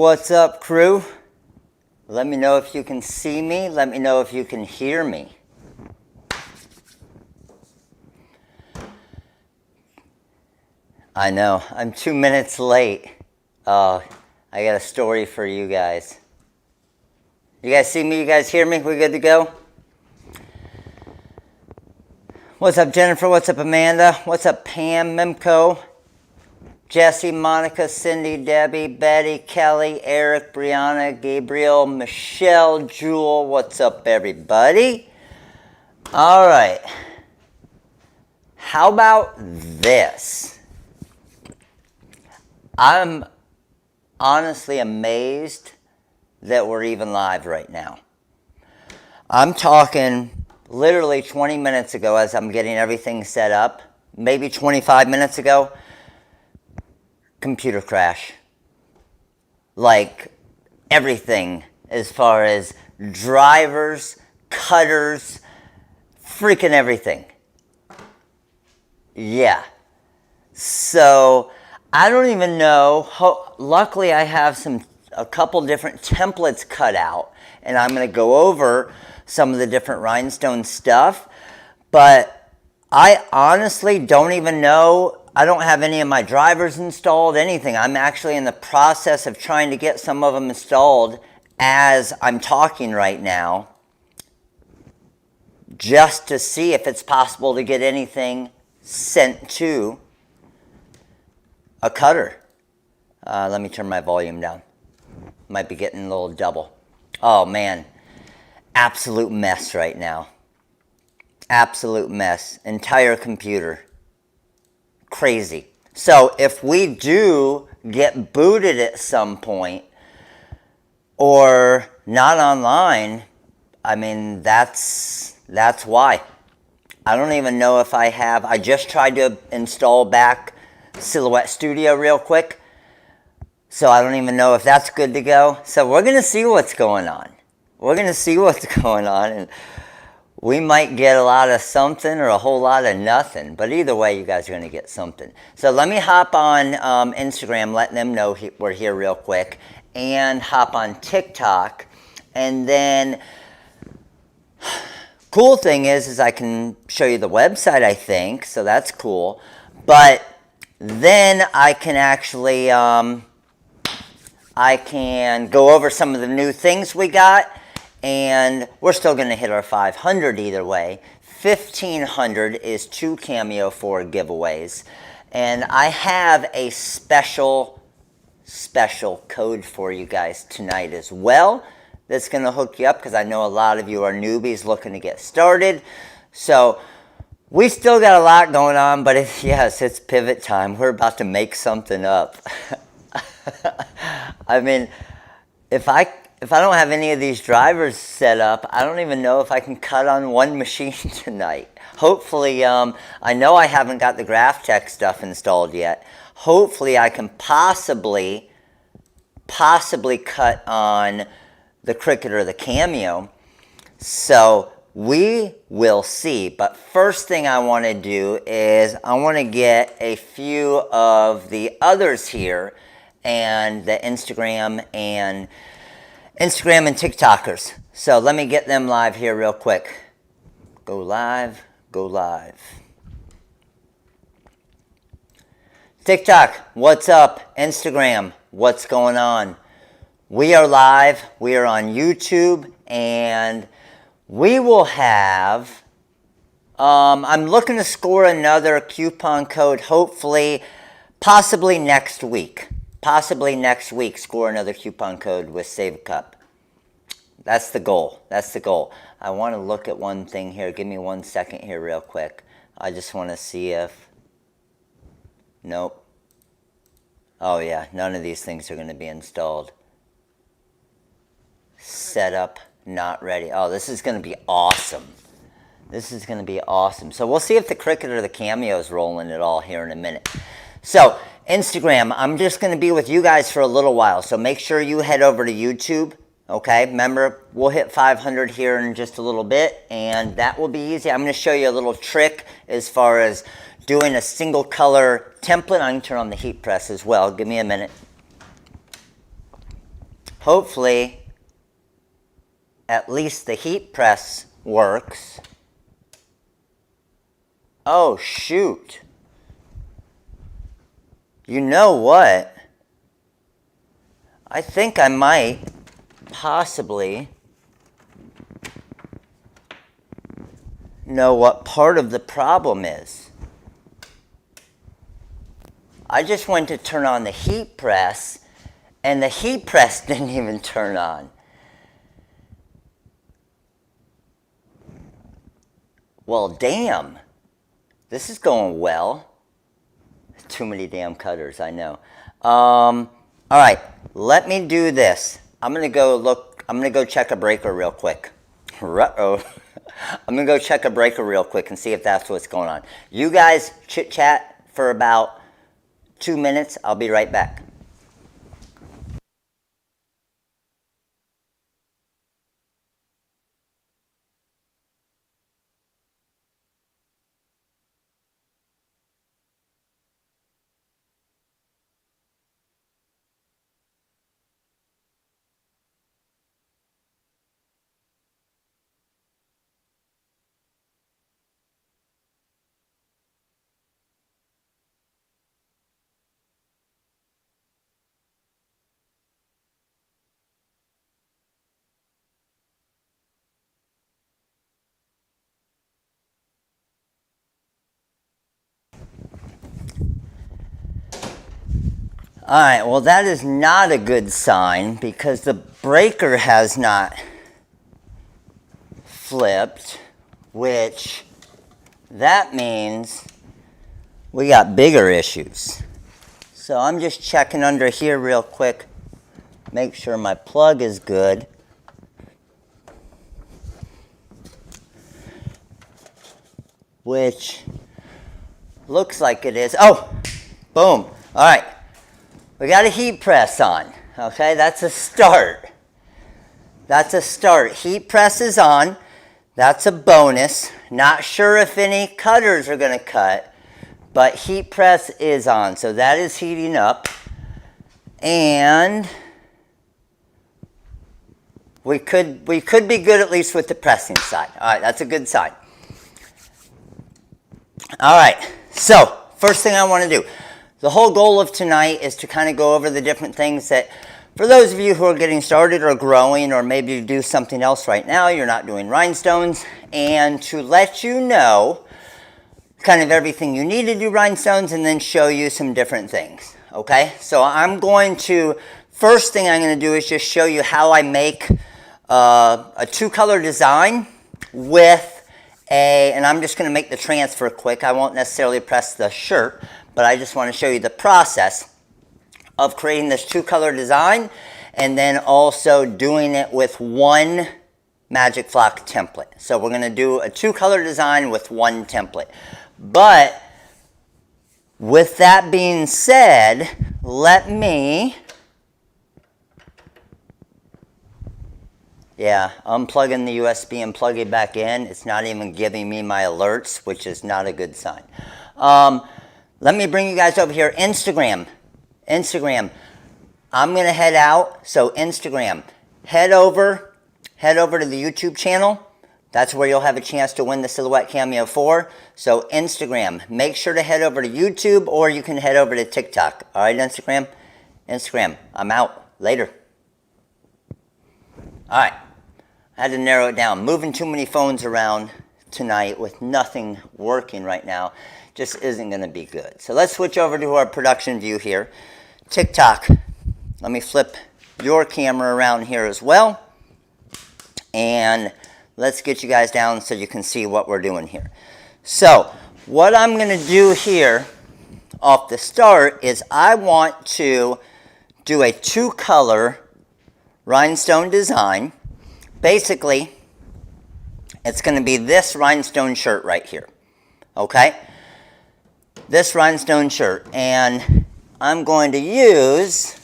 What's up, crew? Let me know if you can see me. Let me know if you can hear me. I know, I'm 2 minutes late. I got a story for you guys. You guys see me? You guys hear me? We good to go? What's up, Jennifer? What's up, Amanda? What's up, Pam, Mimco, Jesse, Monica, Cindy, Debbie, Betty, Kelly, Eric, Brianna, Gabriel, Michelle, Jewel. What's up, everybody? All right. How about this? I'm honestly amazed that we're even live right now. I'm talking literally 20 minutes ago as I'm getting everything set up, maybe 25 minutes ago, computer crash. Like everything as far as drivers, cutters, freaking everything. Yeah. So I don't even know. Luckily, I have a couple different templates cut out, and I'm going to go over some of the different Rhinestone stuff. But I honestly don't even know. I don't have any of my drivers installed, anything. I'm actually in the process of trying to get some of them installed as I'm talking right now, just to see if it's possible to get anything sent to a cutter. Let me turn my volume down. Might be getting a little double. Oh man, absolute mess right now. Absolute mess. Entire computer. Crazy. So if we do get booted at some point or not online, I mean, that's why. I don't even know if I have. I just tried to install back Silhouette Studio real quick. So I don't even know if that's good to go. So we're going to see what's going on. We're going to see what's going on. And we might get a lot of something or a whole lot of nothing. But either way, you guys are going to get something. So let me hop on Instagram, let them know we're here real quick. And hop on TikTok. And then, cool thing is I can show you the website, I think. So that's cool. But then I can actually, I can go over some of the new things we got, and we're still going to hit our 500 either way. 1,500 is 2 Cameo 4 giveaways, and I have a special code for you guys tonight as well that's going to hook you up, because I know a lot of you are newbies looking to get started. So we still got a lot going on, but yes, it's pivot time. We're about to make something up. I mean, if I don't have any of these drivers set up, I don't even know if I can cut on one machine tonight. Hopefully, I know I haven't got the GraphTech stuff installed yet. Hopefully, I can possibly cut on the Cricut or the Cameo. So we will see. But first thing I want to do is I want to get a few of the others here, and the Instagram and TikTokers. So let me get them live here real quick. Go live, go live. TikTok, what's up? Instagram, what's going on? We are live. We are on YouTube, and we will have, I'm looking to score another coupon code, hopefully, possibly next week. Possibly next week, score another coupon code with Save a Cup. That's the goal. That's the goal. I want to look at one thing here. Give me 1 second here real quick. I just want to see if... Nope. Oh yeah, none of these things are going to be installed. Setup, not ready. Oh, this is going to be awesome. This is going to be awesome. So we'll see if the Cricut or the Cameo is rolling at all here in a minute. So Instagram, I'm just going to be with you guys for a little while, so make sure you head over to YouTube, okay? Remember, we'll hit 500 here in just a little bit, and that will be easy. I'm going to show you a little trick as far as doing a single color template. I can turn on the heat press as well. Give me a minute. hopefully at least the heat press works. Oh, shoot. You know what? I think I might possibly know what part of the problem is. I just went to turn on the heat press, and the heat press didn't even turn on. Well, damn. This is going well. Too many damn cutters, I know. All right, let me do this. I'm gonna go check a breaker real quick. Uh-oh. I'm gonna go check a breaker real quick and see if that's what's going on. You guys chit chat for about 2 minutes. I'll be right back. All right, well, that is not a good sign because the breaker has not flipped, which that means we got bigger issues. So I'm just checking under here real quick, make sure my plug is good. Which looks like it is. Oh, boom. All right. We got a heat press on, okay? That's a start. That's a start. Heat press is on. That's a bonus. Not sure if any cutters are going to cut, but heat press is on. So that is heating up. And we could be good at least with the pressing side. All right, that's a good sign. All right, so first thing I want to do. The whole goal of tonight is to kind of go over the different things that, for those of you who are getting started or growing, or maybe you do something else right now, you're not doing rhinestones, and to let you know kind of everything you need to do rhinestones and then show you some different things, okay? So I'm going to, first thing I'm going to do is just show you how I make a two-color design with and I'm just going to make the transfer quick. I won't necessarily press the shirt, but I just want to show you the process of creating this two-color design and then also doing it with one Magic Flock template. So we're going to do a two-color design with one template. But with that being said, let me, unplugging the USB and plug it back in. It's not even giving me my alerts, which is not a good sign. Let me bring you guys over here. Instagram. I'm going to head out. So Instagram, head over to the YouTube channel. That's where you'll have a chance to win the Silhouette Cameo 4. So Instagram, make sure to head over to YouTube, or you can head over to TikTok. All right, Instagram, I'm out. Later. All right, I had to narrow it down. Moving too many phones around tonight with nothing working right now just isn't going to be good. So let's switch over to our production view here. TikTok, let me flip your camera around here as well. And let's get you guys down so you can see what we're doing here. So what I'm going to do here off the start is I want to do a two-color rhinestone design. Basically, it's going to be this rhinestone shirt right here, okay? This rhinestone shirt, and I'm going to use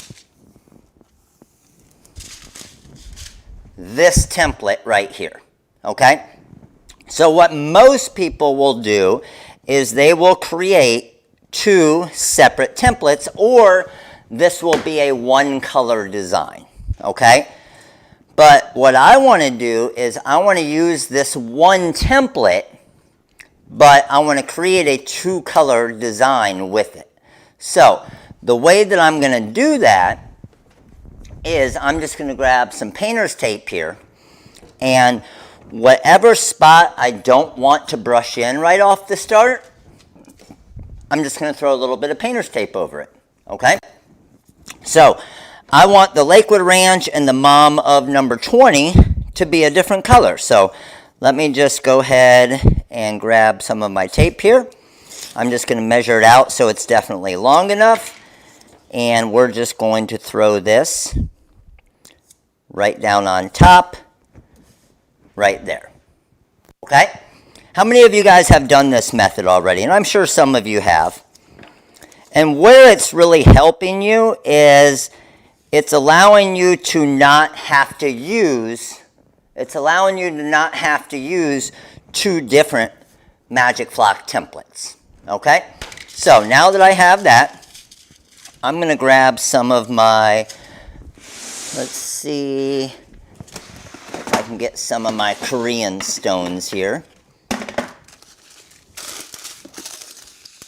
this template right here, okay? So what most people will do is they will create two separate templates, or this will be a one-color design, okay? But what I want to do is I want to use this one template, but I want to create a two-color design with it. So the way that I'm going to do that is I'm just going to grab some painter's tape here, and whatever spot I don't want to brush in right off the start, I'm just going to throw a little bit of painter's tape over it, okay? So I want the Lakewood Ranch and the mom of number 20 to be a different color. So let me just go ahead and grab some of my tape here. I'm just going to measure it out so it's definitely long enough. And we're just going to throw this right down on top, right there. Okay? How many of you guys have done this method already? And I'm sure some of you have. And where it's really helping you is it's allowing you to not have to use, two different Magic Flock templates. Okay? So now that I have that, I'm going to grab some of my, let's see if I can get some of my Korean stones here.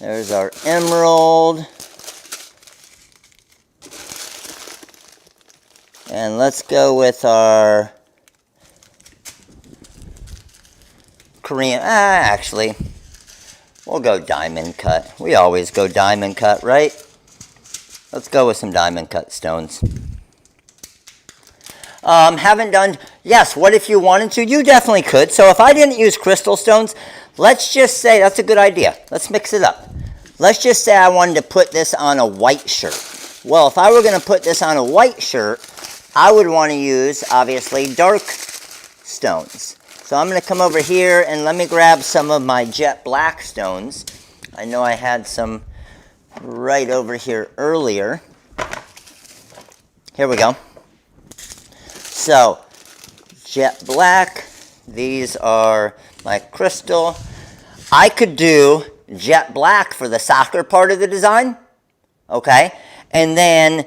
There's our emerald. And let's go with our Korean, actually, we'll go diamond cut. We always go diamond cut, right? Let's go with some diamond cut stones. Haven't done, yes, what if you wanted to? You definitely could. So if I didn't use crystal stones, let's just say, that's a good idea. Let's mix it up. Let's just say I wanted to put this on a white shirt. Well, if I were going to put this on a white shirt, I would want to use, obviously, dark stones. So I'm going to come over here and let me grab some of my jet black stones. I know I had some right over here earlier. Here we go. So, jet black. These are my crystal. I could do jet black for the soccer part of the design. Okay? And then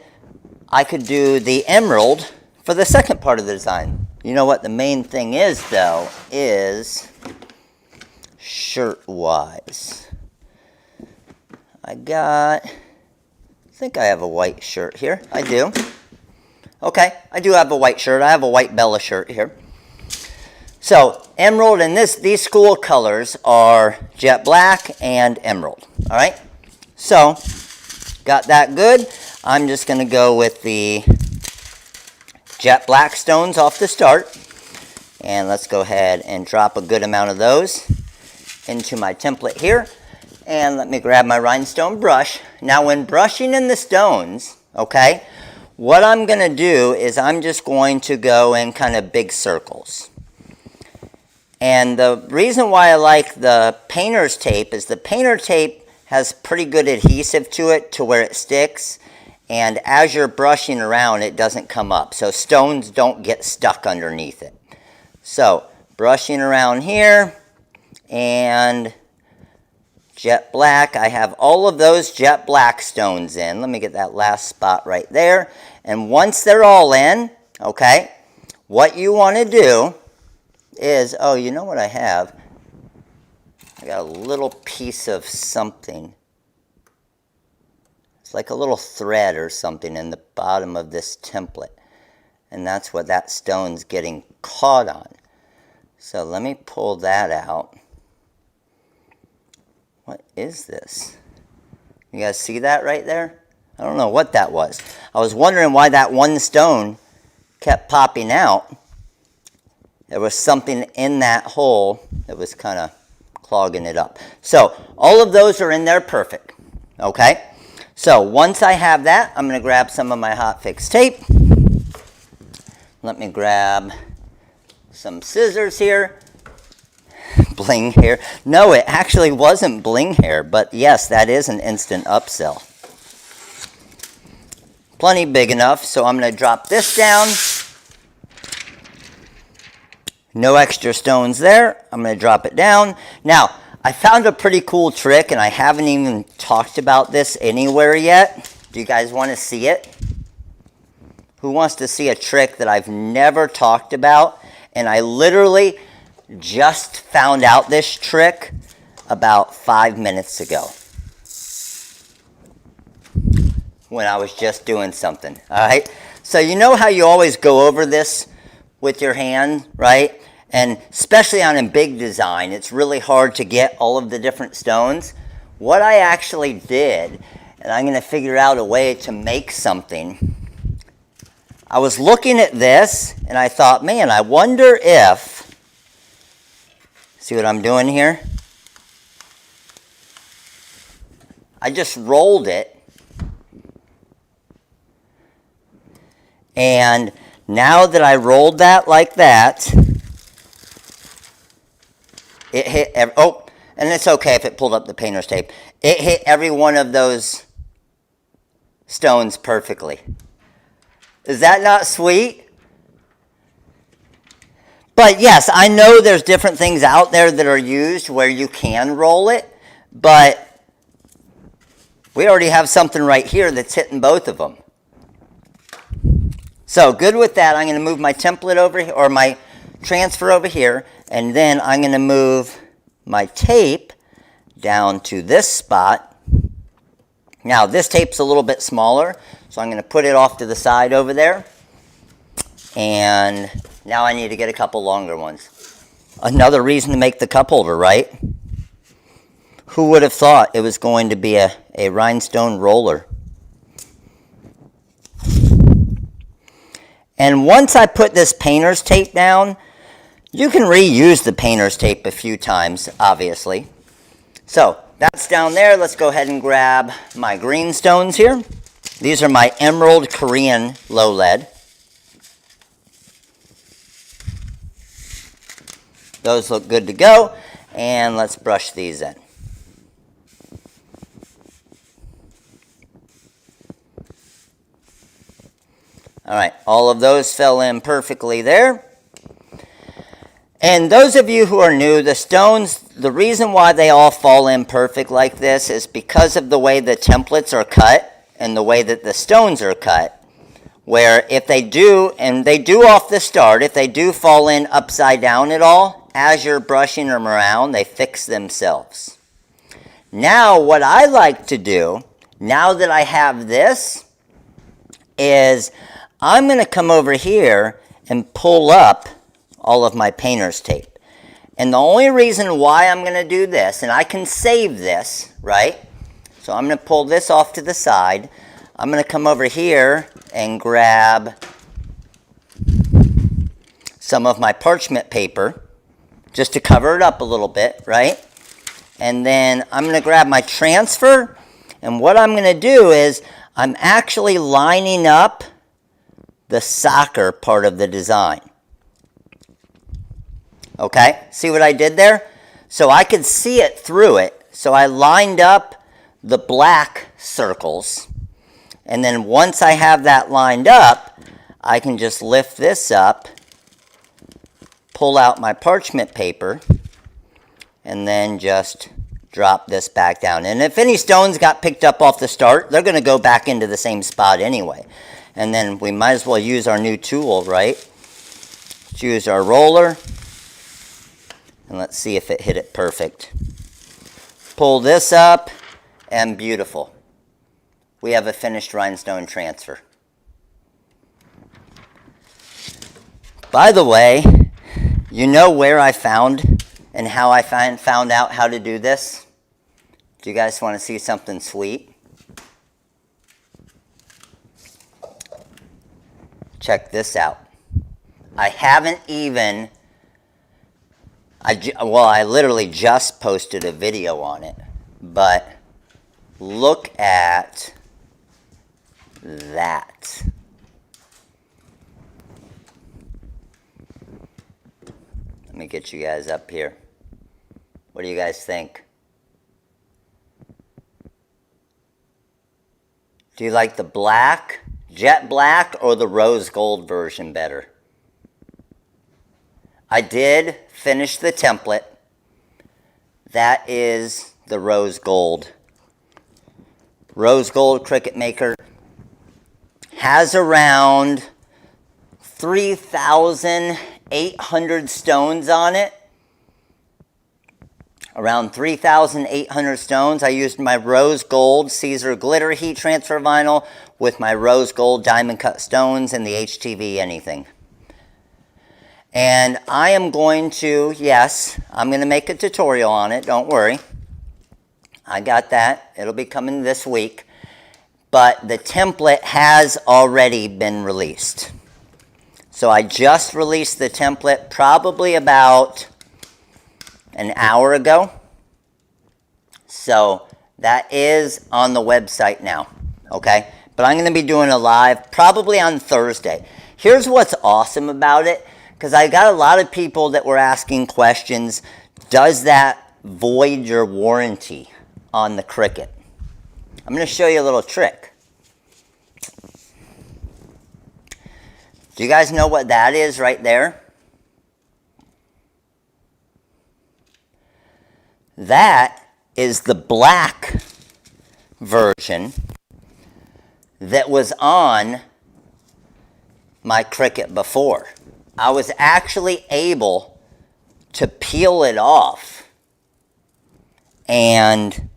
I could do the emerald for the second part of the design. You know what the main thing is, though, is shirt-wise. I think I have a white shirt here. I do. Okay, I do have a white shirt. I have a white Bella shirt here. So, emerald and these school colors are jet black and emerald. All right? So, got that good. I'm just going to go with the jet black stones off the start. And let's go ahead and drop a good amount of those into my template here. And let me grab my rhinestone brush. Now when brushing in the stones, okay, what I'm going to do is I'm just going to go in kind of big circles. And the reason why I like the painter's tape is the painter tape has pretty good adhesive to it to where it sticks. And as you're brushing around, it doesn't come up. So stones don't get stuck underneath it. So brushing around here and jet black. I have all of those jet black stones in. Let me get that last spot right there. And once they're all in, okay, what you want to do is, oh, you know what I have? I got a little piece of something. It's like a little thread or something in the bottom of this template. And that's what that stone's getting caught on. So let me pull that out. What is this? You guys see that right there? I don't know what that was. I was wondering why that one stone kept popping out. There was something in that hole that was kind of clogging it up. So all of those are in there perfect. Okay? So once I have that, I'm going to grab some of my hot fix tape. Let me grab some scissors here. Bling hair. No, it actually wasn't bling hair, but yes, that is an instant upsell. Plenty big enough, so I'm going to drop this down. No extra stones there. I'm going to drop it down. Now, I found a pretty cool trick, and I haven't even talked about this anywhere yet. Do you guys want to see it? Who wants to see a trick that I've never talked about? And I literally just found out this trick about 5 minutes ago when I was just doing something. All right. So you know how you always go over this with your hand, right? And especially on a big design, it's really hard to get all of the different stones. What I actually did, and I'm going to figure out a way to make something. I was looking at this, and I thought, man, I wonder if, see what I'm doing here? I just rolled it, and now that I rolled that like that, it hit, oh, and it's okay if it pulled up the painter's tape. It hit every one of those stones perfectly. Is that not sweet? But yes, I know there's different things out there that are used where you can roll it, but we already have something right here that's hitting both of them. So good with that, I'm going to move my template over here, or my transfer over here, and then I'm going to move my tape down to this spot. Now this tape's a little bit smaller, so I'm going to put it off to the side over there. And now I need to get a couple longer ones. Another reason to make the cup holder, right? Who would have thought it was going to be a rhinestone roller? And once I put this painter's tape down, you can reuse the painter's tape a few times, obviously. So that's down there. Let's go ahead and grab my green stones here. These are my Emerald Korean low lead. Those look good to go. And let's brush these in. All right, all of those fell in perfectly there. And those of you who are new, the stones, the reason why they all fall in perfect like this is because of the way the templates are cut and the way that the stones are cut. Where if they do, and they do off the start, if they do fall in upside down at all, as you're brushing them around, they fix themselves. Now, what I like to do, now that I have this, is I'm going to come over here and pull up all of my painter's tape. And the only reason why I'm going to do this, and I can save this, right? So I'm going to pull this off to the side. I'm going to come over here and grab some of my parchment paper just to cover it up a little bit, right? And then I'm going to grab my transfer. And what I'm going to do is I'm actually lining up the soccer part of the design. Okay, see what I did there? So I could see it through it. So I lined up the black circles. And then once I have that lined up, I can just lift this up, pull out my parchment paper, and then just drop this back down. And if any stones got picked up off the start, they're going to go back into the same spot anyway. And then we might as well use our new tool, right? Let's use our roller. And let's see if it hit it perfect. Pull this up, and beautiful. We have a finished rhinestone transfer. By the way, you know where I found and how I found out how to do this? Do you guys want to see something sweet? Check this out. I haven't even, I literally just posted a video on it, but look at that. Let me get you guys up here. What do you guys think? Do you like the black, jet black, or the rose gold version better? I did finish the template. That is the rose gold. Rose gold Cricut Maker has around 3,800 stones on it. Around 3,800 stones. I used my rose gold Caesar glitter heat transfer vinyl with my rose gold diamond cut stones and the HTV anything. And I am going to, yes, I'm going to make a tutorial on it, don't worry. I got that. It'll be coming this week. But the template has already been released. So I just released the template probably about an hour ago. So that is on the website now, okay? But I'm going to be doing a live probably on Thursday. Here's what's awesome about it, because I got a lot of people that were asking questions. Does that void your warranty on the Cricut? I'm going to show you a little trick. Do you guys know what that is right there? That is the black version that was on my Cricut before. I was actually able to peel it off, and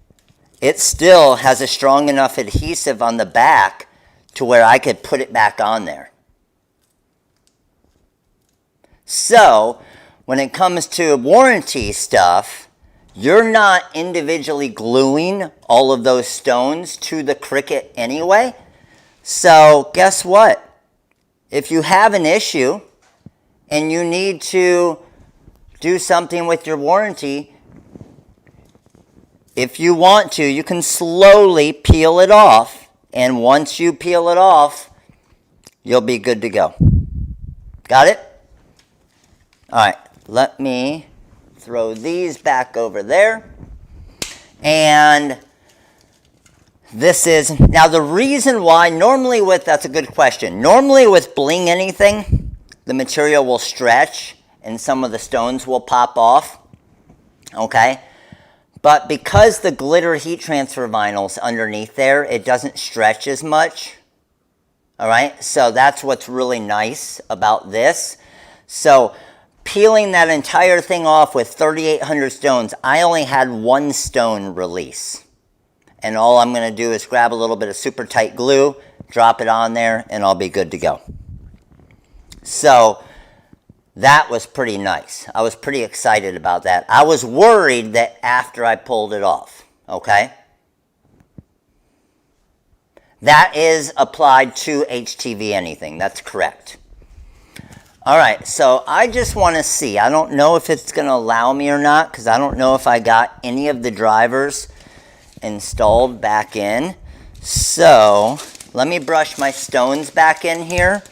it still has a strong enough adhesive on the back to where I could put it back on there. So when it comes to warranty stuff, you're not individually gluing all of those stones to the Cricut anyway. So guess what? If you have an issue and you need to do something with your warranty, if you want to, you can slowly peel it off. And once you peel it off, you'll be good to go. Got it? All right, let me throw these back over there. And this is, now the reason why, normally with, that's a good question. Normally with bling anything, the material will stretch and some of the stones will pop off, okay? But because the glitter heat transfer vinyl's underneath there, it doesn't stretch as much, all right? So that's what's really nice about this. So peeling that entire thing off with 3,800 stones, I only had one stone release. And all I'm going to do is grab a little bit of super tight glue, drop it on there, and I'll be good to go. So that was pretty nice. I was pretty excited about that. I was worried that after I pulled it off, okay? That is applied to HTV anything. That's correct. All right, so I just want to see. I don't know if it's going to allow me or not, because I don't know if I got any of the drivers installed back in. So let me brush my stones back in here,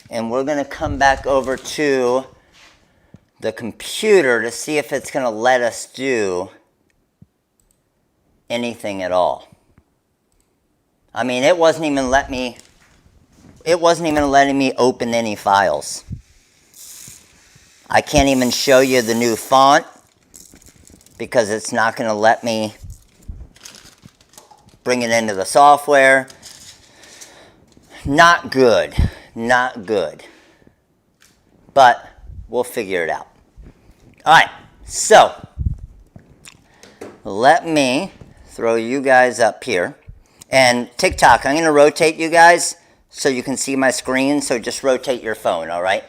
and we're going to come back over to the computer to see if it's going to let us do anything at all. I mean, it wasn't even letting me open any files. I can't even show you the new font because it's not going to let me bring it into the software. Not good. Not good. But we'll figure it out. All right. So let me throw you guys up here. And TikTok, I'm going to rotate you guys so you can see my screen. So just rotate your phone, all right?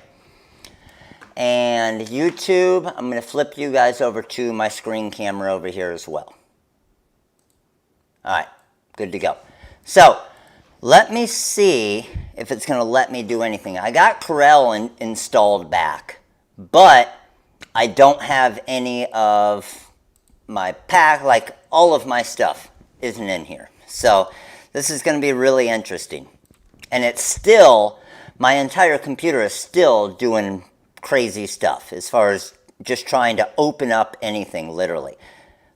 And YouTube, I'm going to flip you guys over to my screen camera over here as well. All right, good to go. So let me see if it's going to let me do anything. I got Corel installed back, but I don't have any of my pack, like all of my stuff isn't in here. So this is going to be really interesting. And it's still, my entire computer is still doing crazy stuff as far as just trying to open up anything, literally.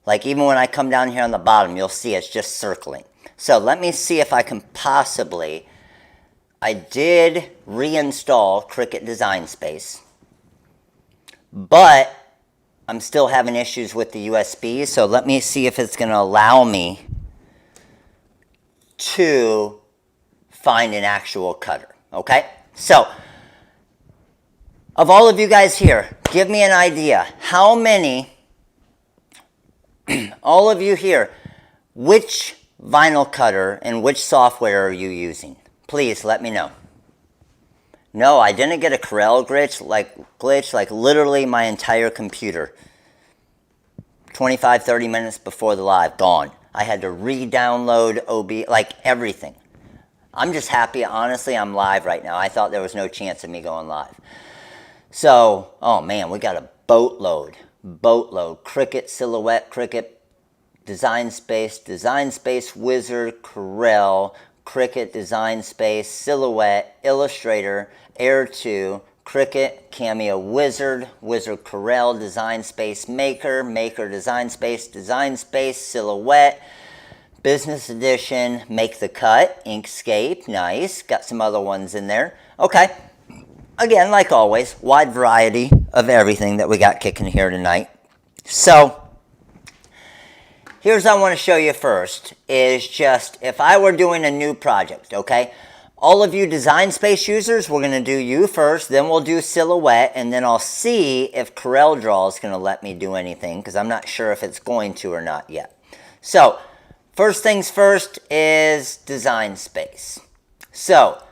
Like even when I come down here on the bottom, you'll see it's just circling. So let me see if I can possibly, I did reinstall Cricut Design Space, but I'm still having issues with the USB, so let me see if it's going to allow me to find an actual cutter, okay? So Of all of you guys here, give me an idea. How many, all of you here, which vinyl cutter and which software are you using? Please let me know. No, I didn't get a Corel glitch, like literally my entire computer. 25, 30 minutes before the live, gone. I had to re-download OB, like everything. I'm just happy, honestly, I'm live right now. I thought there was no chance of me going live. So, oh man, we got a boatload. Cricut, Silhouette, Cricut, Design Space, Wizard, Corel, Cricut, Design Space, Silhouette, Illustrator, Air 2, Cricut, Cameo, Wizard, Corel, Design Space, Maker, Design Space, Silhouette, Business Edition, Make the Cut, Inkscape, nice. Got some other ones in there. Okay. Again, like always, wide variety of everything that we got kicking here tonight. So, here's what I want to show you first, is just if I were doing a new project, okay? All of you Design Space users, we're going to do you first, then we'll do Silhouette, and then I'll see if Corel Draw is going to let me do anything, because I'm not sure if it's going to or not yet. So, first things first is Design Space. So,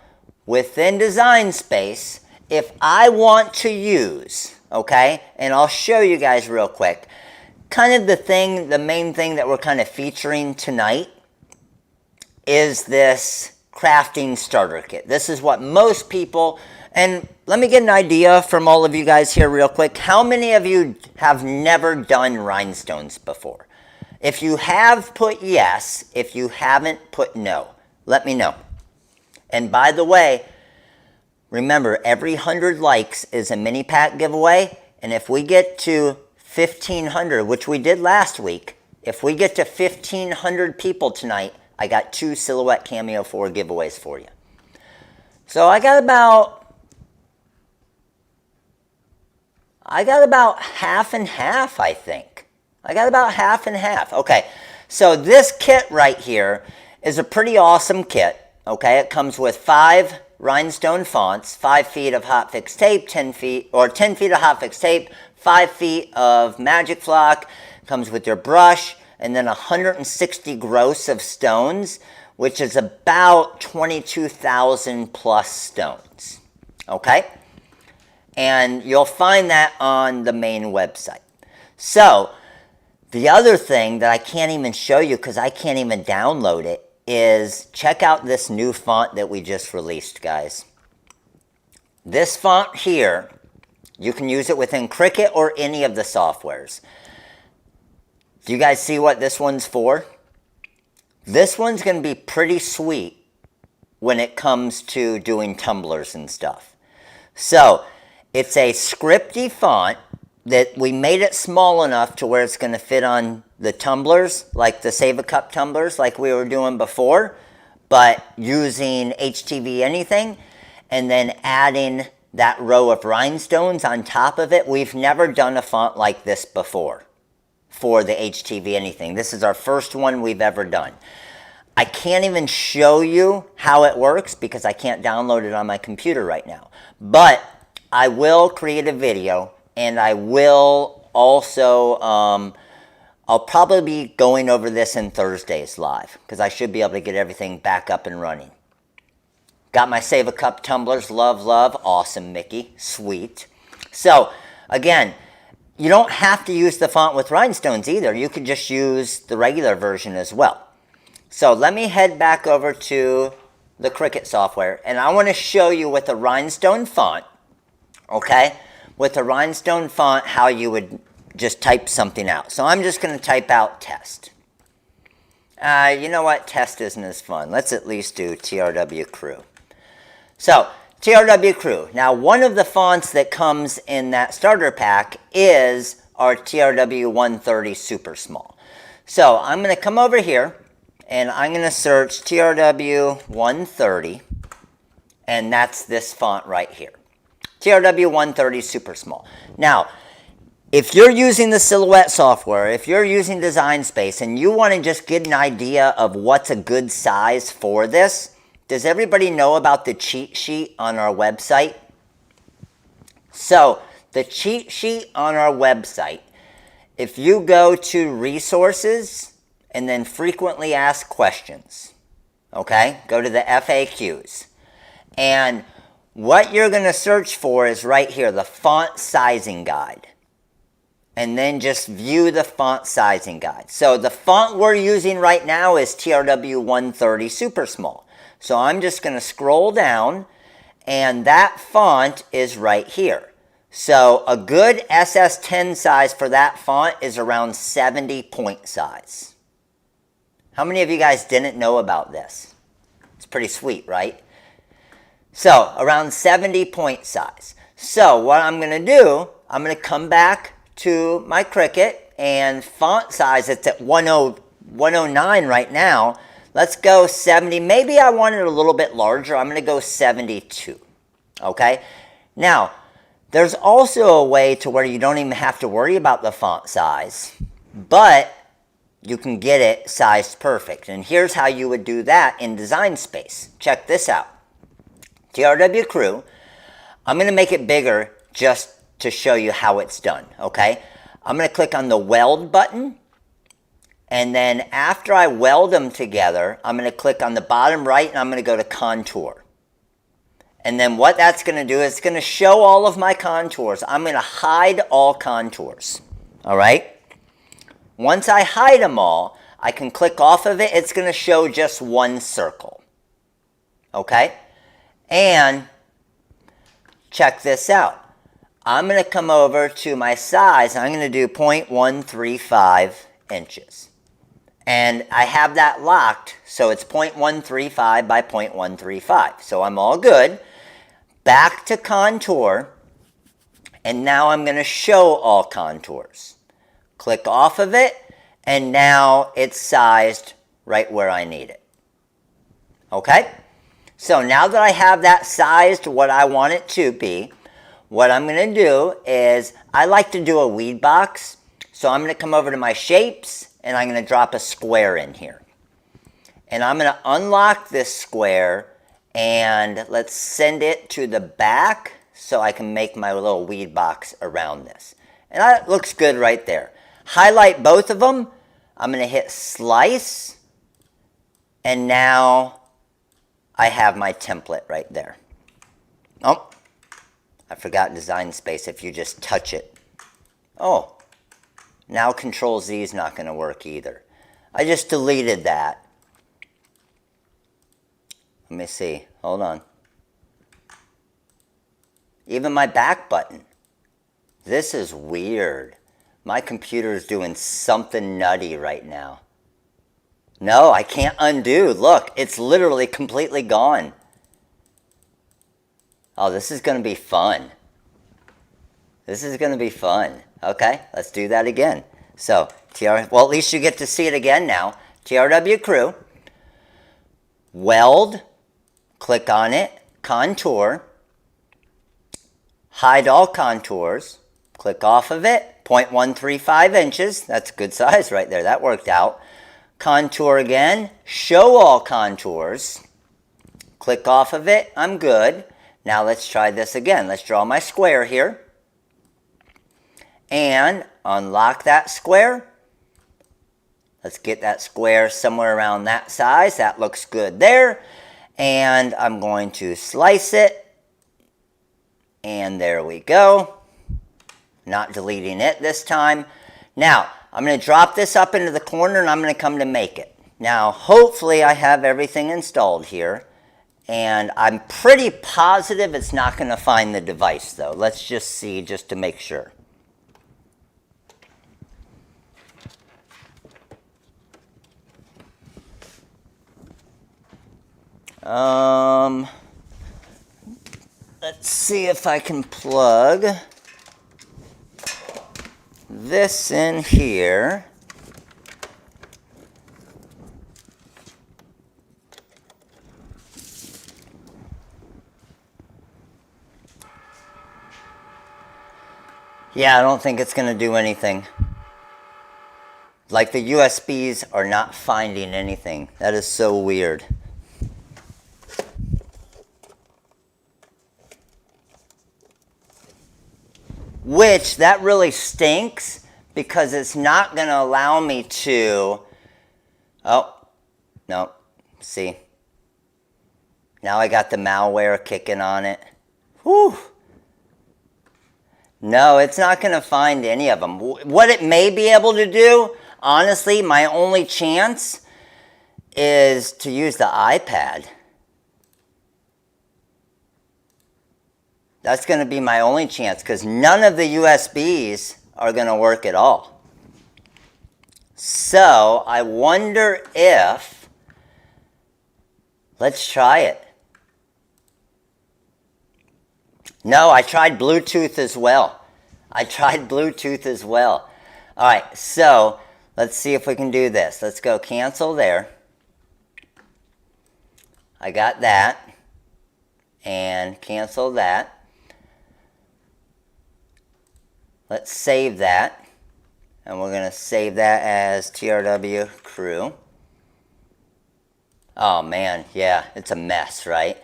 within Design Space, if I want to use, okay, and I'll show you guys real quick, kind of the main thing that we're kind of featuring tonight is this crafting starter kit. This is what most people, and let me get an idea from all of you guys here real quick. How many of you have never done rhinestones before? If you have, put yes. If you haven't, put no. Let me know. And by the way, remember, every 100 likes is a mini pack giveaway, and if we get to 1,500, which we did last week, if we get to 1,500 people tonight, I got 2 Silhouette Cameo 4 giveaways for you. So I got about half and half, I think. I got about half and half. Okay, so this kit right here is a pretty awesome kit. Okay, it comes with 5 Rhinestone fonts, 5 feet of hotfix tape, 10 feet of hotfix tape, 5 feet of Magic Flock, comes with your brush, and then 160 gross of stones, which is about 22,000 plus stones. Okay? And you'll find that on the main website. So, the other thing that I can't even show you because I can't even download it is check out this new font that we just released, guys. This font here, you can use it within Cricut or any of the softwares. Do you guys see what this one's for? This one's going to be pretty sweet when it comes to doing tumblers and stuff. So, it's a scripty font that we made it small enough to where it's going to fit on the tumblers, like the Save a Cup tumblers like we were doing before, but using HTV anything, and then adding that row of rhinestones on top of it. We've never done a font like this before for the HTV anything. This is our first one we've ever done. I can't even show you how it works because I can't download it on my computer right now. But I will create a video, and I will also, I'll probably be going over this in Thursday's live because I should be able to get everything back up and running. Got my Save a Cup tumblers, love, awesome, Mickey, sweet. So, again, you don't have to use the font with rhinestones either. You could just use the regular version as well. So, let me head back over to the Cricut software, and I want to show you with the rhinestone font, okay, with the rhinestone font, how you would just type something out. So I'm just going to type out test. You know what? Test isn't as fun. Let's at least do TRW Crew. So, TRW Crew. Now, one of the fonts that comes in that starter pack is our TRW 130 Super Small. So, I'm going to come over here, and I'm going to search TRW 130, and that's this font right here. TRW 130 Super Small. Now, if you're using the Silhouette software, if you're using Design Space, and you want to just get an idea of what's a good size for this, does everybody know about the cheat sheet on our website? So the cheat sheet on our website, if you go to resources and then frequently asked questions, okay, go to the FAQs. And what you're going to search for is right here, the font sizing guide. And then just view the font sizing guide. So the font we're using right now is TRW 130 super small. So I'm just going to scroll down, and that font is right here. So a good SS10 size for that font is around 70 point size. How many of you guys didn't know about this? It's pretty sweet, right? So around 70 point size. So what I'm going to do, I'm going to come back to my Cricut, and font size, it's at 109 right now. Let's go 70. Maybe I want it a little bit larger. I'm going to go 72. Okay? Now, there's also a way to where you don't even have to worry about the font size, but you can get it sized perfect. And here's how you would do that in Design Space. Check this out. TRW Crew. I'm going to make it bigger just to show you how it's done, okay? I'm going to click on the weld button, and then after I weld them together, I'm going to click on the bottom right, and I'm going to go to contour. And then what that's going to do is it's going to show all of my contours. I'm going to hide all contours, all right? Once I hide them all, I can click off of it. It's going to show just one circle, okay? And check this out. I'm going to come over to my size, and I'm going to do 0.135 inches. And I have that locked, so it's 0.135 by 0.135. So I'm all good. Back to contour, and now I'm going to show all contours. Click off of it, and now it's sized right where I need it. Okay? So now that I have that sized what I want it to be, what I'm going to do is, I like to do a weed box. So I'm going to come over to my shapes, and I'm going to drop a square in here. And I'm going to unlock this square, and let's send it to the back so I can make my little weed box around this. And that looks good right there. Highlight both of them. I'm going to hit slice, and now I have my template right there. Oh, I forgot Design Space if you just touch it. Oh, now Control Z is not going to work either. I just deleted that. Let me see. Hold on. Even my back button. This is weird. My computer is doing something nutty right now. No, I can't undo. Look, it's literally completely gone. Oh, this is going to be fun. This is going to be fun. Okay, let's do that again. So, well, at least you get to see it again now. TRW Crew. Weld. Click on it. Contour. Hide all contours. Click off of it. 0.135 inches. That's a good size right there. That worked out. Contour again. Show all contours. Click off of it. I'm good. Now let's try this again. Let's draw my square here. And unlock that square. Let's get that square somewhere around that size. That looks good there. And I'm going to slice it. And there we go. Not deleting it this time. Now, I'm going to drop this up into the corner, and I'm going to come to make it. Now, hopefully I have everything installed here. And I'm pretty positive it's not going to find the device, though. Let's just see, just to make sure. Let's see if I can plug this in here. Yeah, I don't think it's going to do anything. Like the USBs are not finding anything. That is so weird. which that really stinks because it's not going to allow me to, oh, no, see, now I got the malware kicking on it. Whew. No, it's not going to find any of them. What it may be able to do, honestly, my only chance is to use the iPad. That's going to be my only chance because none of the USBs are going to work at all. So I wonder if, let's try it. No, I tried Bluetooth as well. All right, so let's see if we can do this. Let's go cancel there. I got that. And cancel that. Let's save that. And we're going to save that as TRW crew. Oh man, yeah, it's a mess, right?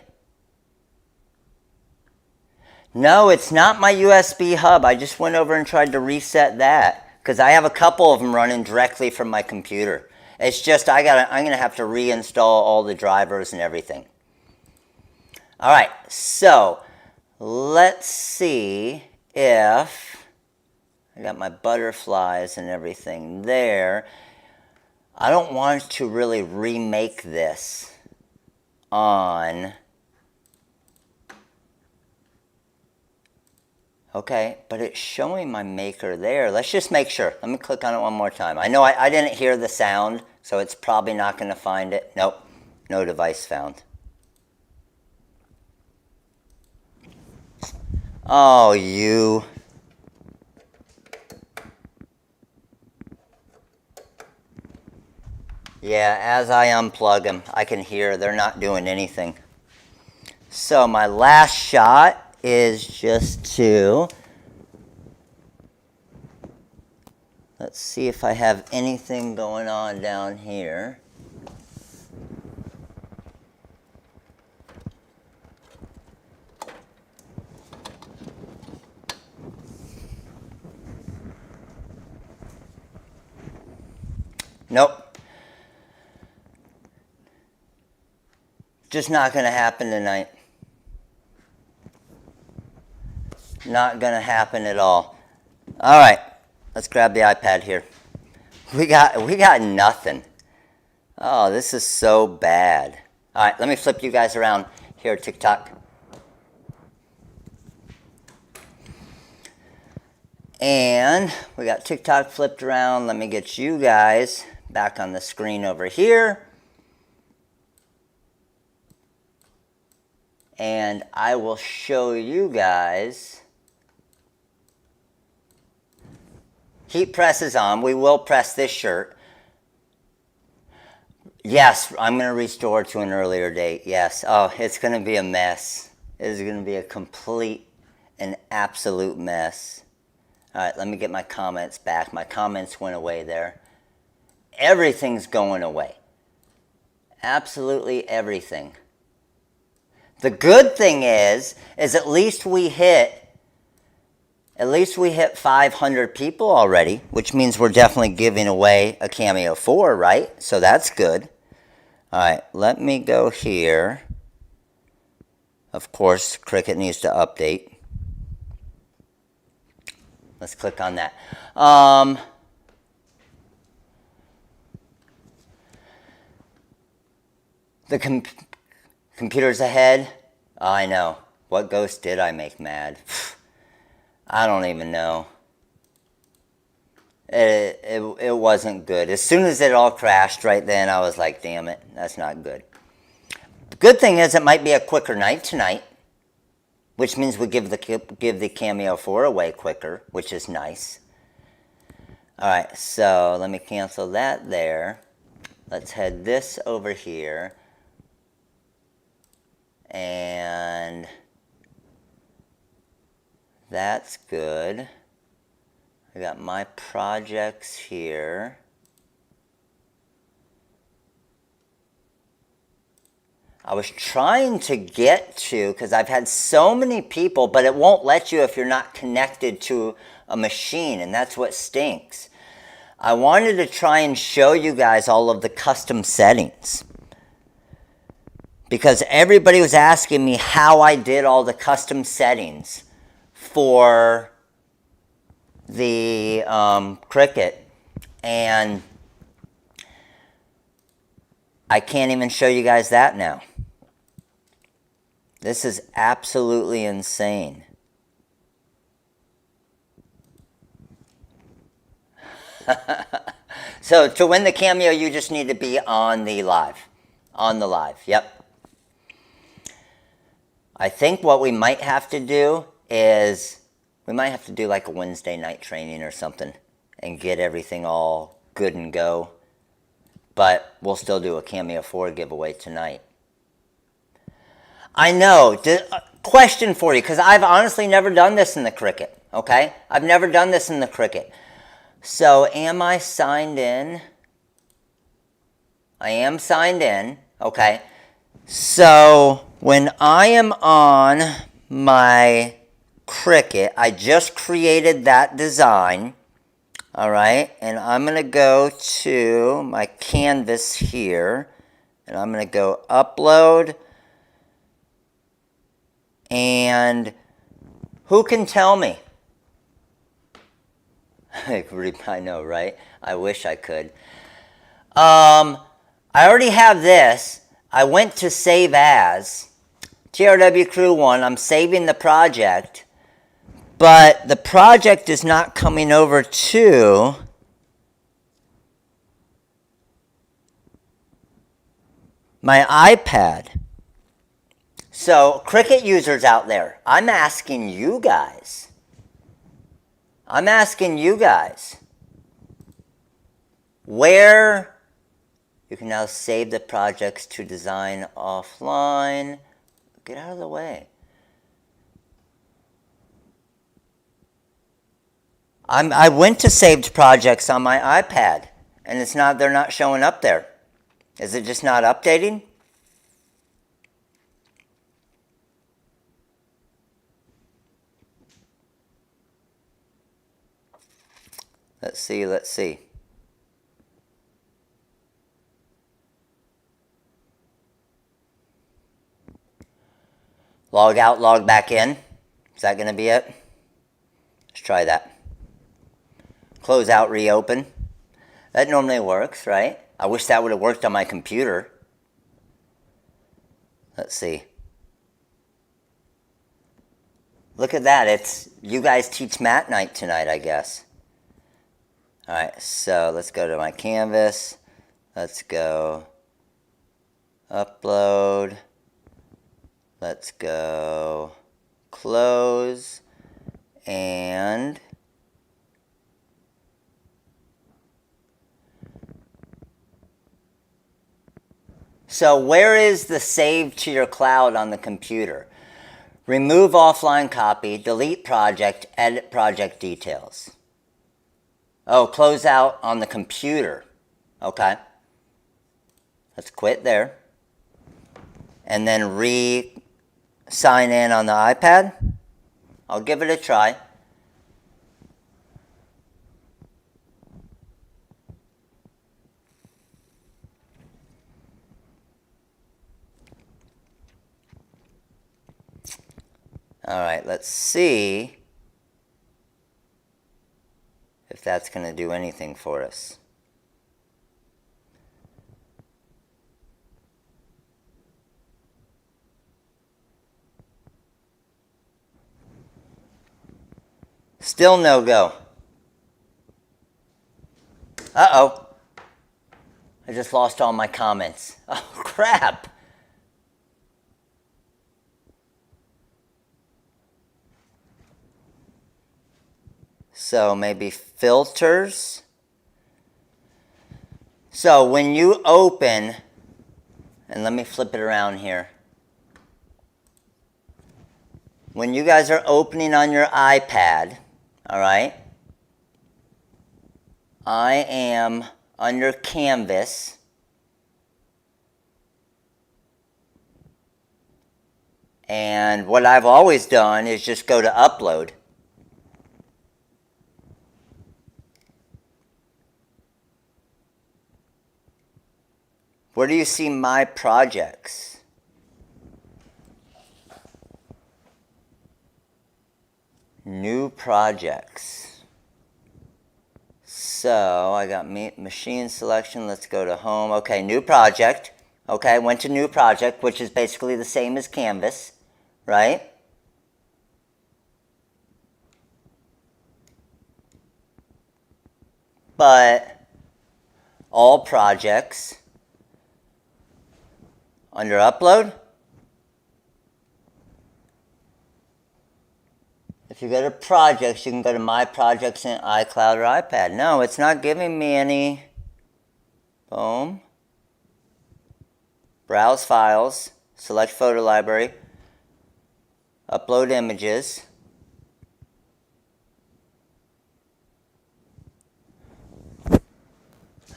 No, it's not my USB hub. I just went over and tried to reset that because I have a couple of them running directly from my computer. It's just I'm going to have to reinstall all the drivers and everything. All right, so let's see if I got my butterflies and everything there. I don't want to really remake this on... Okay, but it's showing my maker there. Let's just make sure. Let me click on it one more time. I know I didn't hear the sound, so it's probably not going to find it. Nope, no device found. Oh, you... Yeah, as I unplug them, I can hear they're not doing anything. So my last shot is just to... Let's see if I have anything going on down here. Nope. Just not going to happen tonight. Not going to happen at all. All right, let's grab the iPad here. We got nothing. Oh, this is so bad. All right, let me flip you guys around here, TikTok. And we got TikTok flipped around. Let me get you guys back on the screen over here. And I will show you guys. Heat press is on. We will press this shirt. Yes, I'm going to restore to an earlier date. Yes. Oh, it's going to be a mess. It is going to be a complete and absolute mess. All right, let me get my comments back. My comments went away there. Everything's going away. Absolutely everything. The good thing is at least we hit 500 people already, which means we're definitely giving away a Cameo 4, right? So that's good. All right, let me go here. Of course, Cricut needs to update. Let's click on that. The computer's ahead. Oh, I know. What ghost did I make mad? I don't even know. It wasn't good. As soon as it all crashed right then, I was like, damn it, that's not good. The good thing is it might be a quicker night tonight, which means we give the Cameo 4 away quicker, which is nice. All right, so let me cancel that there. Let's head this over here. And that's good. I got my projects here. I was trying to get to, because I've had so many people, but it won't let you if you're not connected to a machine, and that's what stinks. I wanted to try and show you guys all of the custom settings, because everybody was asking me how I did all the custom settings for the Cricut, and I can't even show you guys that now. This is absolutely insane. So to win the Cameo, you just need to be on the live. On the live, yep. I think what we might have to do is, we might have to do like a Wednesday night training or something and get everything all good and go. But we'll still do a Cameo 4 giveaway tonight. I know. Question for you, because I've honestly never done this in the Cricut, okay? I've never done this in the Cricut. So am I signed in? I am signed in, okay? So when I am on my Cricut, I just created that design, all right? And I'm going to go to my canvas here, and I'm going to go upload. And who can tell me? I know, right? I wish I could. I already have this. I went to save as TRW Crew 1. I'm saving the project, but the project is not coming over to my iPad. So, Cricut users out there, I'm asking you guys. Where you can now save the projects to design offline. Get out of the way. I went to saved projects on my iPad, and they're not showing up there. Is it just not updating? Let's see. Log out, log back in. Is that going to be it? Let's try that. Close out, reopen. That normally works, right? I wish that would have worked on my computer. Let's see. Look at that. It's you guys teach mat night tonight, I guess. All right, so let's go to my canvas. Let's go upload. Let's go close, and so where is the save to your cloud on the computer? Remove offline copy, delete project, edit project details. Oh, close out on the computer. Okay. Let's quit there. And then sign in on the iPad. I'll give it a try. All right, let's see if that's going to do anything for us. Still no go. Uh-oh. I just lost all my comments. Oh, crap. So maybe filters. So when you open, and let me flip it around here. When you guys are opening on your iPad, all right, I am under Canvas. And what I've always done is just go to upload. Where do you see my projects? New projects. So I got machine selection. Let's go to home. Okay, new project. Okay, I went to new project, which is basically the same as Canvas, right? But all projects under upload. If you go to projects, you can go to my projects in iCloud or iPad. No, it's not giving me any. Boom. Browse files, select photo library, upload images.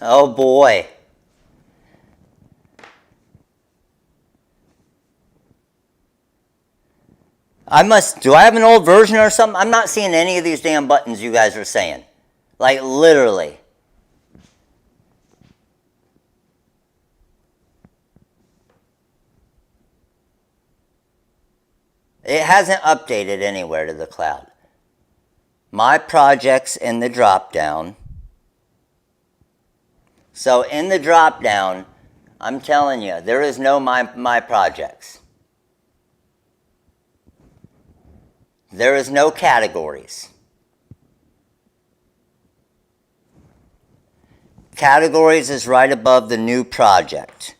Oh boy. Do I have an old version or something? I'm not seeing any of these damn buttons you guys are saying. Like literally. It hasn't updated anywhere to the cloud. My projects in the drop down. So in the drop down, I'm telling you, there is no my projects. There is no categories. Categories is right above the new project.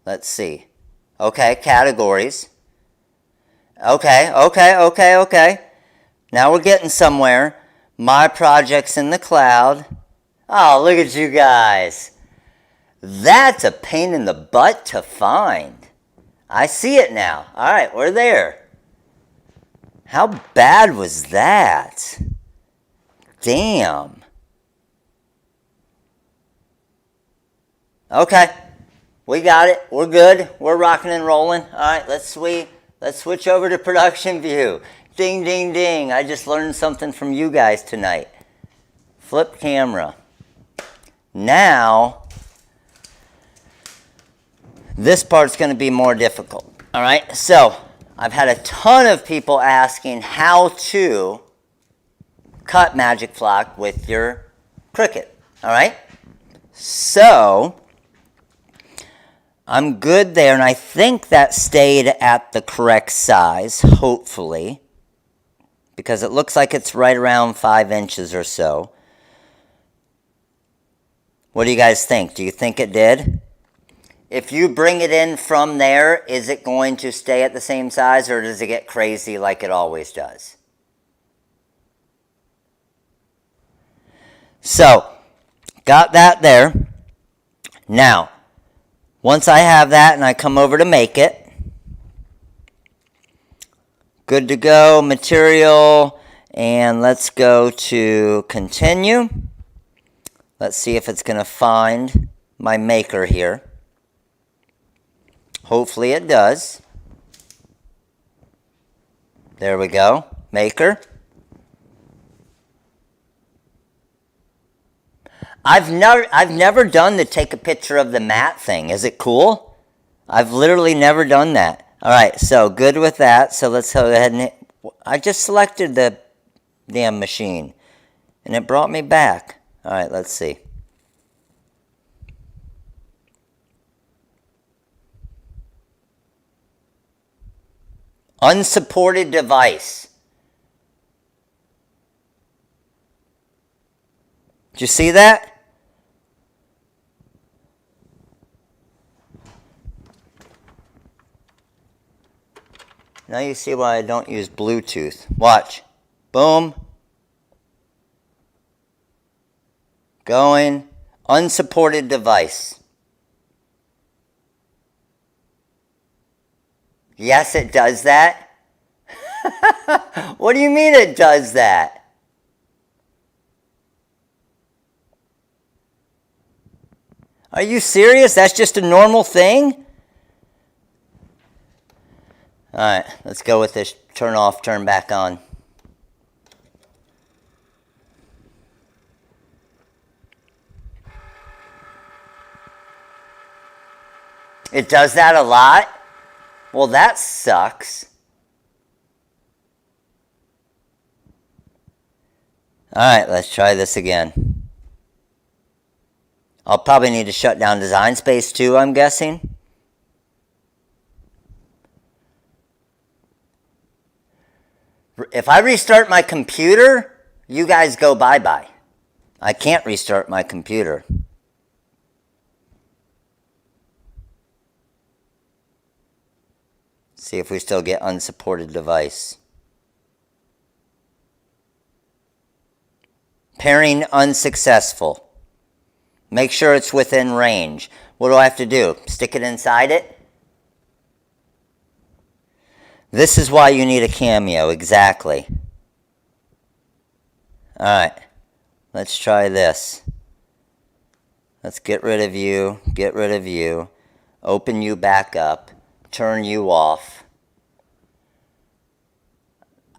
Let's see. Okay, categories. Okay. Now we're getting somewhere. My projects in the cloud. Oh, look at you guys. That's a pain in the butt to find. I see it now. All right, we're there. How bad was that? Damn. Okay, we got it. We're good. We're rocking and rolling. All right, let's switch over to production view. Ding, ding, ding. I just learned something from you guys tonight. Flip camera. Now, this part's going to be more difficult. All right, so I've had a ton of people asking how to cut Magic Flock with your Cricut. All right, so I'm good there, and I think that stayed at the correct size, hopefully, because it looks like it's right around 5 inches or so. What do you guys think? Do you think it did? If you bring it in from there, is it going to stay at the same size, or does it get crazy like it always does? So, got that there. Now, once I have that and I come over to make it, good to go, material, and let's go to continue. Let's see if it's going to find my maker here. Hopefully it does. There we go, maker. I've never done the take a picture of the mat thing. Is it cool? I've literally never done that. All right, so good with that. So let's go ahead and I just selected the damn machine and it brought me back. All right, let's see. Unsupported device. Did you see that? Now you see why I don't use Bluetooth. Watch. Boom. Going. Unsupported device. Yes, it does that. What do you mean it does that? Are you serious? That's just a normal thing? All right, let's go with this turn off, turn back on. It does that a lot? Well, that sucks. All right, let's try this again. I'll probably need to shut down Design Space too, I'm guessing. If I restart my computer, you guys go bye-bye. I can't restart my computer. See if we still get unsupported device. Pairing unsuccessful. Make sure it's within range. What do I have to do? Stick it inside it? This is why you need a Cameo, exactly. Alright, let's try this. Let's get rid of you, get rid of you, open you back up, turn you off.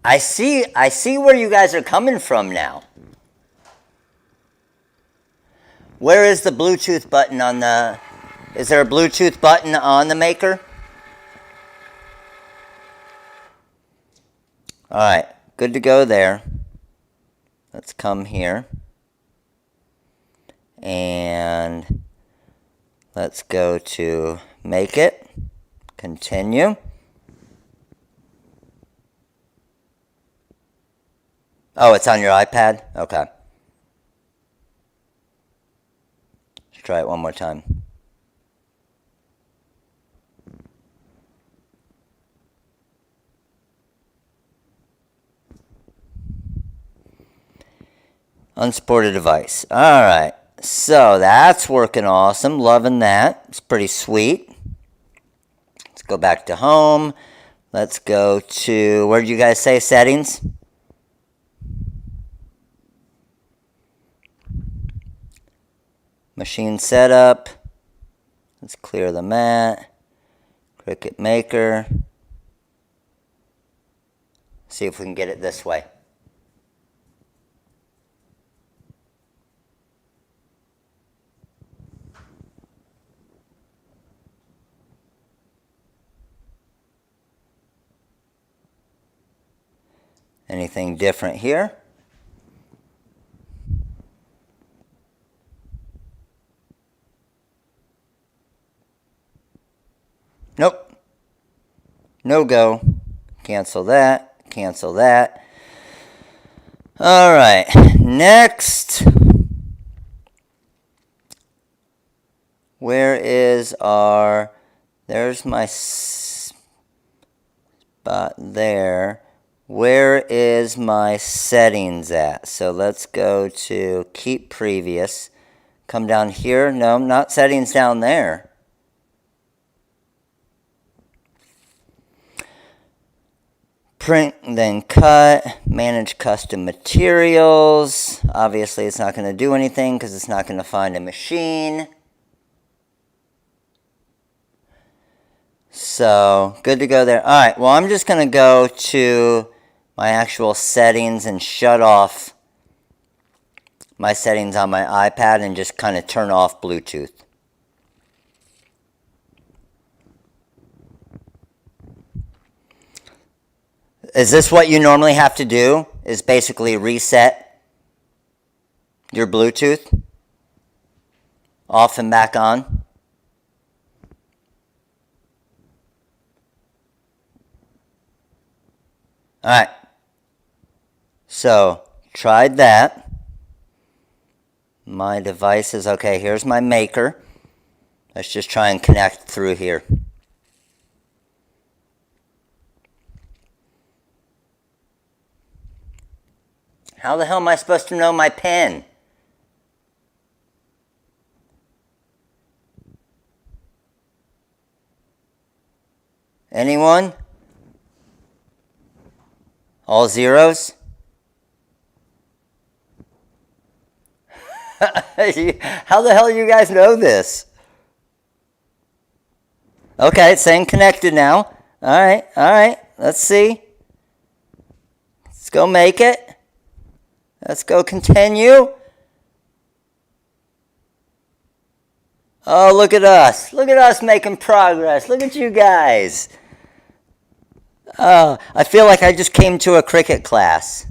I see where you guys are coming from now. Where is the Bluetooth button on the... Is there a Bluetooth button on the Maker? Alright, good to go there. Let's come here. And let's go to Make It. Continue. Oh, it's on your iPad? Okay. Let's try it one more time. Unsupported device. Alright, so that's working awesome. Loving that. It's pretty sweet. Let's go back to home. Let's go to, where did you guys say settings? Machine setup. Let's clear the mat. Cricut Maker. See if we can get it this way. Anything different here? Nope. No go. Cancel that. Cancel that. All right. Next. Where is our... There's my spot there. Where is my settings at? So let's go to Keep Previous. Come down here. No, not settings down there. Print, then cut, manage custom materials. Obviously, it's not going to do anything because it's not going to find a machine. So, good to go there. All right, well, I'm just going to go to my actual settings and shut off my settings on my iPad and just kind of turn off Bluetooth. Is this what you normally have to do? Is basically reset your Bluetooth off and back on? Alright. So, tried that. My device is okay. Here's my Maker. Let's just try and connect through here. How the hell am I supposed to know my pin? Anyone? All zeros? How the hell do you guys know this? Okay, it's saying connected now. All right, all right. Let's see. Let's go make it. Let's go continue. Oh, look at us. Look at us making progress. Look at you guys. Oh, I feel like I just came to a cricket class.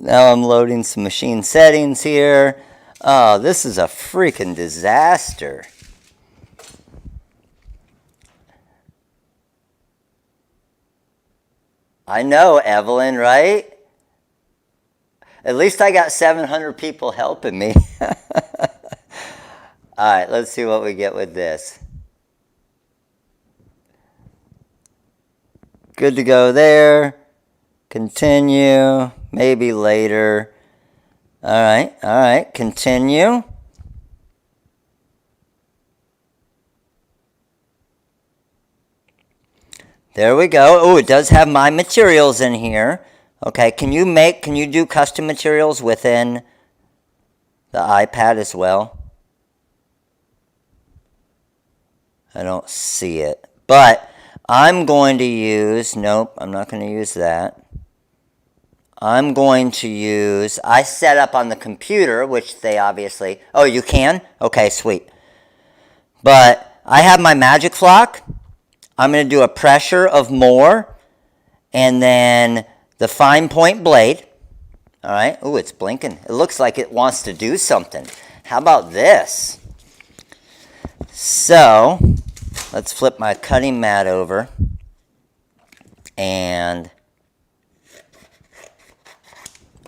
Now I'm loading some machine settings here. Oh, this is a freaking disaster. I know, Evelyn, right? At least I got 700 people helping me. All right, let's see what we get with this. Good to go there. Continue. Maybe later. All right, continue. There we go. Oh, it does have my materials in here. Okay, can you do custom materials within the iPad as well? I don't see it. But I'm going to use, nope, I'm not going to use that. I'm going to use, I set up on the computer, which they obviously, oh, you can? Okay, sweet. But I have my magic flock. I'm going to do a pressure of more, and then the fine point blade. All right. Oh, it's blinking. It looks like it wants to do something. How about this? So let's flip my cutting mat over, and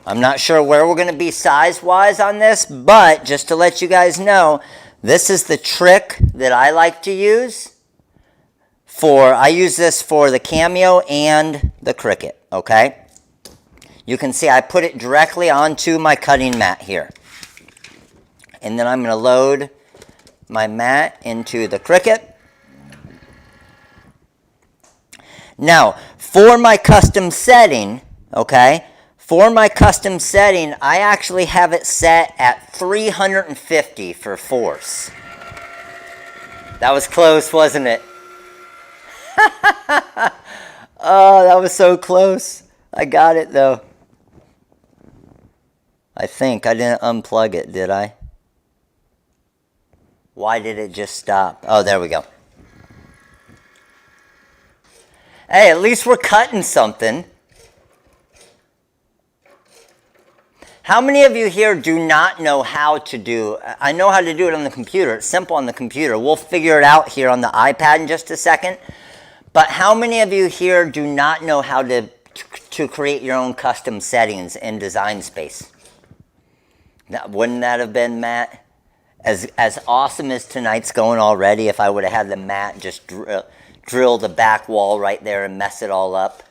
I'm not sure where we're going to be size-wise on this, but just to let you guys know, this is the trick that I like to use. I use this for the Cameo and the Cricut, okay? You can see I put it directly onto my cutting mat here. And then I'm going to load my mat into the Cricut. Now, for my custom setting, okay, I actually have it set at 350 for force. That was close, wasn't it? Oh, that was so close. I got it, though. I think I didn't unplug it, did I? Why did it just stop? Oh, there we go. Hey, at least we're cutting something. How many of you here do not know how to do? I know how to do it on the computer. It's simple on the computer. We'll figure it out here on the iPad in just a second. But how many of you here do not know how to create your own custom settings in Design Space? Now, wouldn't that have been, Matt? As awesome as tonight's going already, if I would have had the mat just drill the back wall right there and mess it all up.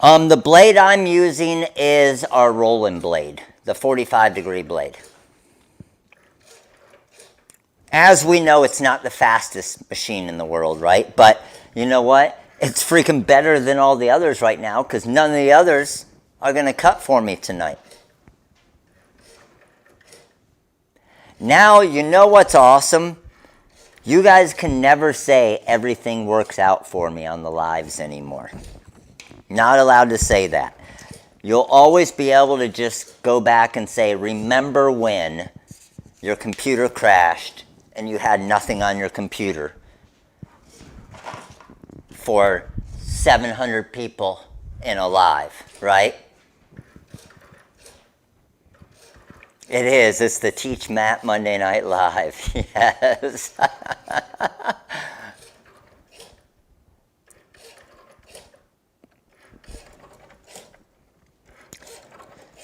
The blade I'm using is our rolling blade, the 45-degree blade. As we know, it's not the fastest machine in the world, right? But you know what? It's freaking better than all the others right now, because none of the others are going to cut for me tonight. Now, you know what's awesome? You guys can never say everything works out for me on the lives anymore. Not allowed to say that. You'll always be able to just go back and say, remember when your computer crashed and you had nothing on your computer for 700 people in a live, right? It is. It's the Teach Matt Monday Night Live. Yes.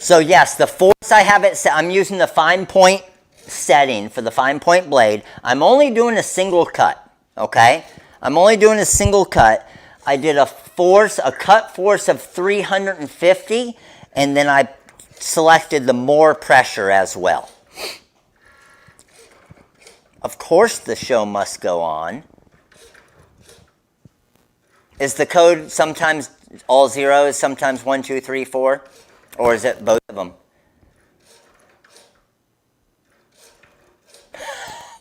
So yes, the force I have it set, I'm using the fine point setting for the fine point blade. I'm only doing a single cut, okay? I'm only doing a single cut. I did a cut force of 350, and then I selected the more pressure as well. Of course the show must go on. Is the code sometimes all zeros, sometimes 1, 2, 3, 4? Or is it both of them?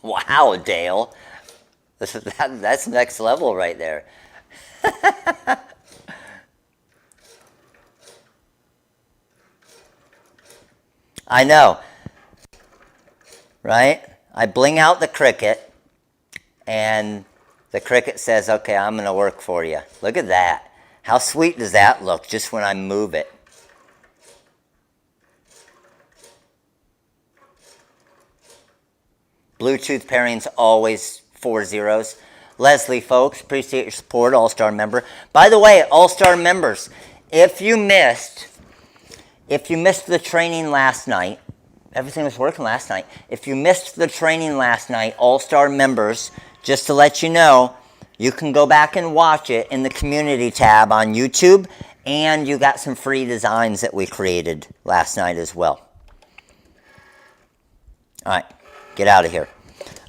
Wow, Dale. That's next level right there. I know, right? I bling out the cricket, and the cricket says, okay, I'm going to work for you. Look at that. How sweet does that look just when I move it? Bluetooth pairing's always 4 zeros. Leslie, folks, appreciate your support, All-Star member. By the way, All-Star members, if you missed the training last night, everything was working last night. If you missed the training last night, All-Star members, just to let you know, you can go back and watch it in the community tab on YouTube, and you got some free designs that we created last night as well. All right, get out of here.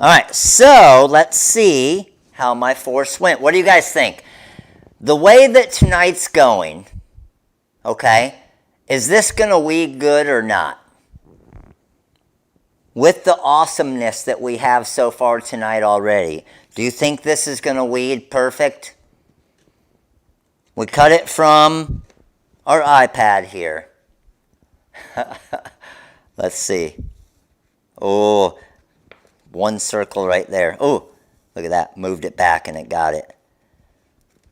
All right, so let's see how my force went. What do you guys think? The way that tonight's going, okay, is this going to weed good or not? With the awesomeness that we have so far tonight already, do you think this is going to weed perfect? We cut it from our iPad here. Let's see. Oh, one circle right there. Oh, look at that. Moved it back and it got it.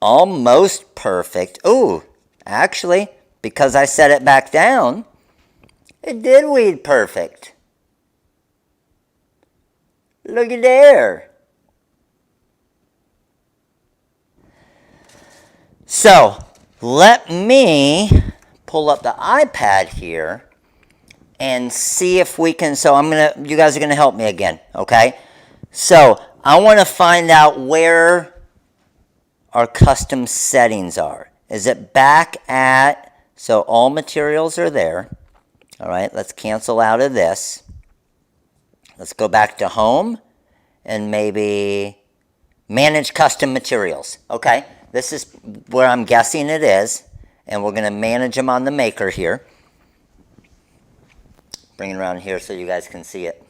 Almost perfect. Oh, actually, because I set it back down, it did weed perfect. Look at there. So, let me pull up the iPad here and see if we can, you guys are going to help me again, okay? So, I want to find out where our custom settings are. Is it back at, so all materials are there. All right, let's cancel out of this. Let's go back to home and maybe manage custom materials. Okay, this is where I'm guessing it is, and we're going to manage them on the maker here. Bring it around here so you guys can see it.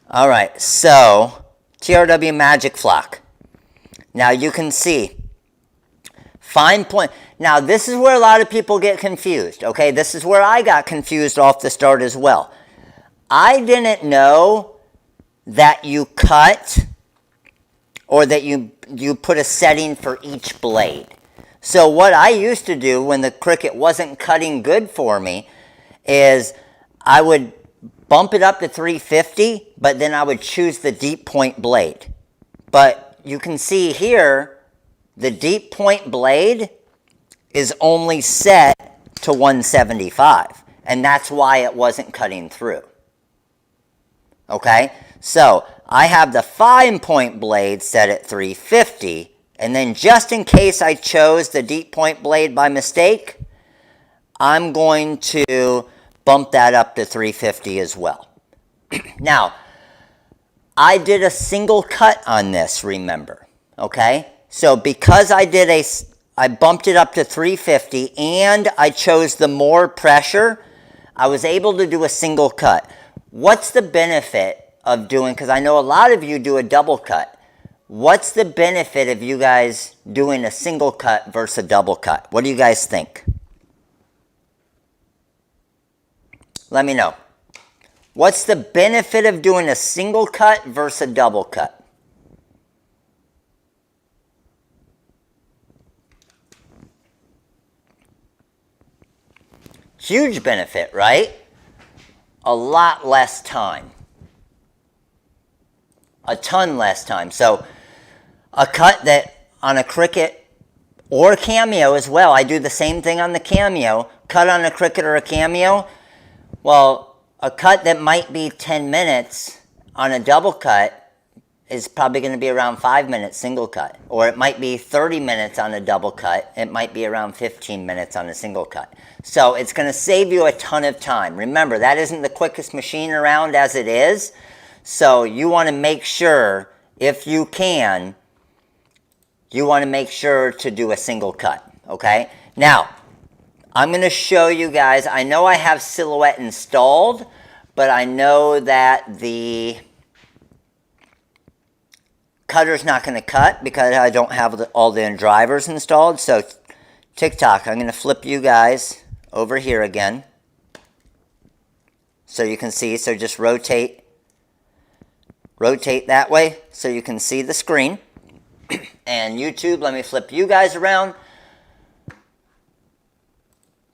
All right, so TRW Magic Flock. Now you can see fine point. Now this is where a lot of people get confused. Okay, this is where I got confused off the start as well. I didn't know that you cut or that you put a setting for each blade. So what I used to do when the Cricut wasn't cutting good for me is I would bump it up to 350, but then I would choose the deep point blade. But you can see here, the deep point blade is only set to 175, and that's why it wasn't cutting through. Okay, so I have the fine point blade set at 350, and then just in case I chose the deep point blade by mistake, I'm going to bump that up to 350 as well. Now, I did a single cut on this, remember, okay? So because I bumped it up to 350 and I chose the more pressure, I was able to do a single cut. What's the benefit of doing, because I know a lot of you do a double cut. What's the benefit of you guys doing a single cut versus a double cut? What do you guys think? Let me know. What's the benefit of doing a single cut versus a double cut? Huge benefit, right? A lot less time. A ton less time. So a cut that on a Cricut or a Cameo as well, I do the same thing on the Cameo, cut on a Cricut or a Cameo, well, a cut that might be 10 minutes on a double cut is probably going to be around 5 minutes single cut. Or it might be 30 minutes on a double cut. It might be around 15 minutes on a single cut. So it's going to save you a ton of time. Remember, that isn't the quickest machine around as it is. So you want to make sure, if you can, you want to make sure to do a single cut. Okay? Now, I'm going to show you guys. I know I have Silhouette installed, but I know that the cutter's not going to cut because I don't have all the drivers installed. So TikTok, I'm going to flip you guys over here again so you can see. So just rotate that way so you can see the screen. And YouTube, let me flip you guys around.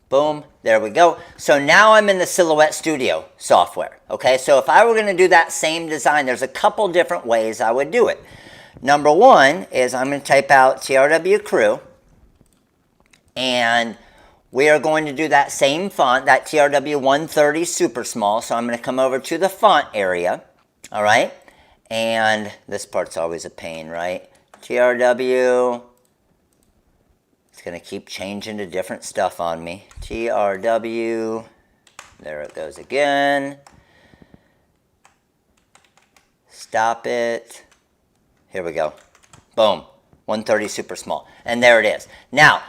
Boom, there we go. So now I'm in the Silhouette Studio software. Okay, so if I were going to do that same design, there's a couple different ways I would do it. Number one is I'm going to type out TRW Crew, and we are going to do that same font, that TRW 130 super small. So I'm going to come over to the font area, all right? And this part's always a pain, right? TRW, it's going to keep changing to different stuff on me. TRW, there it goes again. Stop it. Here we go. Boom. 130 super small. And there it is. Now,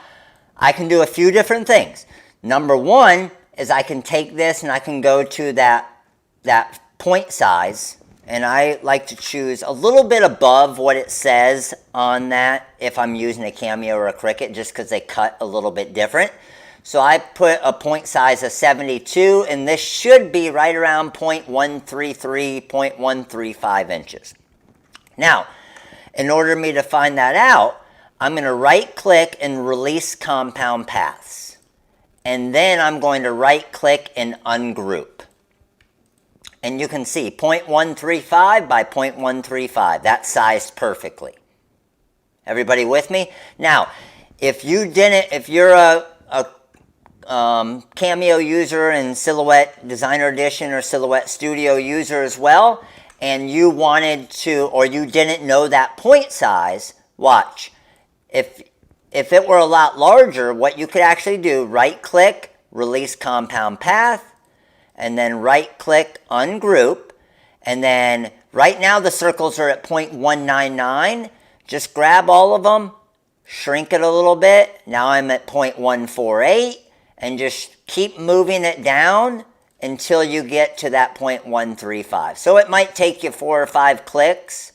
I can do a few different things. Number one is I can take this and I can go to that point size. And I like to choose a little bit above what it says on that if I'm using a Cameo or a Cricut, just because they cut a little bit different. So I put a point size of 72, and this should be right around 0.133, 0.135 inches. Now, in order for me to find that out, I'm going to right-click and release compound paths. And then I'm going to right-click and ungroup. And you can see 0.135 by 0.135. That's sized perfectly. Everybody with me? Now, if you're a Cameo user and Silhouette Designer Edition or Silhouette Studio user as well, and you wanted to, or you didn't know that point size, watch. If it were a lot larger, what you could actually do, right-click, release compound path, and then right-click, ungroup, and then right now the circles are at 0.199. Just grab all of them, shrink it a little bit. Now I'm at 0.148, and just keep moving it down until you get to that 0.135. So it might take you 4 or 5 clicks,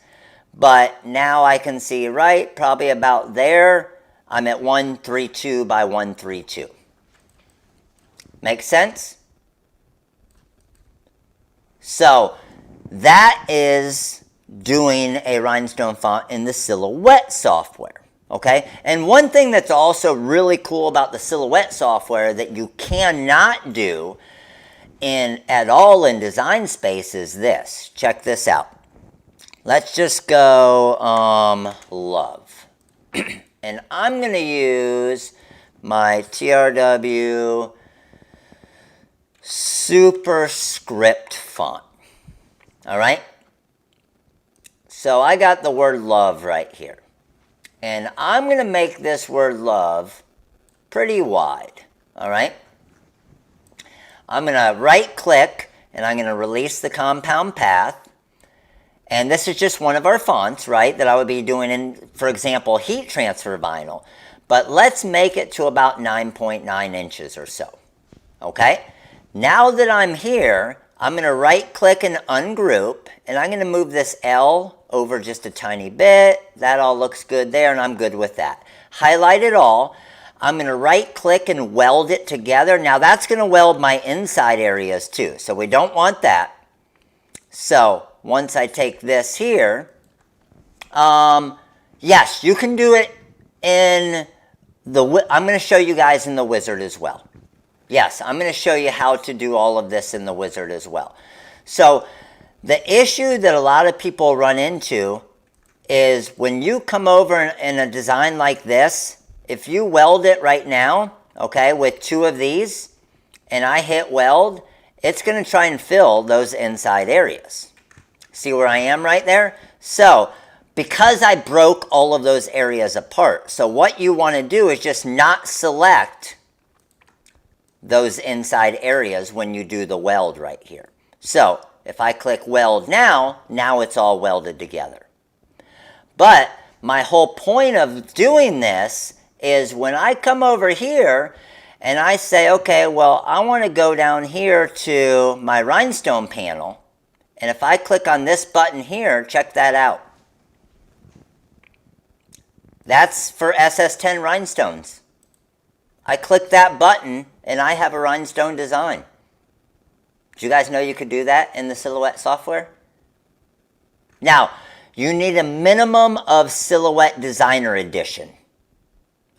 but now I can see right, probably about there, I'm at 132 by 132. Make sense? So that is doing a Rhinestone font in the Silhouette software, okay? And one thing that's also really cool about the Silhouette software that you cannot do at all in Design Space is this. Check this out. Let's just go love. And I'm going to use my TRW Superscript font. All right? So I got the word love right here. And I'm going to make this word love pretty wide. All right? I'm going to right click and I'm going to release the compound path. And this is just one of our fonts, right, that I would be doing in, for example, heat transfer vinyl. But let's make it to about 9.9 inches or so. Okay? Now that I'm here, I'm going to right-click and ungroup, and I'm going to move this L over just a tiny bit. That all looks good there, and I'm good with that. Highlight it all. I'm going to right-click and weld it together. Now, that's going to weld my inside areas too, so we don't want that. So, once I take this here, yes, you can do it in the, I'm going to show you guys in the wizard as well. Yes, I'm going to show you how to do all of this in the wizard as well. So the issue that a lot of people run into is when you come over in a design like this, if you weld it right now, okay, with 2 of these, and I hit weld, it's going to try and fill those inside areas. See where I am right there? So because I broke all of those areas apart, so what you want to do is just not select those inside areas when you do the weld right here. So if I click weld now it's all welded together. But my whole point of doing this is when I come over here and I say, okay, well, I want to go down here to my Rhinestone panel. And if I click on this button here, check that out. That's for SS10 rhinestones. I click that button and I have a rhinestone design. Did you guys know you could do that in the Silhouette software? Now, you need a minimum of Silhouette Designer Edition.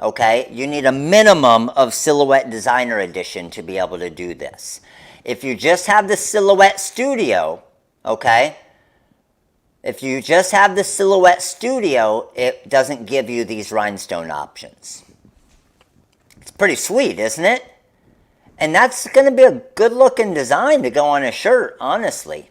Okay? You need a minimum of Silhouette Designer Edition to be able to do this. If you just have the Silhouette Studio, okay? If you just have the Silhouette Studio, it doesn't give you these rhinestone options. It's pretty sweet, isn't it? And that's going to be a good looking design to go on a shirt, honestly.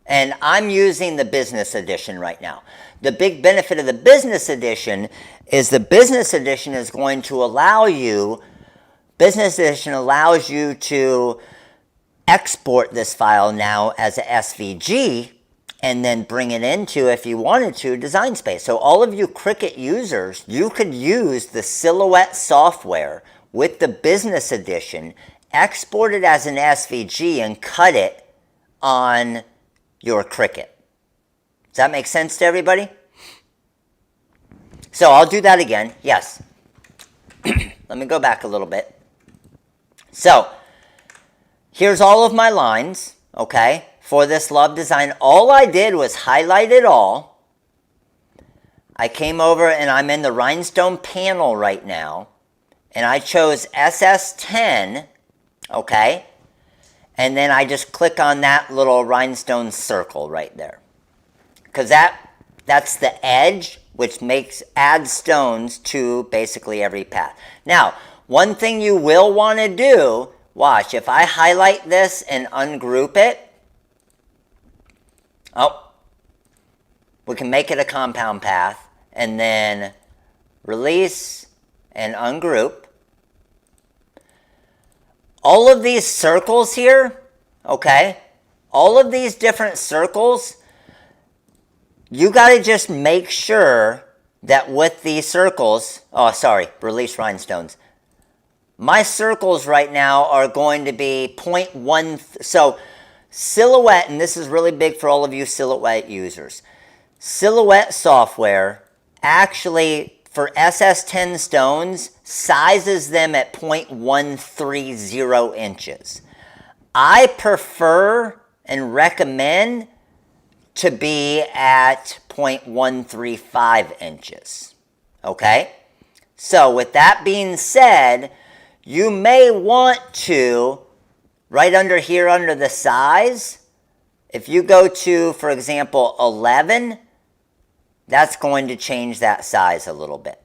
And I'm using the Business Edition right now. The big benefit of the Business Edition is the Business Edition is going to allow you, Business Edition allows you to export this file now as a SVG and then bring it into, if you wanted to, Design Space. So all of you Cricut users, you could use the Silhouette software with the Business Edition, export it as an SVG and cut it on your Cricut. Does that make sense to everybody? So I'll do that again. Yes. Let me go back a little bit. So here's all of my lines, okay, for this love design. All I did was highlight it all. I came over and I'm in the Rhinestone panel right now. And I chose SS10, okay? And then I just click on that little rhinestone circle right there. Because that's the edge, which adds stones to basically every path. Now, one thing you will want to do, watch, if I highlight this and ungroup it, we can make it a compound path, and then release and ungroup. All of these circles here, okay, all of these different circles, you got to just make sure that with these circles, release rhinestones. My circles right now are going to be 0.1, so Silhouette, and this is really big for all of you Silhouette users, Silhouette software actually, for SS10 stones, sizes them at 0.130 inches. I prefer and recommend to be at 0.135 inches. Okay? So with that being said, you may want to, right under here under the size, if you go to, for example, 11, that's going to change that size a little bit.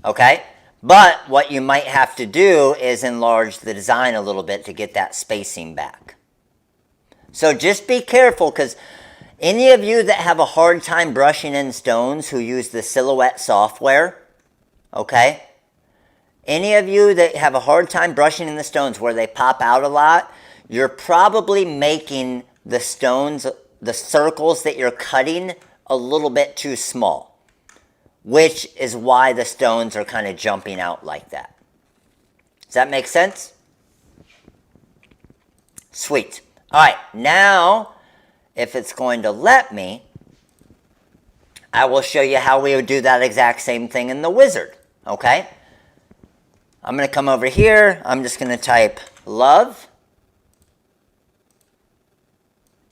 Okay? But what you might have to do is enlarge the design a little bit to get that spacing back. So just be careful, because any of you that have a hard time brushing in stones who use the Silhouette software, okay? Any of you that have a hard time brushing in the stones where they pop out a lot, you're probably making the stones, the circles that you're cutting, a little bit too small, which is why the stones are kind of jumping out like that. Does that make sense? Sweet. All right, now, if it's going to let me, I will show you how we would do that exact same thing in the wizard, okay? I'm going to come over here. I'm just going to type love.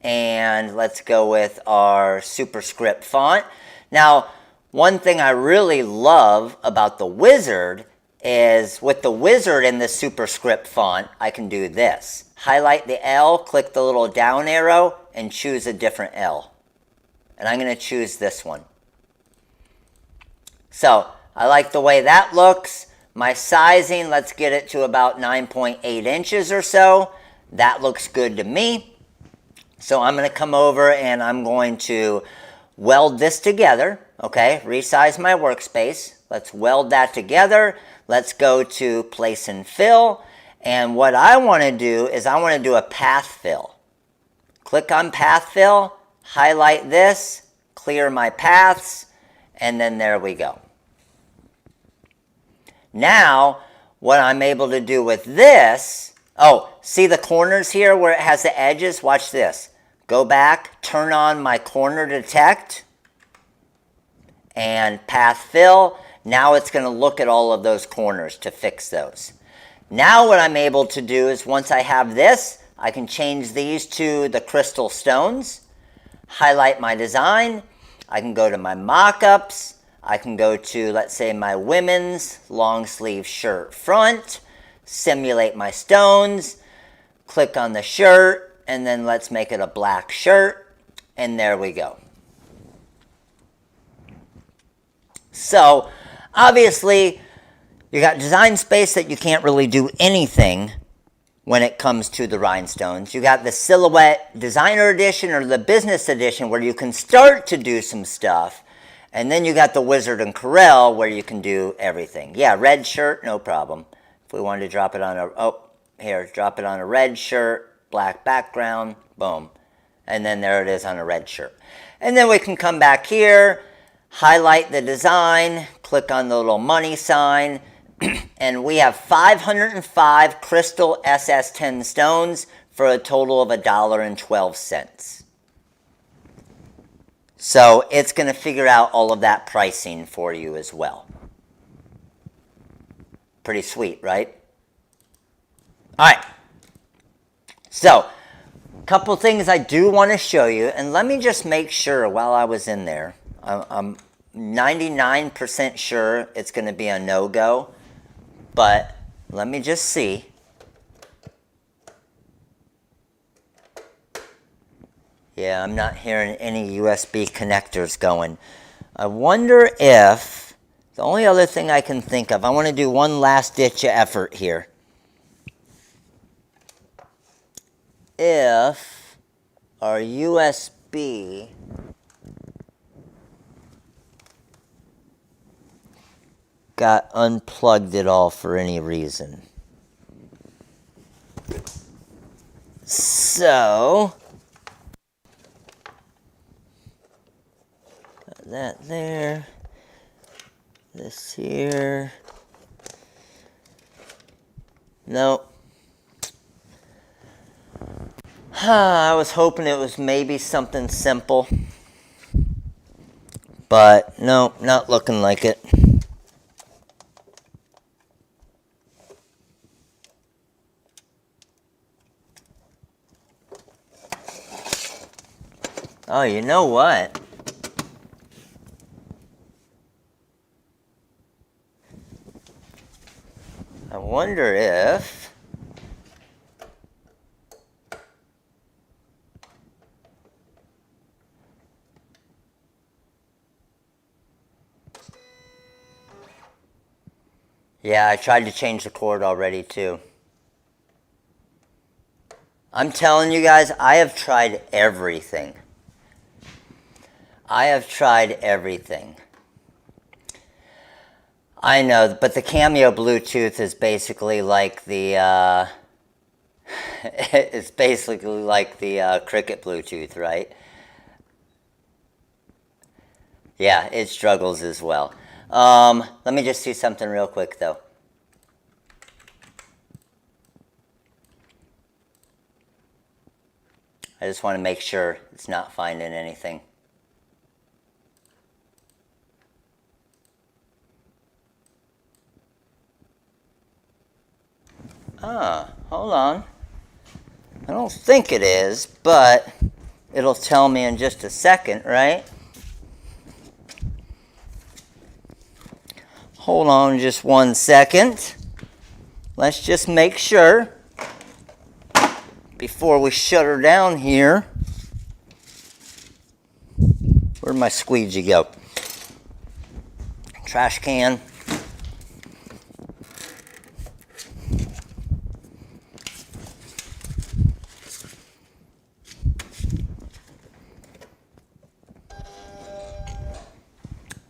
And let's go with our superscript font. Now, one thing I really love about the wizard is with the wizard in the superscript font, I can do this. Highlight the L, click the little down arrow, and choose a different L. And I'm going to choose this one. So, I like the way that looks. My sizing, let's get it to about 9.8 inches or so. That looks good to me. So I'm going to come over and I'm going to weld this together, okay? Resize my workspace. Let's weld that together. Let's go to place and fill. And what I want to do is I want to do a path fill. Click on path fill, highlight this, clear my paths, and then there we go. Now, what I'm able to do with this, oh, see the corners here where it has the edges? Watch this. Go back, turn on my corner detect, and path fill. Now it's going to look at all of those corners to fix those. Now what I'm able to do is once I have this, I can change these to the crystal stones, highlight my design. I can go to my mock-ups. I can go to, let's say, my women's long sleeve shirt front, simulate my stones, click on the shirt, and then let's make it a black shirt, and there we go. So, obviously, you got design space that you can't really do anything when it comes to the rhinestones. You got the Silhouette Designer Edition or the Business Edition where you can start to do some stuff. And then you got the Wizard and Corel where you can do everything. Yeah, red shirt, no problem. If we wanted to drop it on drop it on a red shirt, black background, boom. And then there it is on a red shirt. And then we can come back here, highlight the design, click on the little money sign, and we have 505 crystal SS10 stones for a total of $1.12. So it's going to figure out all of that pricing for you as well. Pretty sweet, right? All right. So, a couple things I do want to show you, and let me just make sure while I was in there, I'm 99% sure it's going to be a no-go, but let me just see. Yeah, I'm not hearing any USB connectors going. I wonder if, the only other thing I can think of, I want to do one last ditch effort here. If our USB got unplugged at all for any reason. So, got that there, this here, nope. I was hoping it was maybe something simple, but no, not looking like it. Oh, you know what? I wonder if yeah, I tried to change the cord already too. I'm telling you guys, I have tried everything. I have tried everything. I know, but the Cameo Bluetooth is basically like the it's basically like the Cricket Bluetooth, right? Yeah, it struggles as well. Let me just see something real quick though. I just want to make sure it's not finding anything. Hold on. I don't think it is, but it'll tell me in just a second, right? Hold on just 1 second. Let's just make sure before we shut her down here. Where'd my squeegee go? Trash can.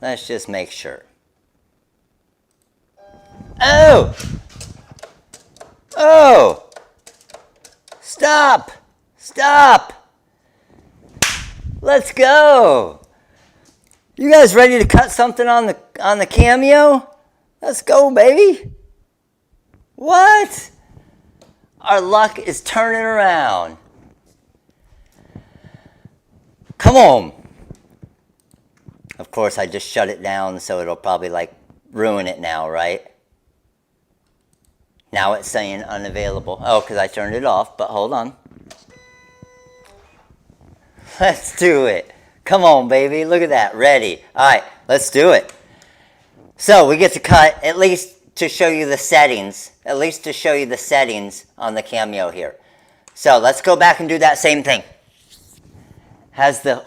Let's just make sure. Oh! Oh! Stop! Stop! Let's go! You guys ready to cut something on the Cameo? Let's go, baby. What? Our luck is turning around. Come on. Of course, I just shut it down, so it'll probably like ruin it now, right? Now it's saying unavailable. Oh, because I turned it off, but hold on. Let's do it. Come on, baby. Look at that. Ready. All right, let's do it. So we get to cut, at least to show you the settings, on the Cameo here. So let's go back and do that same thing. Has the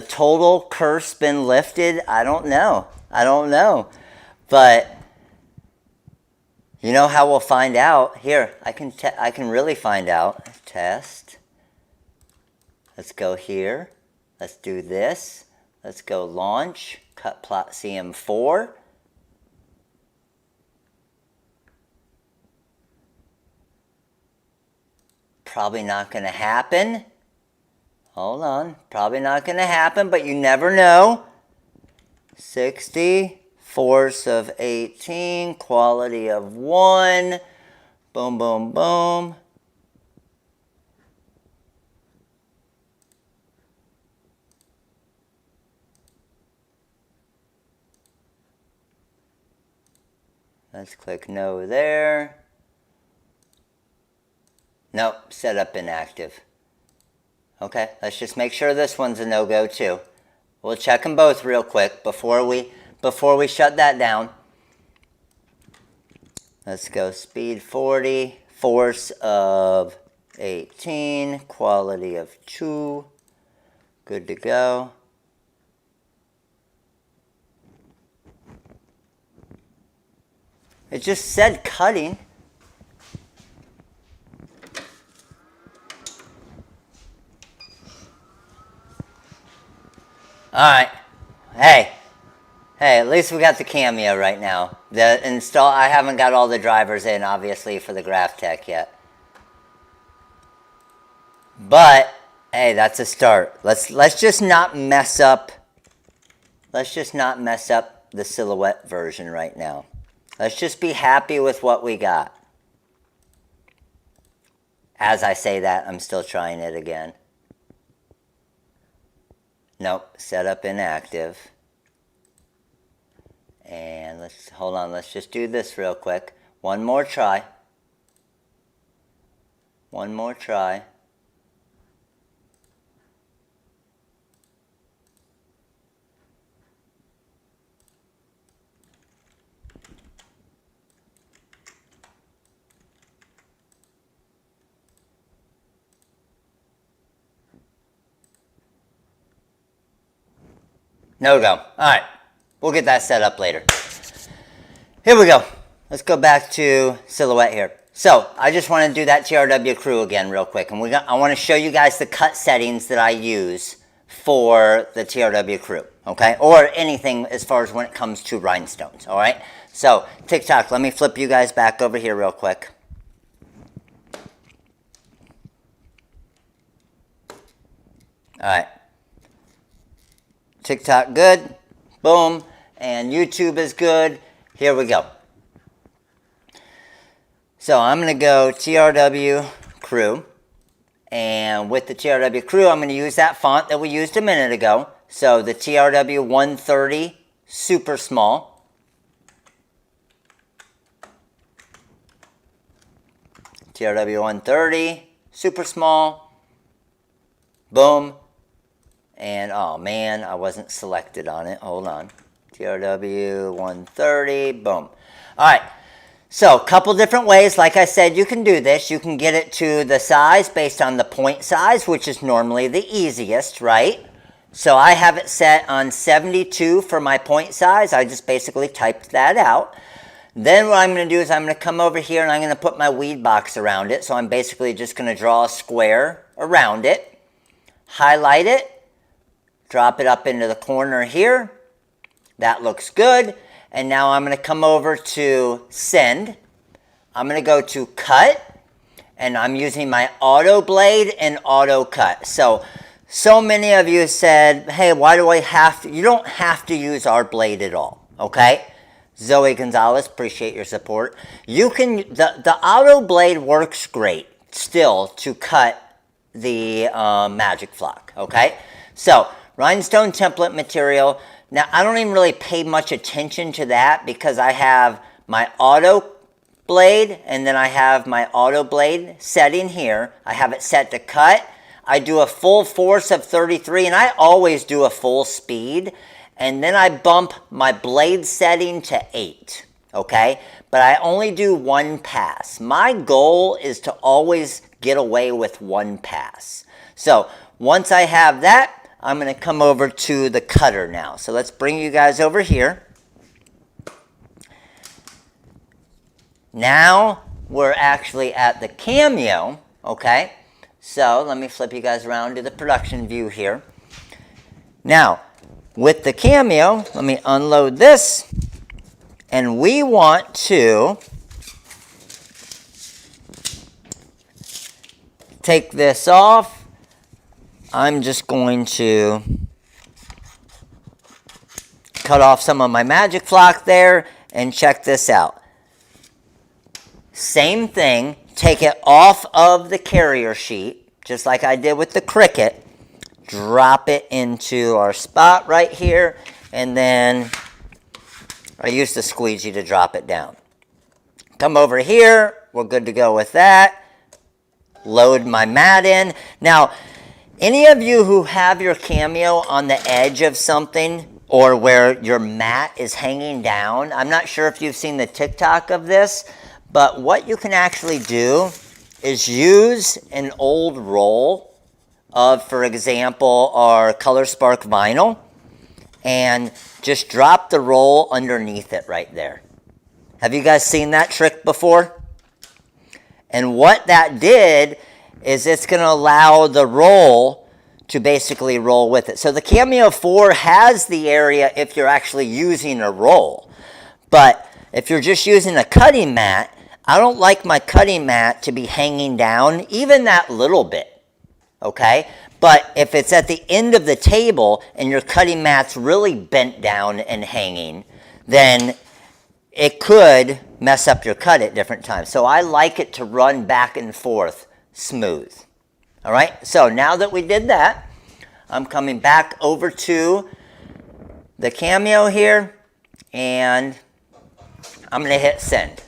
total curse been lifted? I don't know. But you know how we'll find out? Here, I can really find out. Test. Let's go here. Let's do this. Let's go launch. Cut plot CM4. Probably not going to happen. Hold on. Probably not going to happen, but you never know. 60. Force of 18. Quality of 1. Boom, boom, boom. Let's click no there. Nope, setup inactive. Okay, let's just make sure this one's a no-go too. We'll check them both real quick before we shut that down. Let's go speed 40, force of 18, quality of 2. Good to go. It just said cutting. Alright. Hey, at least we got the Cameo right now. I haven't got all the drivers in, obviously, for the GraphTech yet. But, hey, that's a start. Let's just not mess up. Let's just not mess up the Silhouette version right now. Let's just be happy with what we got. As I say that, I'm still trying it again. Nope, setup inactive. And hold on, let's just do this real quick. One more try. One more try. No go. All right. We'll get that set up later. Here we go. Let's go back to Silhouette here. So I just want to do that TRW crew again real quick. And I want to show you guys the cut settings that I use for the TRW crew. Okay? Or anything as far as when it comes to rhinestones. All right? So TikTok, let me flip you guys back over here real quick. All right. TikTok good, boom, and YouTube is good. Here we go. So I'm going to go TRW crew, and with the TRW crew, I'm going to use that font that we used a minute ago. So the TRW 130, super small. TRW 130, super small. Boom. And, oh man, I wasn't selected on it. Hold on. TRW 130, boom. All right, so a couple different ways. Like I said, you can do this. You can get it to the size based on the point size, which is normally the easiest, right? So I have it set on 72 for my point size. I just basically typed that out. Then what I'm going to do is I'm going to come over here and I'm going to put my weed box around it. So I'm basically just going to draw a square around it, highlight it, drop it up into the corner here. That looks good. And now I'm going to come over to send. I'm going to go to cut. And I'm using my auto blade and auto cut. So many of you said, hey, why do I have to? You don't have to use our blade at all. Okay? Zoe Gonzalez, appreciate your support. You can, the auto blade works great still to cut the magic flock, okay? So, rhinestone template material. Now, I don't even really pay much attention to that because I have my auto blade and then I have my auto blade setting here. I have it set to cut. I do a full force of 33 and I always do a full speed. And then I bump my blade setting to 8, okay? But I only do one pass. My goal is to always get away with one pass. So once I have that, I'm going to come over to the cutter now. So let's bring you guys over here. Now we're actually at the Cameo, okay? So let me flip you guys around to the production view here. Now, with the Cameo, let me unload this. And we want to take this off. I'm just going to cut off some of my magic flock there and check this out. Same thing, take it off of the carrier sheet, just like I did with the Cricut. Drop it into our spot right here, and then I use the squeegee to drop it down. Come over here, we're good to go with that. Load my mat in. Now, any of you who have your Cameo on the edge of something or where your mat is hanging down, I'm not sure if you've seen the TikTok of this, but what you can actually do is use an old roll of, for example, our Color Spark vinyl, and just drop the roll underneath it right there. Have you guys seen that trick before? And what that did is it's going to allow the roll to basically roll with it. So the Cameo 4 has the area if you're actually using a roll. But if you're just using a cutting mat, I don't like my cutting mat to be hanging down even that little bit. Okay? But if it's at the end of the table and your cutting mat's really bent down and hanging, then it could mess up your cut at different times. So I like it to run back and forth smooth. All right? So now that we did that, I'm coming back over to the Cameo here, and I'm going to hit send.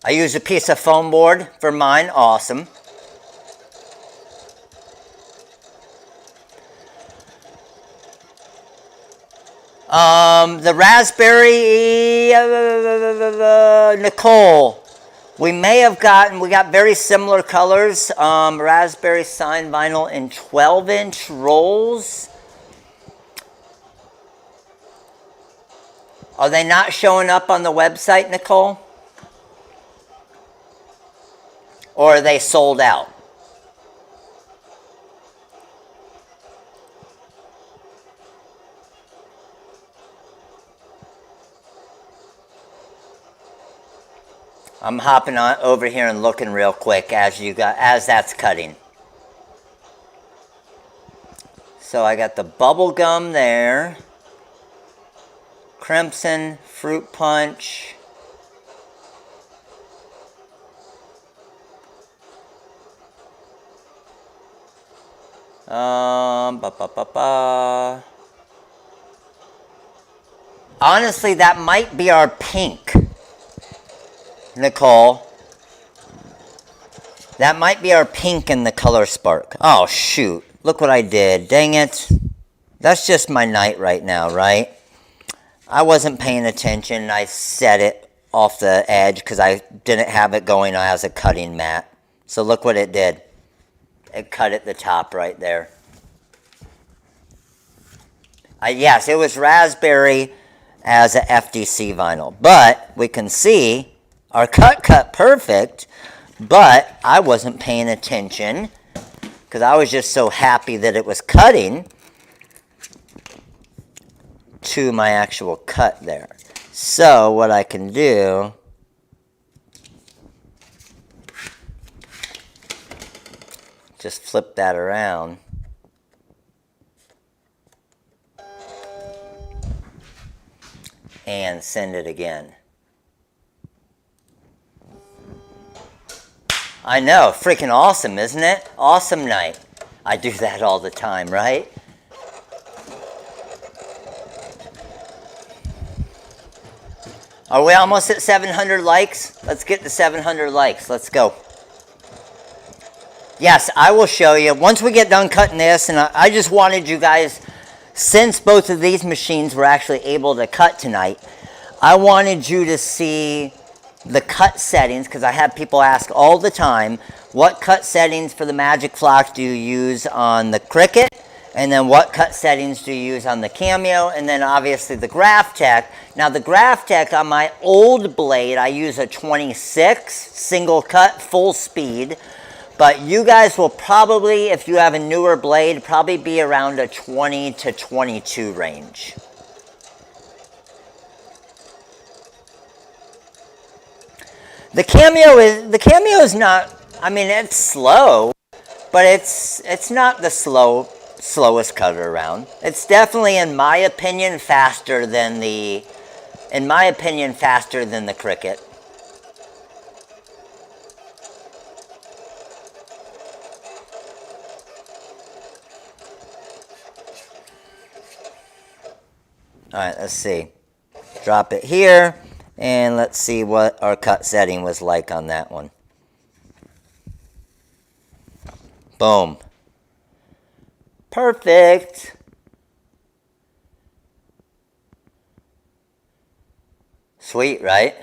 I use a piece of foam board for mine. Awesome. The raspberry, Nicole, we got very similar colors. Raspberry sign vinyl in 12-inch rolls. Are they not showing up on the website, Nicole? Or are they sold out? I'm hopping on over here and looking real quick as that's cutting. So I got the bubble gum there. Crimson, fruit punch. Honestly, that might be our pink. Nicole, that might be our pink in the Color Spark. Oh, shoot. Look what I did. Dang it. That's just my night right now, right? I wasn't paying attention. I set it off the edge because I didn't have it going as a cutting mat. So look what it did. It cut at the top right there. Yes, it was raspberry as a FDC vinyl. But we can see our cut perfect, but I wasn't paying attention because I was just so happy that it was cutting to my actual cut there. So what I can do, just flip that around. and send it again. I know, freaking awesome, isn't it? Awesome night. I do that all the time, right? Are we almost at 700 likes? Let's get to 700 likes. Let's go. Yes, I will show you. Once we get done cutting this, and I just wanted you guys, since both of these machines were actually able to cut tonight, I wanted you to see the cut settings, because I have people ask all the time, what cut settings for the Magic Flock do you use on the Cricut? And then what cut settings do you use on the Cameo? And then obviously the Graph Tech. Now the Graph Tech on my old blade, I use a 26 single cut full speed. But you guys will probably, if you have a newer blade, probably be around a 20 to 22 range. The Cameo is not, I mean, it's slow, but it's not the slowest cutter around. It's definitely, in my opinion, faster than the Cricut. All right, let's see. Drop it here. And let's see what our cut setting was like on that one. Boom. Perfect. Sweet, right?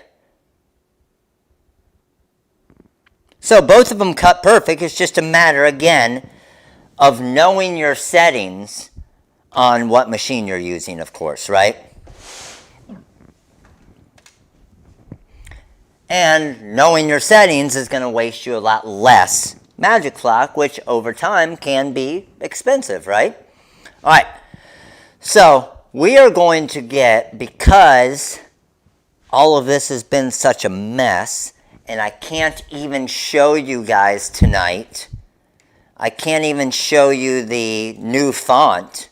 So both of them cut perfect. It's just a matter, again, of knowing your settings on what machine you're using, of course, right? And knowing your settings is going to waste you a lot less Magic Flock, which over time can be expensive, right? All right, so we are going to get, because all of this has been such a mess, and I can't even show you guys tonight, I can't even show you the new font,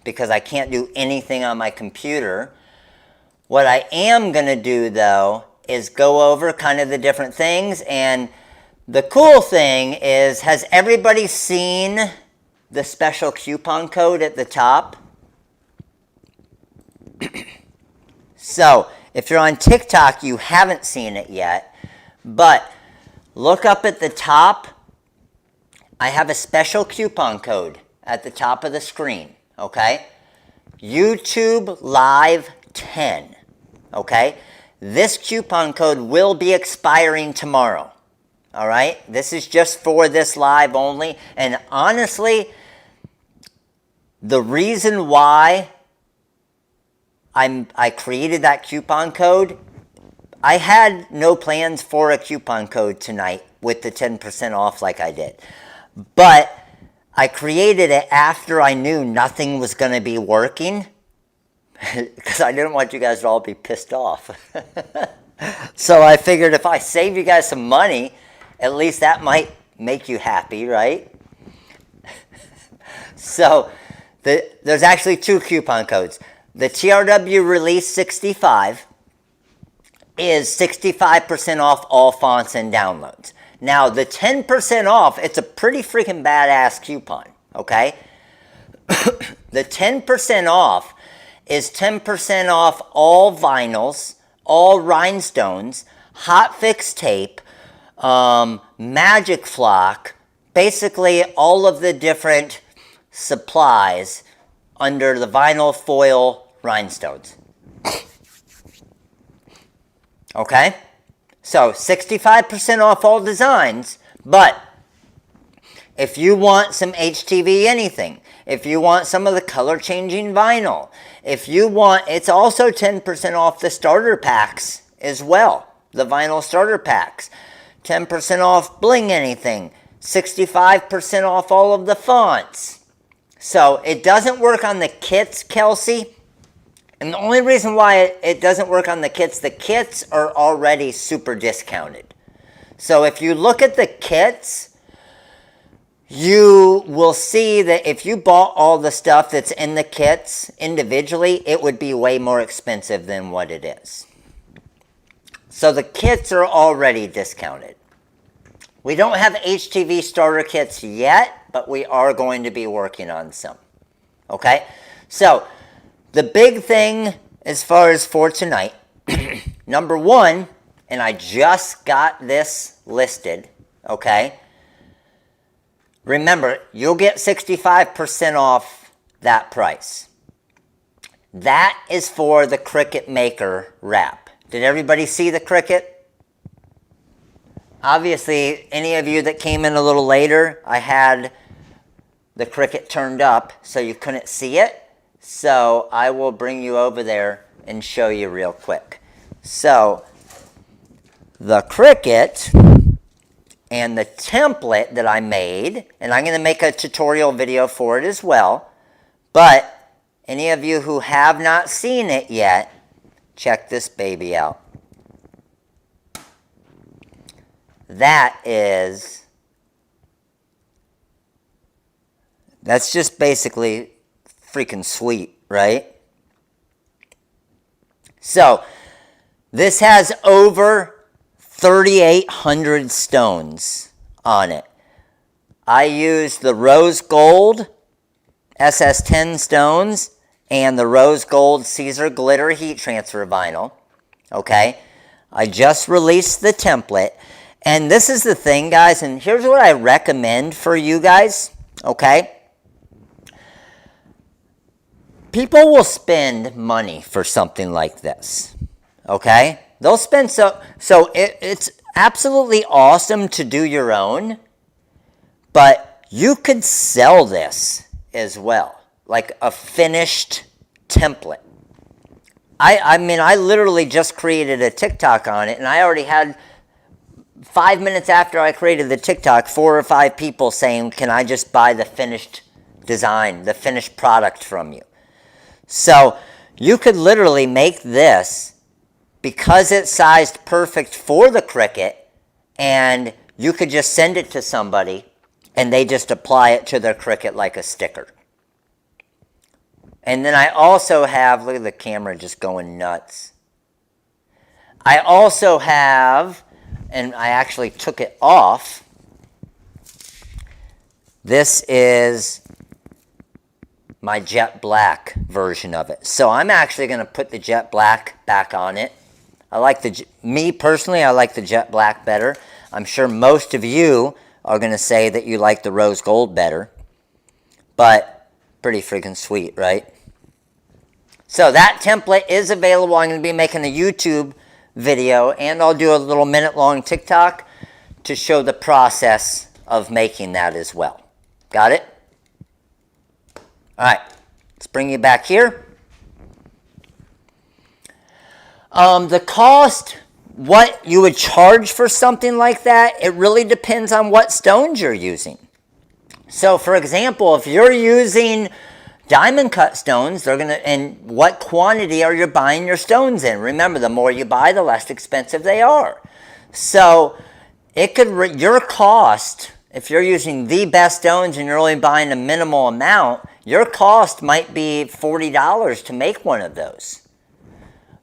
because I can't do anything on my computer. What I am going to do, though, is go over kind of the different things. And the cool thing is, has everybody seen the special coupon code at the top? So if you're on TikTok, you haven't seen it yet, but look up at the top. I have a special coupon code at the top of the screen, okay? YouTube Live 10, okay? This coupon code will be expiring tomorrow, all right? This is just for this live only. And honestly, the reason why I created that coupon code, I had no plans for a coupon code tonight with the 10% off like I did. But I created it after I knew nothing was going to be working, because I didn't want you guys to all be pissed off. So I figured if I save you guys some money, at least that might make you happy, right? So there's actually two coupon codes. The TRW Release 65 is 65% off all fonts and downloads. Now, the 10% off, it's a pretty freaking badass coupon, okay? The 10% off is 10% off all vinyls, all rhinestones, hotfix tape, Magic Flock, basically all of the different supplies under the vinyl foil rhinestones. Okay? So 65% off all designs, but if you want some HTV anything, if you want some of the color changing vinyl, if you want, it's also 10% off the starter packs as well, the vinyl starter packs. 10% off bling anything, 65% off all of the fonts. So it doesn't work on the kits, Kelsey. And the only reason why it doesn't work on the kits are already super discounted. So if you look at the kits, you will see that if you bought all the stuff that's in the kits individually, it would be way more expensive than what it is. So the kits are already discounted. We don't have HTV starter kits yet, but we are going to be working on some. Okay? So the big thing as far as for tonight, number one, and I just got this listed, okay? Remember, you'll get 65% off that price. That is for the Cricut Maker wrap. Did everybody see the Cricut? Obviously, any of you that came in a little later, I had the Cricut turned up so you couldn't see it. So I will bring you over there and show you real quick. So the Cricut and the template that I made, and I'm going to make a tutorial video for it as well, but any of you who have not seen it yet, check this baby out. That's just basically freaking sweet, right? So this has over 3,800 stones on it. I used the rose gold SS10 stones and the rose gold Caesar glitter heat transfer vinyl. Okay, I just released the template, and this is the thing, guys, and here's what I recommend for you guys. Okay, people will spend money for something like this. Okay, they'll spend it's absolutely awesome to do your own, but you could sell this as well, like a finished template. I mean, I literally just created a TikTok on it, and I already had 5 minutes after I created the TikTok, 4 or 5 people saying, can I just buy the finished design, the finished product from you? So you could literally make this because it's sized perfect for the Cricut, and you could just send it to somebody and they just apply it to their Cricut like a sticker. And then I also have, look at the camera just going nuts. I also have, and I actually took it off, this is my jet black version of it. So I'm actually going to put the jet black back on it. I like me personally, I like the jet black better. I'm sure most of you are going to say that you like the rose gold better. But pretty freaking sweet, right? So that template is available. I'm going to be making a YouTube video, and I'll do a little minute-long TikTok to show the process of making that as well. Got it? All right, let's bring you back here. The cost, what you would charge for something like that, it really depends on what stones you're using. So, for example, if you're using diamond cut stones, they're gonna, and what quantity are you buying your stones in? Remember, the more you buy, the less expensive they are. So, it could your cost, if you're using the best stones and you're only buying a minimal amount, your cost might be $40 to make one of those.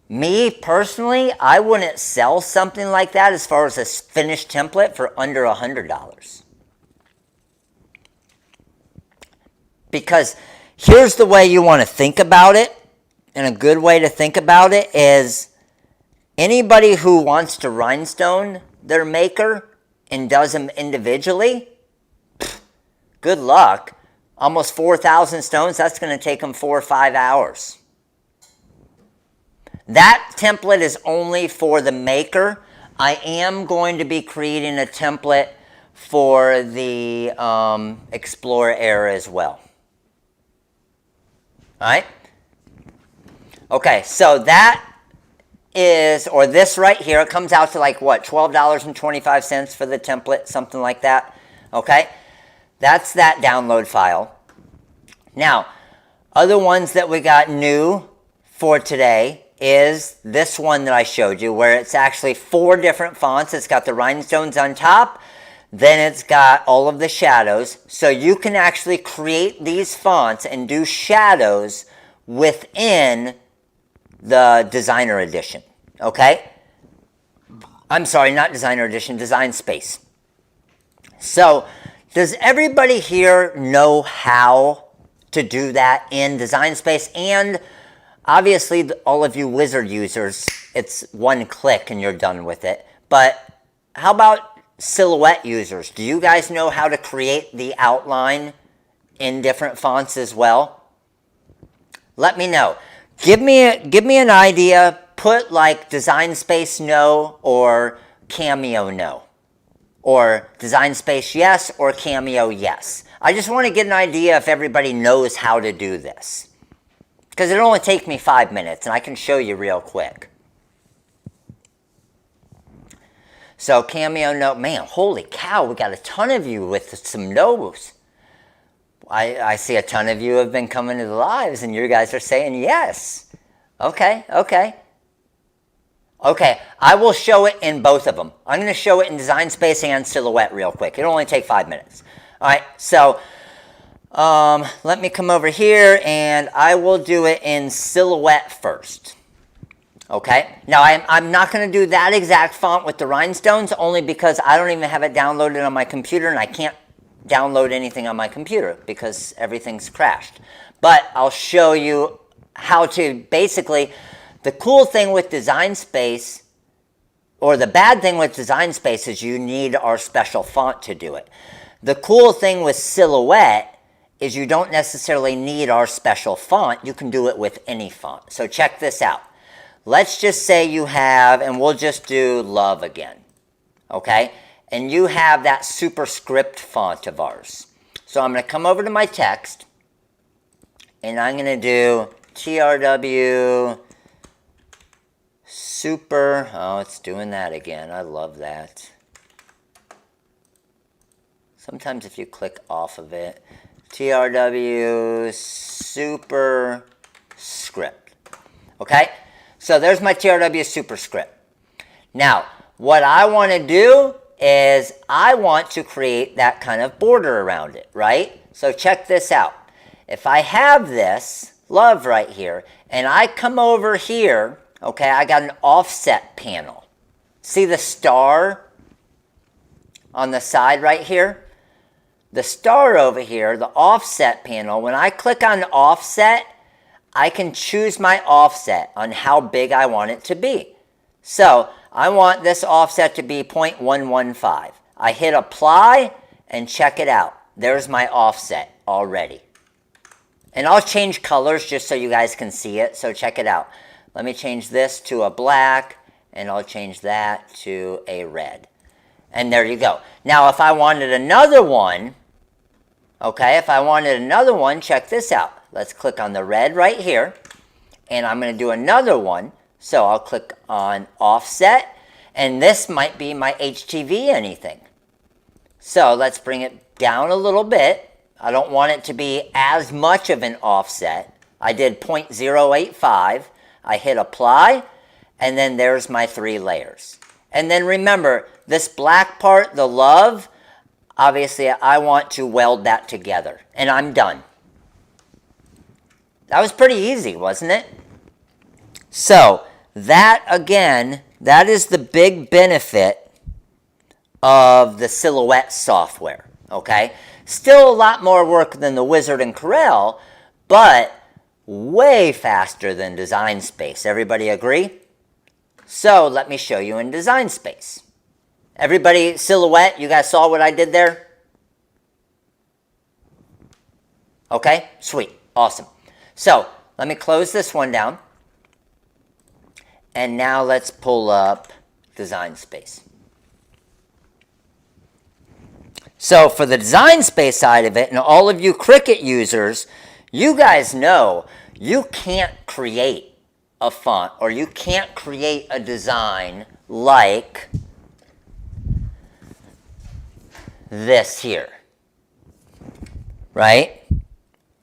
Me, personally, I wouldn't sell something like that as far as a finished template for under $100. Because here's the way you want to think about it, and a good way to think about it is anybody who wants to rhinestone their maker and does them individually, good luck. Almost 4,000 stones, that's going to take them 4 or 5 hours. That template is only for the maker. I am going to be creating a template for the Explorer era as well. All right? Okay, so that is, or this right here, it comes out to like what, $12.25 for the template, something like that. Okay? That's that download file. Now, other ones that we got new for today is this one that I showed you, where it's actually 4 different fonts. It's got the rhinestones on top, Then it's got all of the shadows. So you can actually create these fonts and do shadows within the Designer Edition. Okay? I'm sorry, not Designer Edition, Design Space. So, does everybody here know how to do that in Design Space? And obviously, all of you wizard users, it's one click and you're done with it. But how about Silhouette users? Do you guys know how to create the outline in different fonts as well? Let me know. Give me an idea. Put like Design Space no or Cameo no. Or Design Space yes or Cameo yes. I just want to get an idea if everybody knows how to do this. Because it'll only take me 5 minutes and I can show you real quick. So Cameo no, man, holy cow, we got a ton of you with some no's. I see a ton of you have been coming to the lives and you guys are saying yes. Okay. Okay, I will show it in both of them. I'm going to show it in Design Space and Silhouette real quick. It'll only take 5 minutes. All right, so let me come over here and I will do it in Silhouette first. Okay, now I'm not going to do that exact font with the rhinestones only because I don't even have it downloaded on my computer and I can't download anything on my computer because everything's crashed. But I'll show you how to basically... The cool thing with Design Space, or the bad thing with Design Space, is you need our special font to do it. The cool thing with Silhouette is you don't necessarily need our special font. You can do it with any font. So check this out. Let's just say you have, and we'll just do Love again, okay? And you have that superscript font of ours. So I'm going to come over to my text, and I'm going to do TRW... Super, oh, it's doing that again. I love that. Sometimes if you click off of it, TRW superscript. Okay, so there's my TRW superscript. Now, what I want to do is I want to create that kind of border around it, right? So check this out. If I have this love right here, and I come over here, okay, I got an offset panel. See the star on the side right here? The star over here, the offset panel, when I click on offset, I can choose my offset on how big I want it to be. So I want this offset to be 0.115. I hit apply and check it out. There's my offset already. And I'll change colors just so you guys can see it, so check it out. Let me change this to a black, and I'll change that to a red. And there you go. Now, if I wanted another one, okay, if I wanted another one, check this out. Let's click on the red right here, and I'm going to do another one. So I'll click on offset, and this might be my HTV anything. So let's bring it down a little bit. I don't want it to be as much of an offset. I did 0.085. I hit apply, and then there's my 3 layers. And then remember, this black part, the love, obviously I want to weld that together. And I'm done. That was pretty easy, wasn't it? So, that again, that is the big benefit of the Silhouette software, okay? Still a lot more work than the Wizard and Corel, but way faster than Design Space. Everybody agree? So let me show you in Design Space. Everybody, Silhouette, you guys saw what I did there? Okay, sweet, awesome. So let me close this one down. And now let's pull up Design Space. So for the Design Space side of it, and all of you Cricut users, you guys know you can't create a font or you can't create a design like this here, right?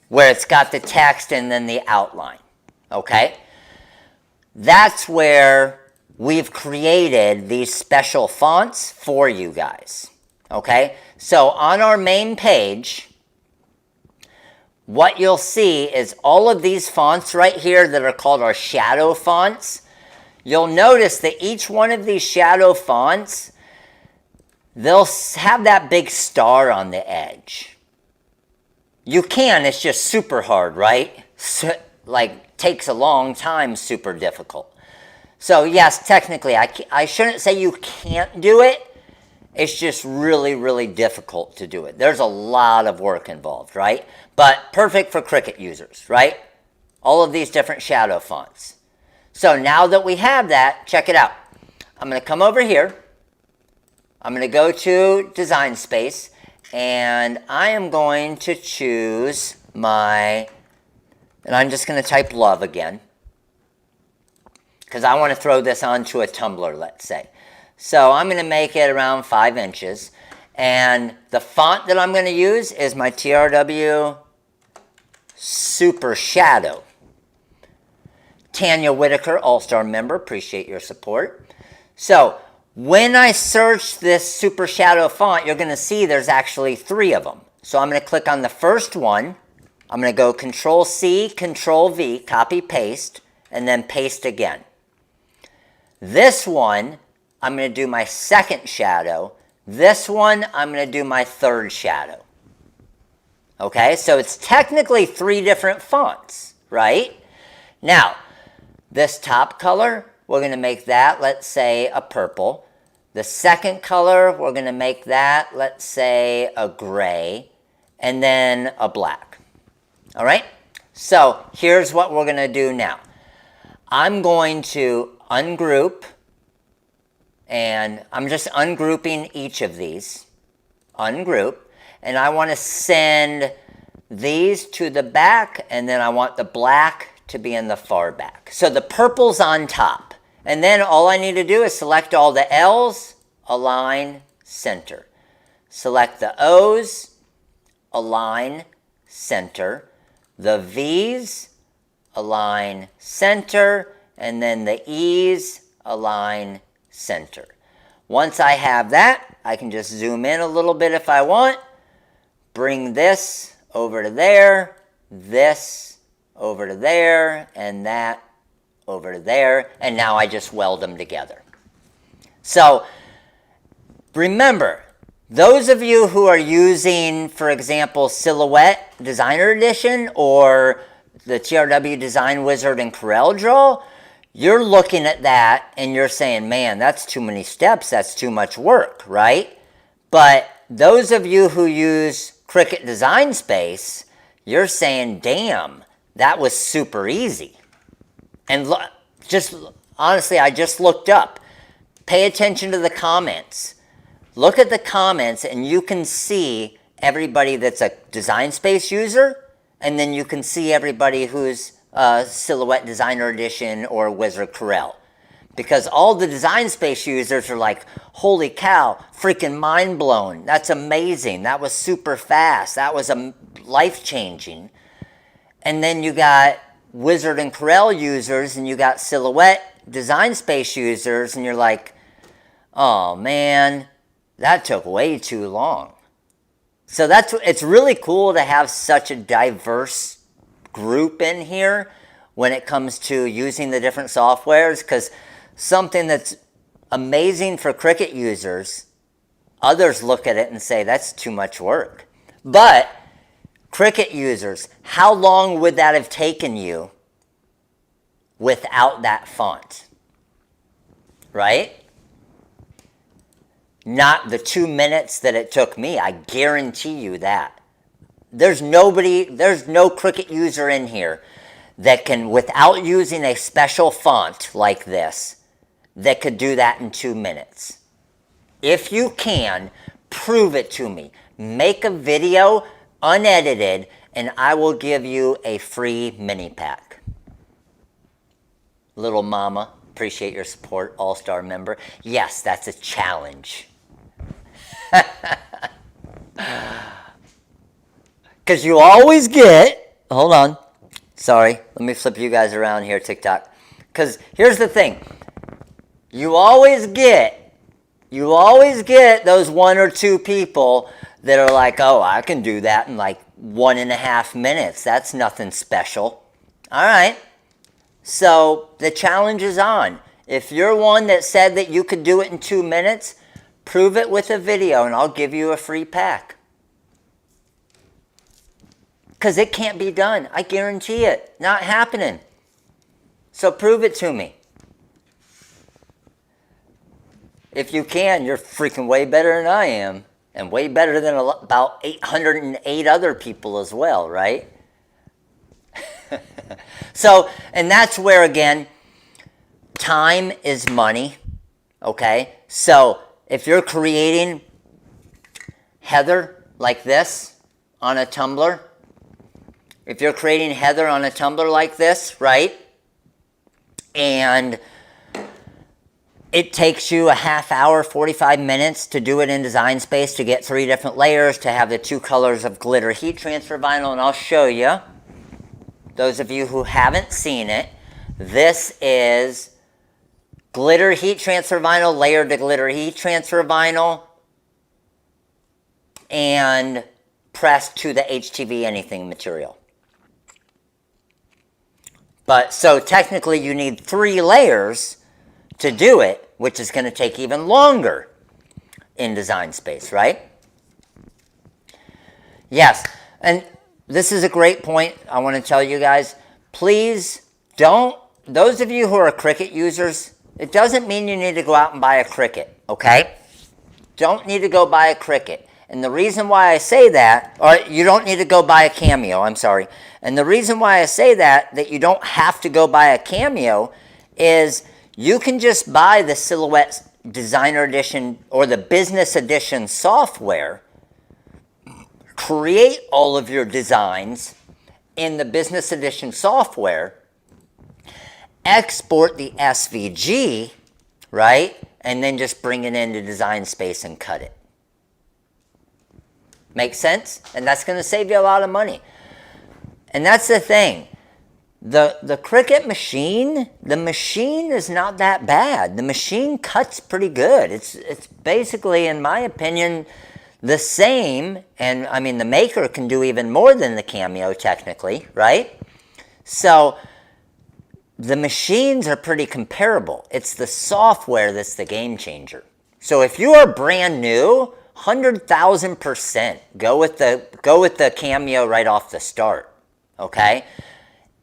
Where it's got the text and then the outline, okay? That's where we've created these special fonts for you guys, Okay, so on our main page, what you'll see is all of these fonts right here that are called our shadow fonts. You'll notice that each one of these shadow fonts, they'll have that big star on the edge. You can, it's just super hard, right? So, like, takes a long time, super difficult. So yes, technically, I shouldn't say you can't do it. It's just really, really difficult to do it. There's a lot of work involved, right? But perfect for Cricut users, right? All of these different shadow fonts. So now that we have that, check it out. I'm going to come over here. I'm going to go to Design Space, and I am going to choose and I'm just going to type love again, because I want to throw this onto a tumbler, let's say. So I'm going to make it around 5 inches. And the font that I'm going to use is my TRW Super Shadow. Tanya Whitaker, All-Star member, appreciate your support. So when I search this Super Shadow font, you're going to see there's actually 3 of them. So I'm going to click on the first one. I'm going to go Control-C, Control-V, copy-paste, and then paste again. This one, I'm going to do my second shadow. This one, I'm going to do my third shadow. Okay, so it's technically 3 different fonts, right? Now, this top color, we're going to make that, let's say, a purple. The second color, we're going to make that, let's say, a gray. And then a black. All right? So here's what we're going to do now. I'm going to ungroup. And I'm just ungrouping each of these. Ungroup. And I want to send these to the back, and then I want the black to be in the far back. So the purple's on top. And then all I need to do is select all the L's, align, center. Select the O's, align, center. The V's, align, center. And then the E's, align, center. Once I have that, I can just zoom in a little bit if I want. Bring this over to there, this over to there, and that over to there. And now I just weld them together. So remember, those of you who are using, for example, Silhouette Designer Edition or the TRW Design Wizard and CorelDRAW, you're looking at that and you're saying, man, that's too many steps, that's too much work, right? But those of you who use Cricut Design Space, you're saying, damn, that was super easy. And just honestly, I just looked up. Pay attention to the comments. Look at the comments and you can see everybody that's a Design Space user, and then you can see everybody who's Silhouette Designer Edition or Wizard Corel. Because all the Design Space users are like, holy cow, freaking mind blown. That's amazing. That was super fast. That was life-changing. And then you got Wizard and Corel users, and you got Silhouette Design Space users, and you're like, oh man, that took way too long. So it's really cool to have such a diverse group in here when it comes to using the different softwares, because something that's amazing for Cricut users, others look at it and say, that's too much work. But Cricut users, how long would that have taken you without that font? Right? Not the 2 minutes that it took me. I guarantee you that. There's no Cricut user in here that can, without using a special font like this, that could do that in 2 minutes. If you can, prove it to me. Make a video, unedited, and I will give you a free mini pack. Little Mama, appreciate your support, All-Star member. Yes, that's a challenge. Because you always get, hold on, sorry, let me flip you guys around here, TikTok. Because here's the thing, you always get You always get those 1 or 2 people that are like, oh, I can do that in like 1.5 minutes. That's nothing special. All right. So the challenge is on. If you're one that said that you could do it in 2 minutes, prove it with a video and I'll give you a free pack. Because it can't be done. I guarantee it. Not happening. So prove it to me. If you can, you're freaking way better than I am. And way better than about 808 other people as well, right? So, and that's where, again, time is money, okay? So, if you're creating header like this on a Tumblr, if you're creating header on a Tumblr like this, right? And it takes you a half hour, 45 minutes to do it in Design Space, to get 3 different layers, to have the 2 colors of glitter heat transfer vinyl, and I'll show you. Those of you who haven't seen it, this is glitter heat transfer vinyl, layered to glitter heat transfer vinyl, and pressed to the HTV anything material. But so technically you need 3 layers to do it, which is going to take even longer in Design Space, right? Yes, and this is a great point I want to tell you guys. Please don't, those of you who are Cricut users, it doesn't mean you need to go out and buy a Cricut, okay? Don't need to go buy a Cricut. And the reason why I say that, or you don't need to go buy a Cameo, I'm sorry. And the reason why I say that you don't have to go buy a Cameo, is you can just buy the Silhouette Designer Edition or the Business Edition software, create all of your designs in the Business Edition software, export the SVG, right? And then just bring it into Design Space and cut it. Make sense? And that's going to save you a lot of money. And that's the thing. The Cricut machine, the machine is not that bad. The machine cuts pretty good. It's basically, in my opinion, the same. And I mean, the maker can do even more than the Cameo technically, right? So the machines are pretty comparable. It's the software that's the game changer. So if you are brand new, 100,000% go with the Cameo right off the start, okay?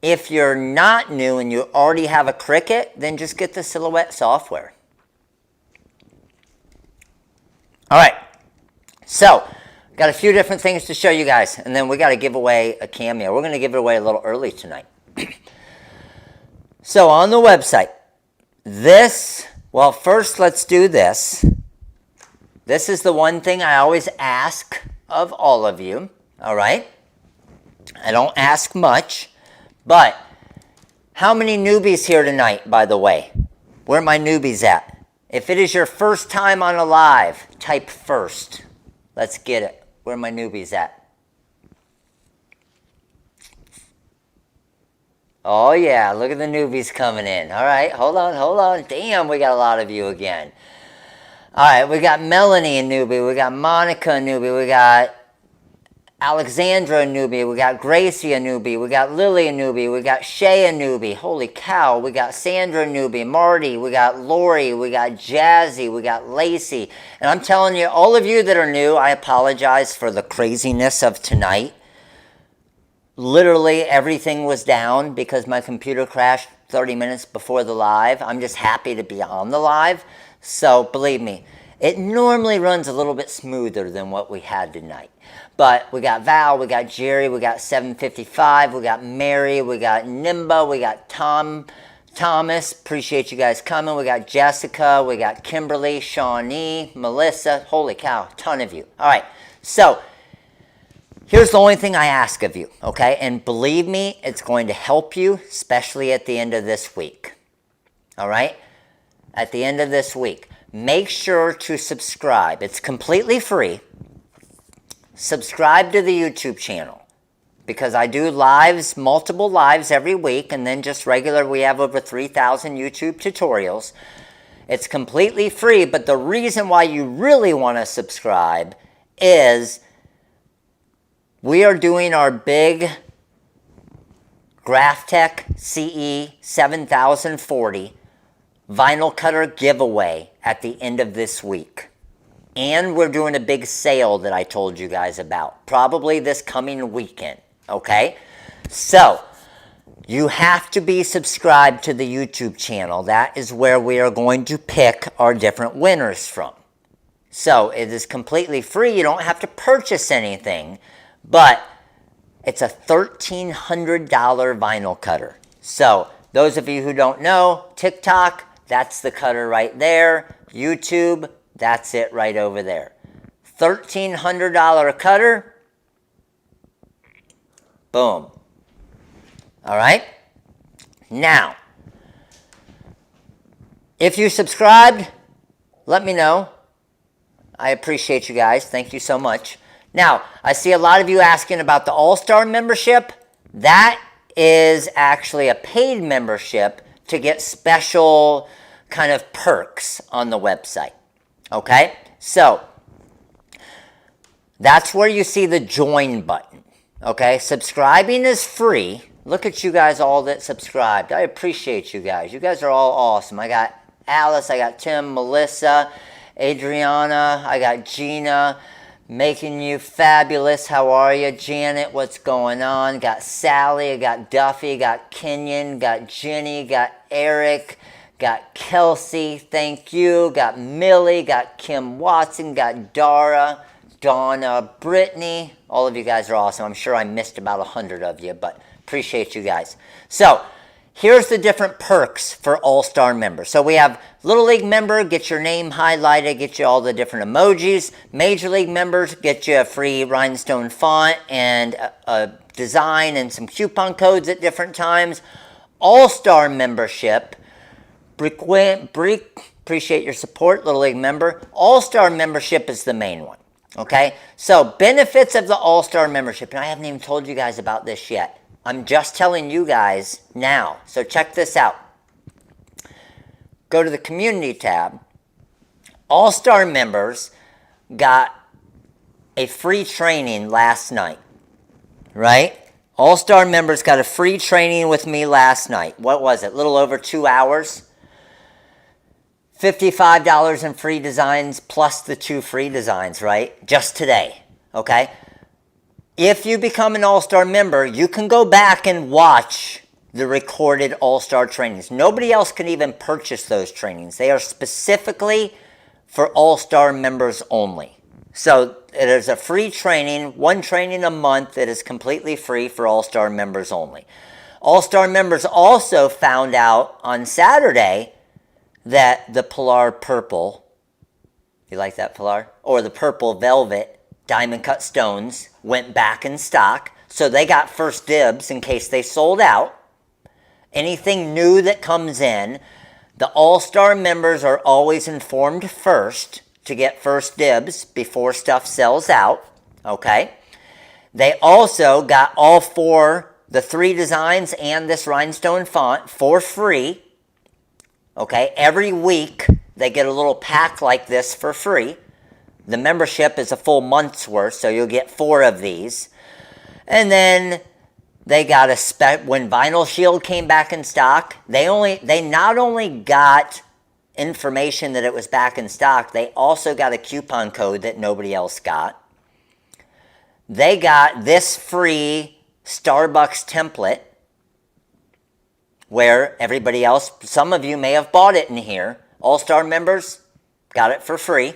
If you're not new and you already have a Cricut, then just get the Silhouette software. All right, so got a few different things to show you guys, and then we got to give away a Cameo. We're going to give it away a little early tonight. So on the website, well, first let's do this. This is the one thing I always ask of all of you, all right? I don't ask much, but how many newbies here tonight, by the way? Where are my newbies at? If it is your first time on a live, type first. Let's get it. Where are my newbies at? Oh yeah, look at the newbies coming in. All right, hold on. Damn, we got a lot of you again. All right, we got Melanie, a newbie. We got Monica, a newbie. We got Alexandra, a newbie. We got Gracie, a newbie. We got Lily, a newbie. We got Shay, a newbie. Holy cow. We got Sandra, a newbie. Marty. We got Lori. We got Jazzy. We got Lacey. And I'm telling you, all of you that are new, I apologize for the craziness of tonight. Literally everything was down because my computer crashed 30 minutes before the live. I'm just happy to be on the live. So believe me, it normally runs a little bit smoother than what we had tonight. But we got Val, we got Jerry, we got 755, we got Mary, we got Nimba, we got Thomas. Appreciate you guys coming. We got Jessica, we got Kimberly, Shawnee, Melissa. Holy cow, ton of you. All right, so here's the only thing I ask of you, okay? And believe me, it's going to help you, especially at the end of this week. All right? At the end of this week, make sure to subscribe. It's completely free. Subscribe to the YouTube channel because I do lives, multiple lives every week, and then just regular, we have over 3,000 YouTube tutorials. It's completely free, but the reason why you really want to subscribe is we are doing our big GraphTech CE 7040 vinyl cutter giveaway at the end of this week. And we're doing a big sale that I told you guys about, probably this coming weekend, okay? So, you have to be subscribed to the YouTube channel. That is where we are going to pick our different winners from. So, it is completely free. You don't have to purchase anything, but it's a $1,300 vinyl cutter. So, those of you who don't know, TikTok, that's the cutter right there. YouTube, that's it right over there. $1,300 cutter. Boom. All right? Now, if you subscribed, let me know. I appreciate you guys. Thank you so much. Now, I see a lot of you asking about the All-Star membership. That is actually a paid membership to get special kind of perks on the website. Okay? So, that's where you see the join button. Okay? Subscribing is free. Look at you guys all that subscribed. I appreciate you guys. You guys are all awesome. I got Alice, I got Tim, Melissa, Adriana, I got Gina, making you fabulous. How are you? Janet, what's going on? Got Sally, I got Duffy, got Kenyon, got Jenny, got Eric, got Kelsey, thank you. Got Millie, got Kim Watson, got Dara, Donna, Brittany. All of you guys are awesome. I'm sure I missed about 100 of you, but appreciate you guys. So, here's the different perks for All-Star members. So we have Little League member, get your name highlighted, get you all the different emojis. Major League members, get you a free Rhinestone font and a design and some coupon codes at different times. All-Star membership, appreciate your support, Little League member. All-Star membership is the main one, okay? So benefits of the All-Star membership, and I haven't even told you guys about this yet. I'm just telling you guys now. So check this out. Go to the community tab. All-Star members got a free training last night, right? All-Star members got a free training with me last night. What was it? A little over 2 hours. $55 in free designs plus the 2 free designs, right? Just today, okay? If you become an All-Star member, you can go back and watch the recorded All-Star trainings. Nobody else can even purchase those trainings. They are specifically for All-Star members only. So it is a free training, 1 training a month that is completely free for All-Star members only. All-Star members also found out on Saturday that the Pilar Purple, you like that Pilar? Or the Purple Velvet diamond cut stones went back in stock, so they got first dibs in case they sold out. Anything new that comes in, the All-Star members are always informed first to get first dibs before stuff sells out, okay? They also got all 4, the 3 designs and this Rhinestone font for free, okay? Every week they get a little pack like this for free. The membership is a full month's worth, so you'll get 4 of these. And then they got when Vinyl Shield came back in stock, they not only got information that it was back in stock, they also got a coupon code that nobody else got. They got this free Starbucks template where everybody else, some of you may have bought it in here. All-Star members got it for free.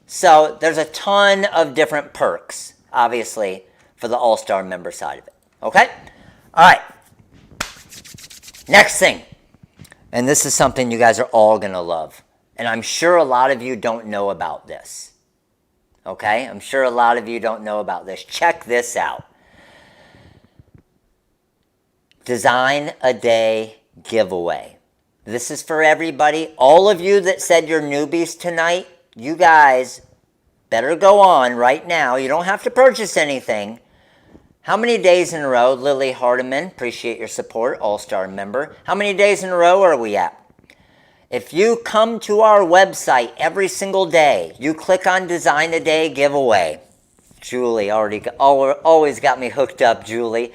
So there's a ton of different perks, obviously, for the All-Star member side of it. Okay? All right. Next thing. And this is something you guys are all going to love. And I'm sure a lot of you don't know about this. Okay? I'm sure a lot of you don't know about this. Check this out. Design a Day giveaway. This is for everybody. All of you that said you're newbies tonight, you guys better go on right now. You don't have to purchase anything. How many days in a row? Lily Hardiman, appreciate your support, All-Star member. How many days in a row are we at? If you come to our website every single day, you click on Design a Day giveaway. Julie always got me hooked up, Julie.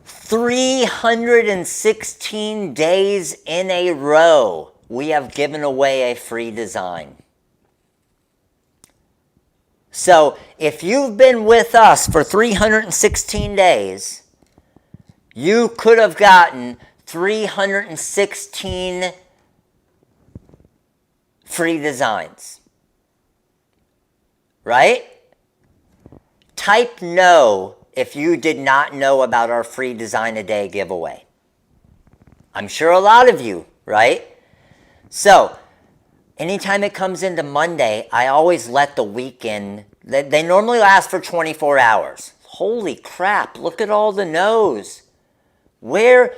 316 days in a row, we have given away a free design. So if you've been with us for 316 days, you could have gotten 316 free designs. Right? Type no if you did not know about our free Design a Day giveaway. I'm sure a lot of you, right? So, anytime it comes into Monday, I always let the weekend, they normally last for 24 hours. Holy crap, look at all the no's. Where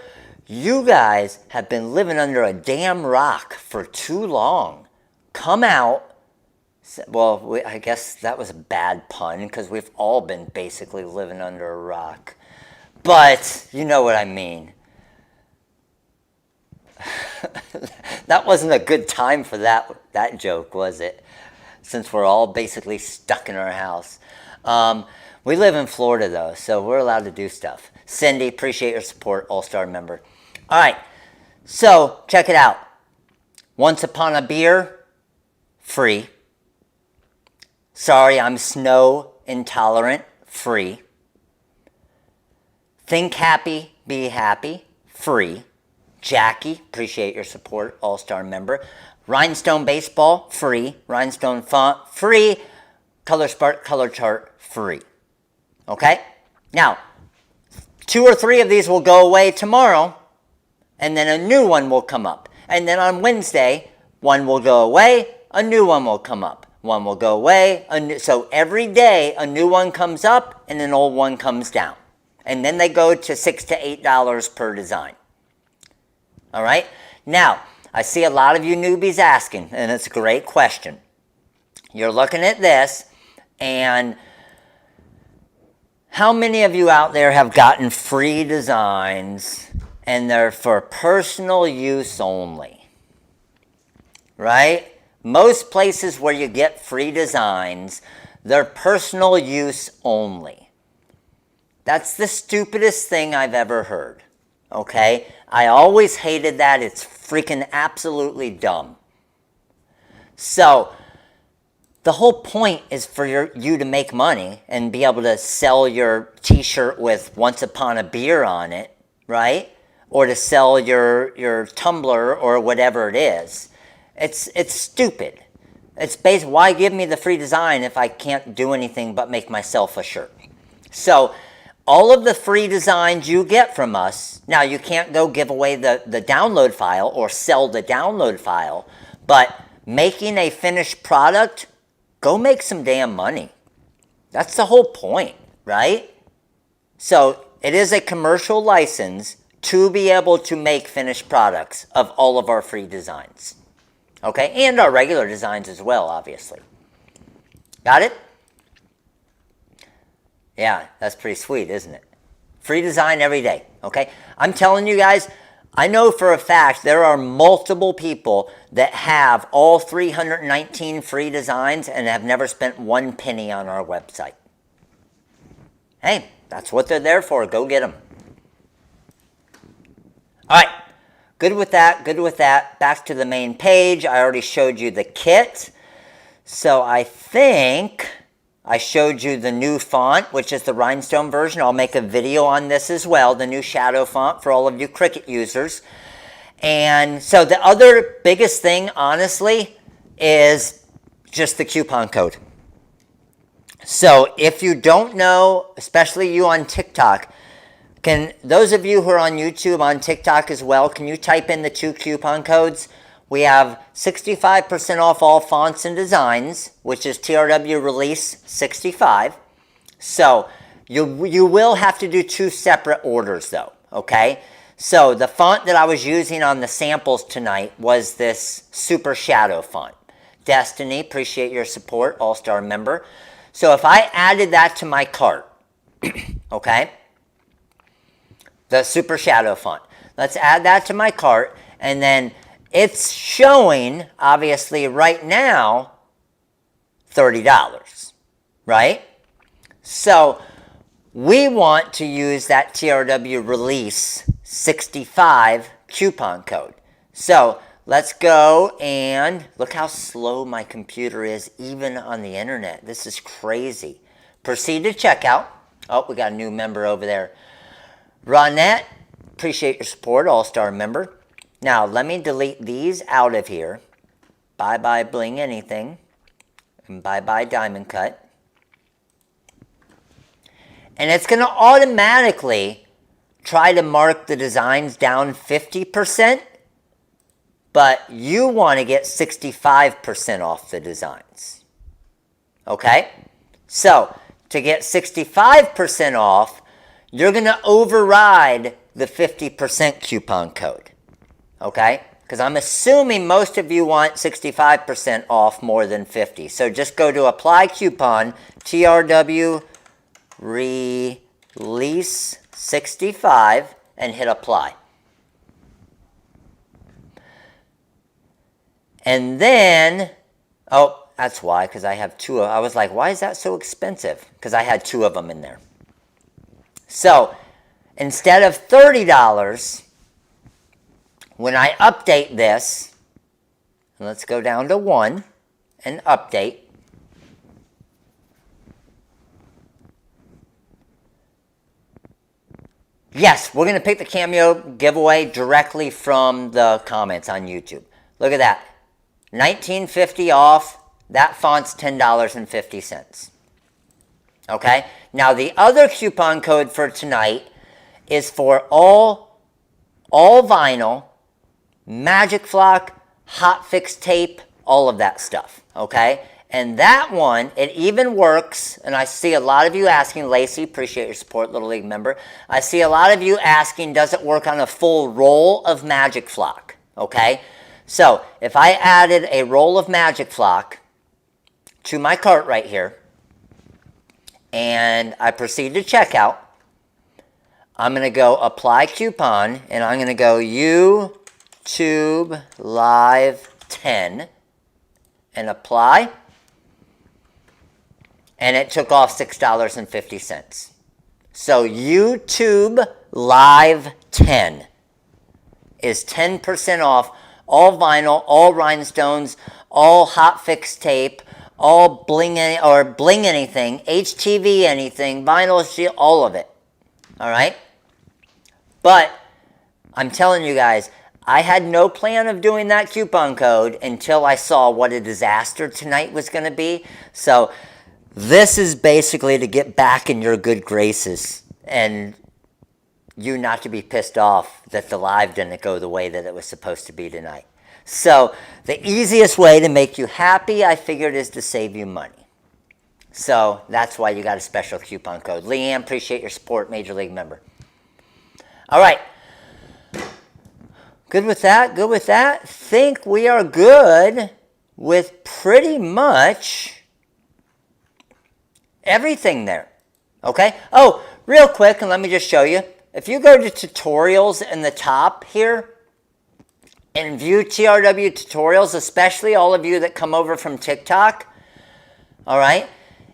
you guys have been living under a damn rock for too long. Come out. Well, I guess that was a bad pun because we've all been basically living under a rock. But you know what I mean. That wasn't a good time for that joke, was it? Since we're all basically stuck in our house. We live in Florida, though, so we're allowed to do stuff. Cindy, appreciate your support, All-Star member. All right, so check it out. Once Upon a Beer, free. Sorry, I'm snow intolerant, free. Think Happy, Be Happy, free. Jackie, appreciate your support, All-Star member. Rhinestone Baseball, free. Rhinestone Font, free. Color Spark, Color Chart, free. Okay? Now, 2 or 3 of these will go away tomorrow, and then a new one will come up. And then on Wednesday, one will go away, a new one will come up. One will go away. So every day, a new one comes up and an old one comes down. And then they go to $6 to $8 per design. All right? Now, I see a lot of you newbies asking, and it's a great question. You're looking at this, and how many of you out there have gotten free designs and they're for personal use only? Right? Most places where you get free designs, they're personal use only. That's the stupidest thing I've ever heard. Okay? I always hated that. It's freaking absolutely dumb. So, the whole point is for you to make money and be able to sell your t-shirt with Once Upon a Beer on it, right? Or to sell your tumbler or whatever it is. It's stupid. It's basically, why give me the free design if I can't do anything but make myself a shirt? So, all of the free designs you get from us, now you can't go give away the download file or sell the download file, but making a finished product, go make some damn money. That's the whole point, right? So it is a commercial license to be able to make finished products of all of our free designs. Okay, and our regular designs as well, obviously. Got it? Yeah, that's pretty sweet, isn't it? Free design every day, okay? I'm telling you guys, I know for a fact there are multiple people that have all 319 free designs and have never spent 1 penny on our website. Hey, that's what they're there for. Go get them. All right, good with that, good with that. Back to the main page. I already showed you the kit. So I think I showed you the new font, which is the Rhinestone version. I'll make a video on this as well, the new shadow font for all of you Cricut users. And so the other biggest thing, honestly, is just the coupon code. So if you don't know, especially you on TikTok, those of you who are on YouTube, on TikTok as well, can you type in the 2 coupon codes? We have 65% off all fonts and designs, which is TRW Release 65. So you will have to do 2 separate orders though, okay? So the font that I was using on the samples tonight was this Super Shadow font. Destiny, appreciate your support, All-Star member. So if I added that to my cart, okay? The Super Shadow font. Let's add that to my cart, and then it's showing, obviously, right now, $30, right? So we want to use that TRW release 65 coupon code. So let's go and look how slow my computer is even on the internet. This is crazy. Proceed to checkout. Oh, we got a new member over there. Ronette, appreciate your support, all-star member. Now, let me delete these out of here. Bye-bye Bling Anything. And bye-bye Diamond Cut. And it's going to automatically try to mark the designs down 50%, but you want to get 65% off the designs. Okay? So, to get 65% off, you're going to override the 50% coupon code. Okay? Because I'm assuming most of you want 65% off more than 50. So just go to apply coupon, TRW release 65, and hit apply. And then, oh, that's why, because I have two. I was like, why is that so expensive? Because I had two of them in there. So instead of $30, when I update this, let's go down to 1 and update. Yes, we're going to pick the Cameo giveaway directly from the comments on YouTube. Look at that. $19.50 off. That font's $10.50. Okay? Now, the other coupon code for tonight is for all vinyl, Magic Flock, hot fix tape, all of that stuff. Okay? And that one, it even works, and I see a lot of you asking, Lacey, appreciate your support, Little League member. I see a lot of you asking, does it work on a full roll of Magic Flock? Okay? So, if I added a roll of Magic Flock to my cart right here, and I proceed to checkout, I'm going to go apply coupon, and I'm going to go YouTube Live 10, and apply. And it took off $6.50. So YouTube Live 10 is 10% off all vinyl, all rhinestones, all hot fix tape, all bling anything, HTV anything, vinyl shield, all of it. All right? But I'm telling you guys, I had no plan of doing that coupon code until I saw what a disaster tonight was going to be. So this is basically to get back in your good graces and you not to be pissed off that the live didn't go the way that it was supposed to be tonight. So the easiest way to make you happy, I figured, is to save you money. So that's why you got a special coupon code. Leanne, appreciate your support, Major League member. All right. Good with that? Good with that? Think we are good with pretty much everything there. Okay? Oh, real quick, and let me just show you. If you go to tutorials in the top here and view TRW tutorials, especially all of you that come over from TikTok, all right?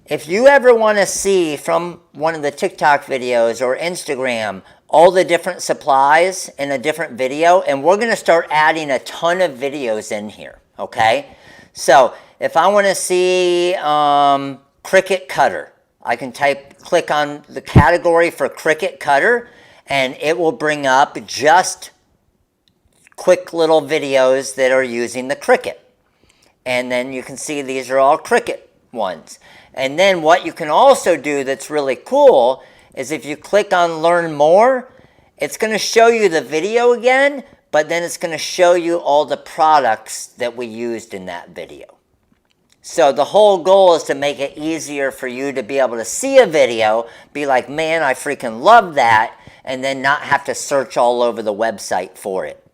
If you ever want to see from one of the TikTok videos or Instagram all the different supplies in a different video, and we're going to start adding a ton of videos in here, okay? So if I want to see Cricut cutter, I can click on the category for Cricut cutter, and it will bring up just quick little videos that are using the Cricut. And then you can see these are all Cricut ones. And then what you can also do that's really cool is if you click on Learn More, it's going to show you the video again, but then it's going to show you all the products that we used in that video. So the whole goal is to make it easier for you to be able to see a video, be like, man, I freaking love that, and then not have to search all over the website for it.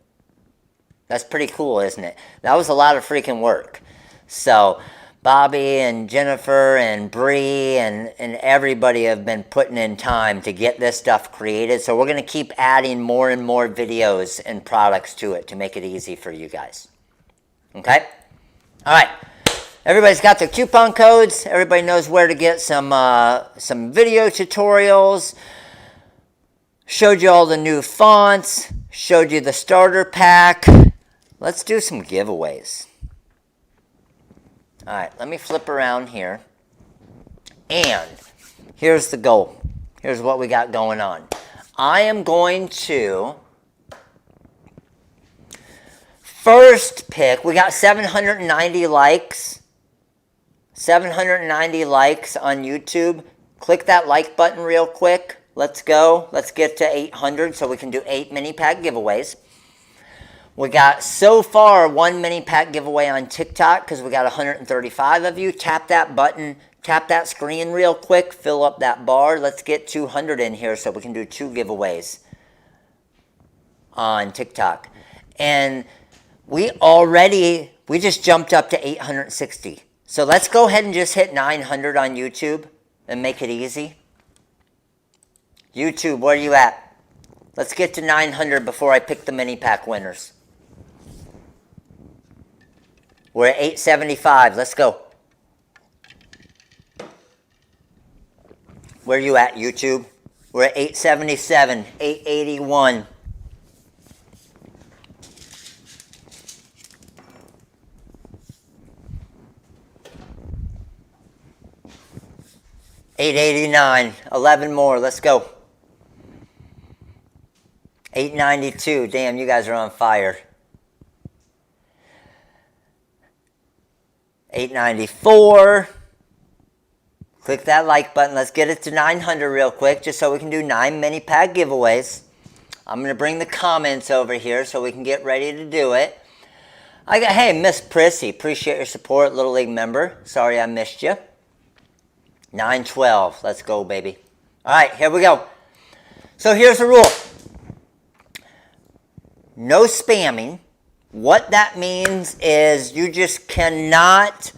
That's pretty cool, isn't it? That was a lot of freaking work. So, Bobby and Jennifer and Bree and everybody have been putting in time to get this stuff created. So we're going to keep adding more and more videos and products to it to make it easy for you guys. Okay? All right. Everybody's got their coupon codes. Everybody knows where to get some video tutorials. Showed you all the new fonts. Showed you the starter pack. Let's do some giveaways. All right, let me flip around here. And here's the goal. Here's what we got going on. I am going to first pick, we got 790 likes. 790 likes on YouTube. Click that like button real quick. Let's go. Let's get to 800 so we can do 8 mini pack giveaways. We got so far 1 mini pack giveaway on TikTok because we got 135 of you. Tap that button, tap that screen real quick, fill up that bar. Let's get 200 in here so we can do 2 giveaways on TikTok. And we just jumped up to 860. So let's go ahead and just hit 900 on YouTube and make it easy. YouTube, where are you at? Let's get to 900 before I pick the mini pack winners. We're at 875. Let's go. Where are you at, YouTube? We're at 877, 881. $889. 11 more. Let's go. 892. Damn, you guys are on fire. 894. Click that like button. Let's get it to 900 real quick just so we can do 9 mini pack giveaways. I'm going to bring the comments over here so we can get ready to do it. Hey, Miss Prissy, appreciate your support, Little League member. Sorry I missed you. 912. Let's go, baby. All right, here we go. So here's the rule. No spamming. What that means is you just cannot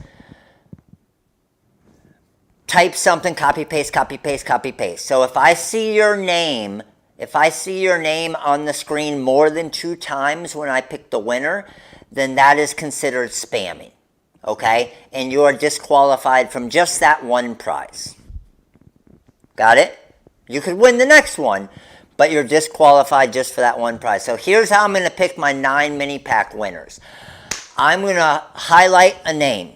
type something, copy, paste, copy, paste, copy, paste. So if I see your name, on the screen more than 2 times when I pick the winner, then that is considered spamming. Okay? And you are disqualified from just that one prize. Got it? You could win the next one, but you're disqualified just for that one prize. So here's how I'm going to pick my 9 mini pack winners. I'm going to highlight a name.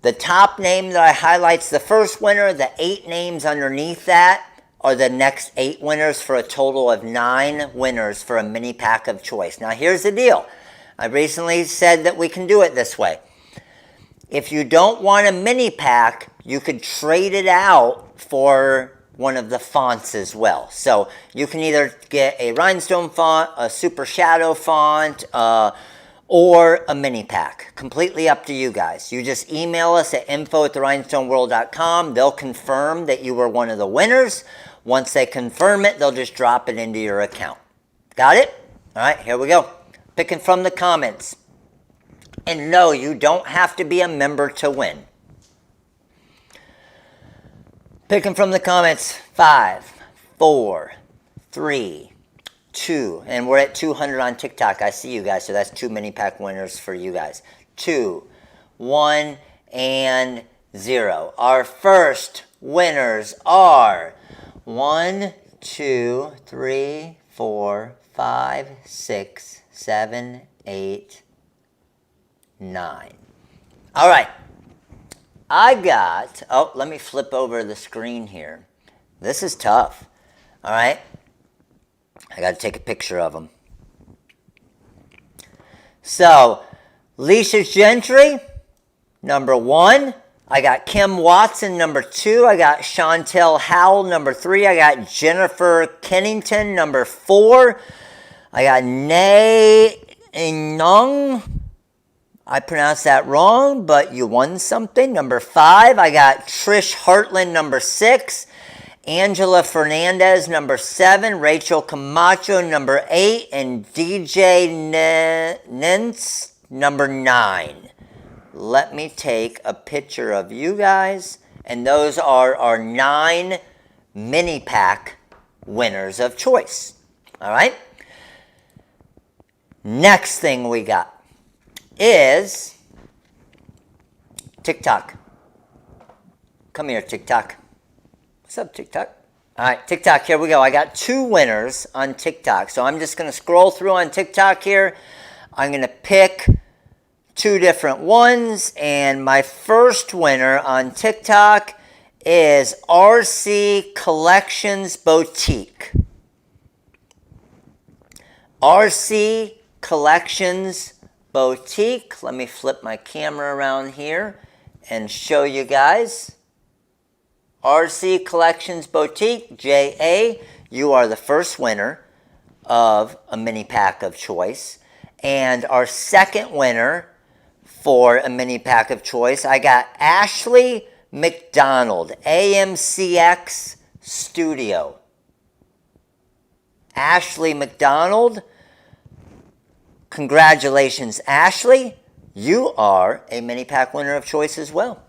The top name that I highlight's the first winner. The 8 names underneath that are the next 8 winners for a total of 9 winners for a mini pack of choice. Now here's the deal. I recently said that we can do it this way. If you don't want a mini pack, you could trade it out for one of the fonts as well. So you can either get a Rhinestone font, a Super Shadow font, or a mini pack. Completely up to you guys. You just email us at info@therhinestoneworld.com. They'll confirm that you were one of the winners. Once they confirm it, they'll just drop it into your account. Got it? All right, here we go. Picking from the comments. And no, you don't have to be a member to win. Picking from the comments, 5, 4, 3, 2. And we're at 200 on TikTok. I see you guys, so that's 2 mini pack winners for you guys. 2, 1, and 0. Our first winners are 1, 2, 3, 4, 5, 6, 7, 8, 9. All right. I got, let me flip over the screen here. This is tough. All right. I got to take a picture of them. So, Lisa Gentry, number 1. I got Kim Watson, number 2. I got Chantel Howell, number 3. I got Jennifer Kennington, number 4. I got Nay Nung. I pronounced that wrong, but you won something. Number 5, I got Trish Hartland, number 6. Angela Fernandez, number 7. Rachel Camacho, number 8. And DJ Nentz, number 9. let me take a picture of you guys. And those are our 9 mini pack winners of choice. All right. Next thing we got is TikTok. Come here, TikTok. What's up, TikTok? All right, TikTok, here we go. I got 2 winners on TikTok. So I'm just going to scroll through on TikTok here. I'm going to pick 2 different ones. And my first winner on TikTok is RC Collections Boutique. RC Collections Boutique. Let me flip my camera around here and show you guys. RC Collections Boutique, JA, you are the first winner of a mini pack of choice. And our second winner for a mini pack of choice, I got Ashley McDonald, AMCX Studio. Ashley McDonald, congratulations, Ashley. You are a mini pack winner of choice as well.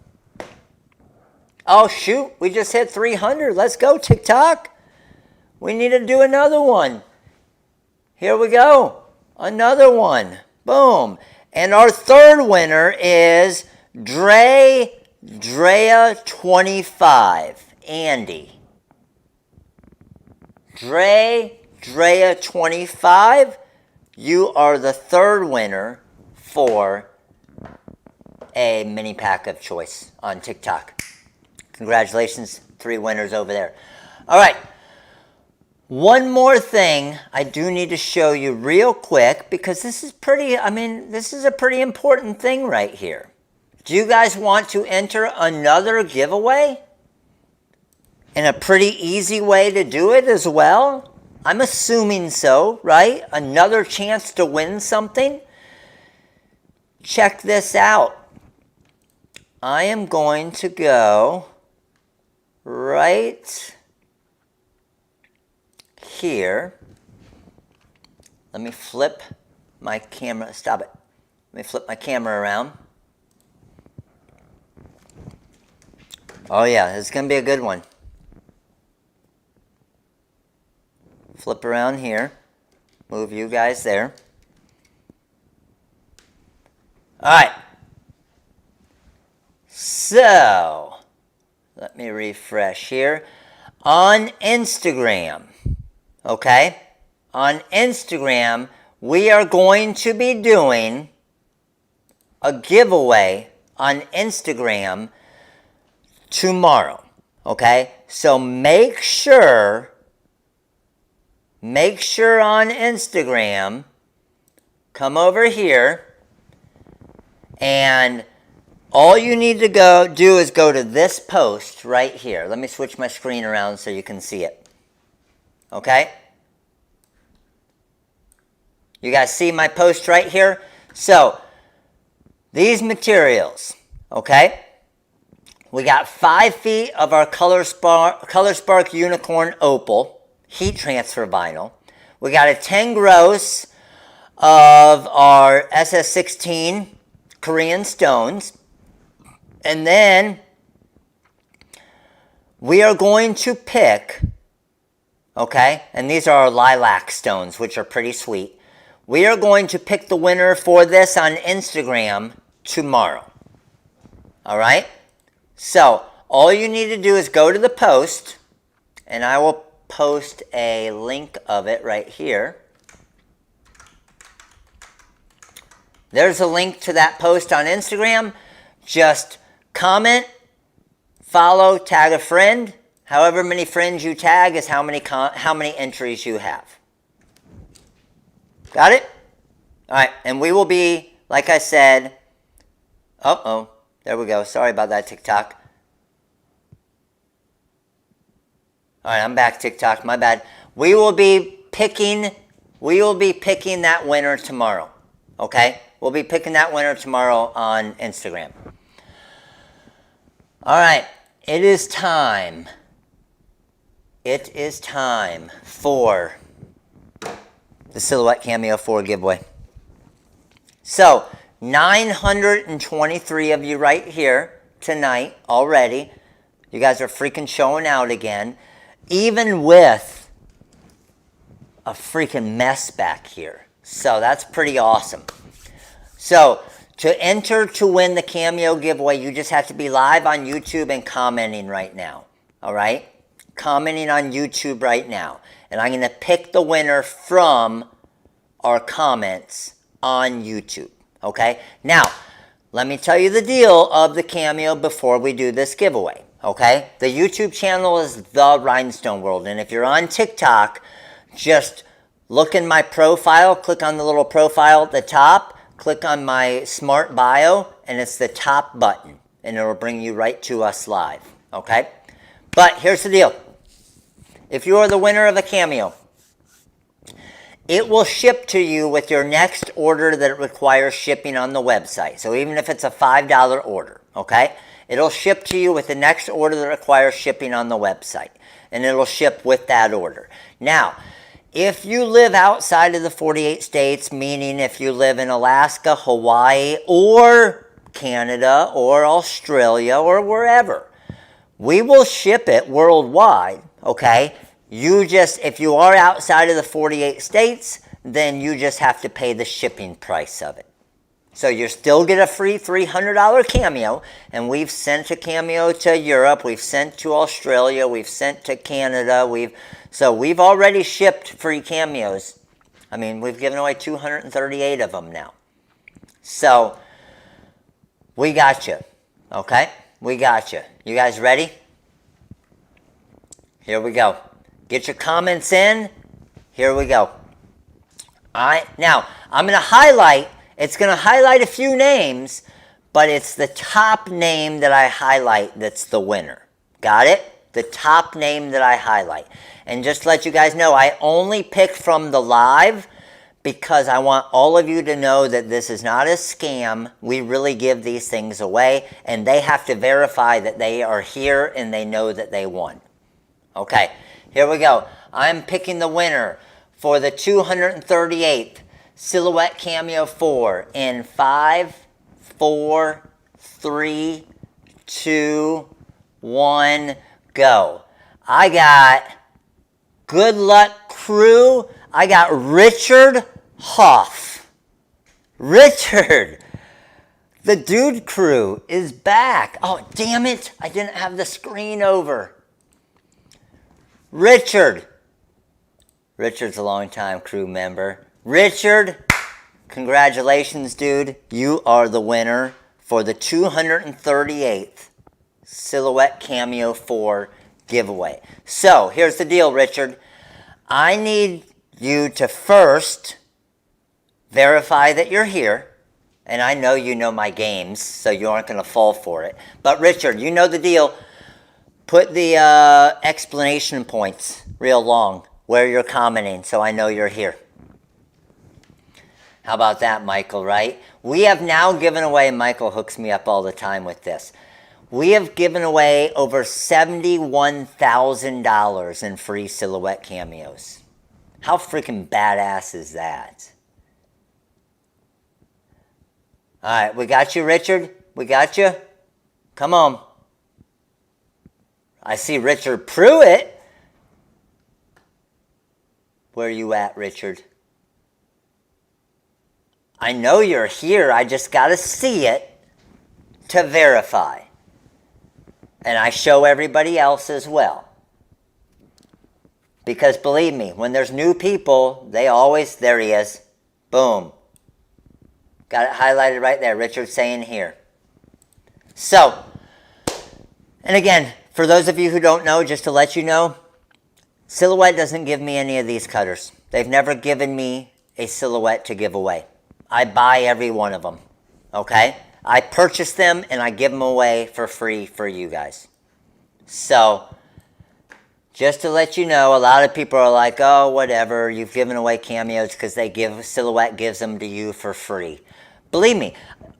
Oh, shoot, we just hit 300. Let's go, TikTok. We need to do another one. Here we go. Another one. Boom. And our third winner is Drea25. Andy. Drea25. You are the third winner for a mini pack of choice on TikTok. Congratulations, 3 winners over there. All right. One more thing I do need to show you real quick because this is this is a pretty important thing right here. Do you guys want to enter another giveaway? And a pretty easy way to do it as well? I'm assuming so, right? Another chance to win something? Check this out. I am going to go right here. Let me flip my camera. Stop it. Let me flip my camera around. Oh yeah, it's going to be a good one. Flip around here. Move you guys there. All right. So, let me refresh here. On Instagram, okay? On Instagram, we are going to be doing a giveaway on Instagram tomorrow, okay? So make sure on Instagram, come over here, and all you need to do is go to this post right here. Let me switch my screen around so you can see it. Okay? You guys see my post right here? So, these materials, okay? We got 5 feet of our Color Spark Unicorn Opal heat transfer vinyl. We got a 10 gross of our SS16 Korean stones. And then we are going to pick, okay, and these are our lilac stones, which are pretty sweet. We are going to pick the winner for this on Instagram tomorrow. All right? So, all you need to do is go to the post, and I will post a link of it right here. There's a link to that post on Instagram. Just comment, follow, tag a friend. However many friends you tag is how many entries you have. Got it? All right, and we will be, like I said, there we go. Sorry about that, TikTok. All right, I'm back, TikTok. My bad. We will be picking that winner tomorrow. Okay? We'll be picking that winner tomorrow on Instagram. All right, it is time. It is time for the Silhouette Cameo 4 giveaway. So, 923 of you right here tonight already. You guys are freaking showing out again. Even with a freaking mess back here. So that's pretty awesome. So to enter to win the Cameo giveaway, you just have to be live on YouTube and commenting right now. All right? Commenting on YouTube right now. And I'm going to pick the winner from our comments on YouTube. Okay? Now, let me tell you the deal of the Cameo before we do this giveaway. Okay? The YouTube channel is The Rhinestone World. And if you're on TikTok, just look in my profile, click on the little profile at the top, click on my smart bio, and it's the top button. And it'll bring you right to us live. Okay? But here's the deal. If you are the winner of a Cameo, it will ship to you with your next order that requires shipping on the website. So even if it's a $5 order, okay? It'll ship to you with the next order that requires shipping on the website. And it'll ship with that order. Now, if you live outside of the 48 states, meaning if you live in Alaska, Hawaii, or Canada, or Australia, or wherever, we will ship it worldwide, okay? You just, if you are outside of the 48 states, then you just have to pay the shipping price of it. So you still get a free $300 Cameo, and we've sent a Cameo to Europe, we've sent to Australia, we've sent to Canada, so we've already shipped free Cameos. I mean, we've given away 238 of them now. So, we got you, okay? We got you. You guys ready? Here we go. Get your comments in. Here we go. All right. Now, I'm going to highlight. It's going to highlight a few names, but it's the top name that I highlight that's the winner. Got it? The top name that I highlight. And just to let you guys know, I only pick from the live because I want all of you to know that this is not a scam. We really give these things away, and they have to verify that they are here and they know that they won. Okay. Here we go. I'm picking the winner for the 238th Silhouette Cameo 4 in 5, 4, 3, 2, 1, go. I got Good Luck Crew. I got Richard Hoff. Richard, the Dude Crew is back. Oh, damn it. I didn't have the screen over. Richard's a long-time crew member. Richard, congratulations, dude. You are the winner for the 238th Silhouette Cameo 4 giveaway. So, here's the deal, Richard. I need you to first verify that you're here. And I know you know my games, so you aren't going to fall for it. But, Richard, you know the deal. Put the explanation points real long where you're commenting so I know you're here. How about that, Michael, right? We have now given away, Michael hooks me up all the time with this. We have given away over $71,000 in free Silhouette Cameos. How freaking badass is that? All right, we got you, Richard. We got you. Come on. I see Richard Pruitt. Where are you at, Richard? I know you're here. I just got to see it to verify. And I show everybody else as well. Because believe me, when there's new people, they always, there he is. Boom. Got it highlighted right there. Richard saying here. So, and again, for those of you who don't know, just to let you know, Silhouette doesn't give me any of these cutters. They've never given me a Silhouette to give away. I buy every one of them, okay? I purchase them and I give them away for free for you guys. So, just to let you know, a lot of people are like, oh, whatever, you've given away Cameos because Silhouette gives them to you for free. Believe me,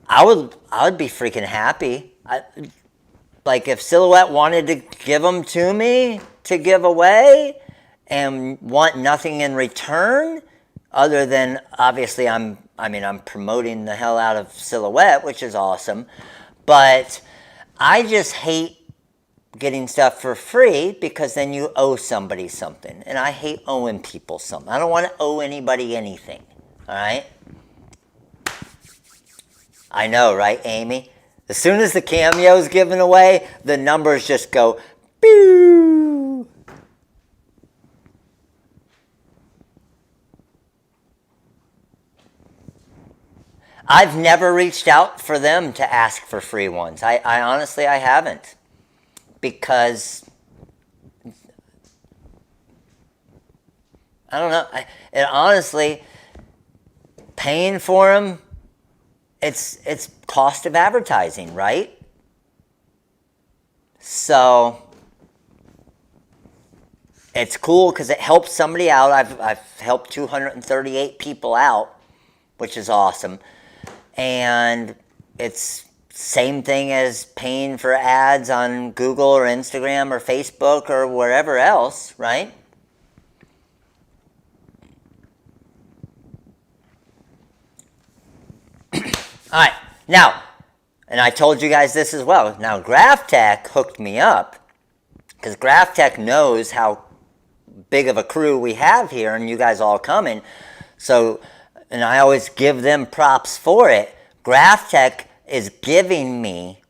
I would be freaking happy. Like if Silhouette wanted to give them to me to give away and want nothing in return, other than obviously I'm I'm promoting the hell out of Silhouette, which is awesome, but I just hate getting stuff for free because then you owe somebody something. And I hate owing people something. I don't want to owe anybody anything. All right? I know, right, Amy? As soon as the Cameo's given away, the numbers just go, pew. I've never reached out for them to ask for free ones. I honestly, I haven't. Because, I don't know, and honestly, paying for them, it's cost of advertising, right? So it's cool because it helps somebody out. I've helped 238 people out, which is awesome. And it's same thing as paying for ads on Google or Instagram or Facebook or wherever else, right? All right, now, and I told you guys this as well. Now, GraphTech hooked me up because GraphTech knows how big of a crew we have here and you guys all coming. So, and I always give them props for it. GraphTech is giving me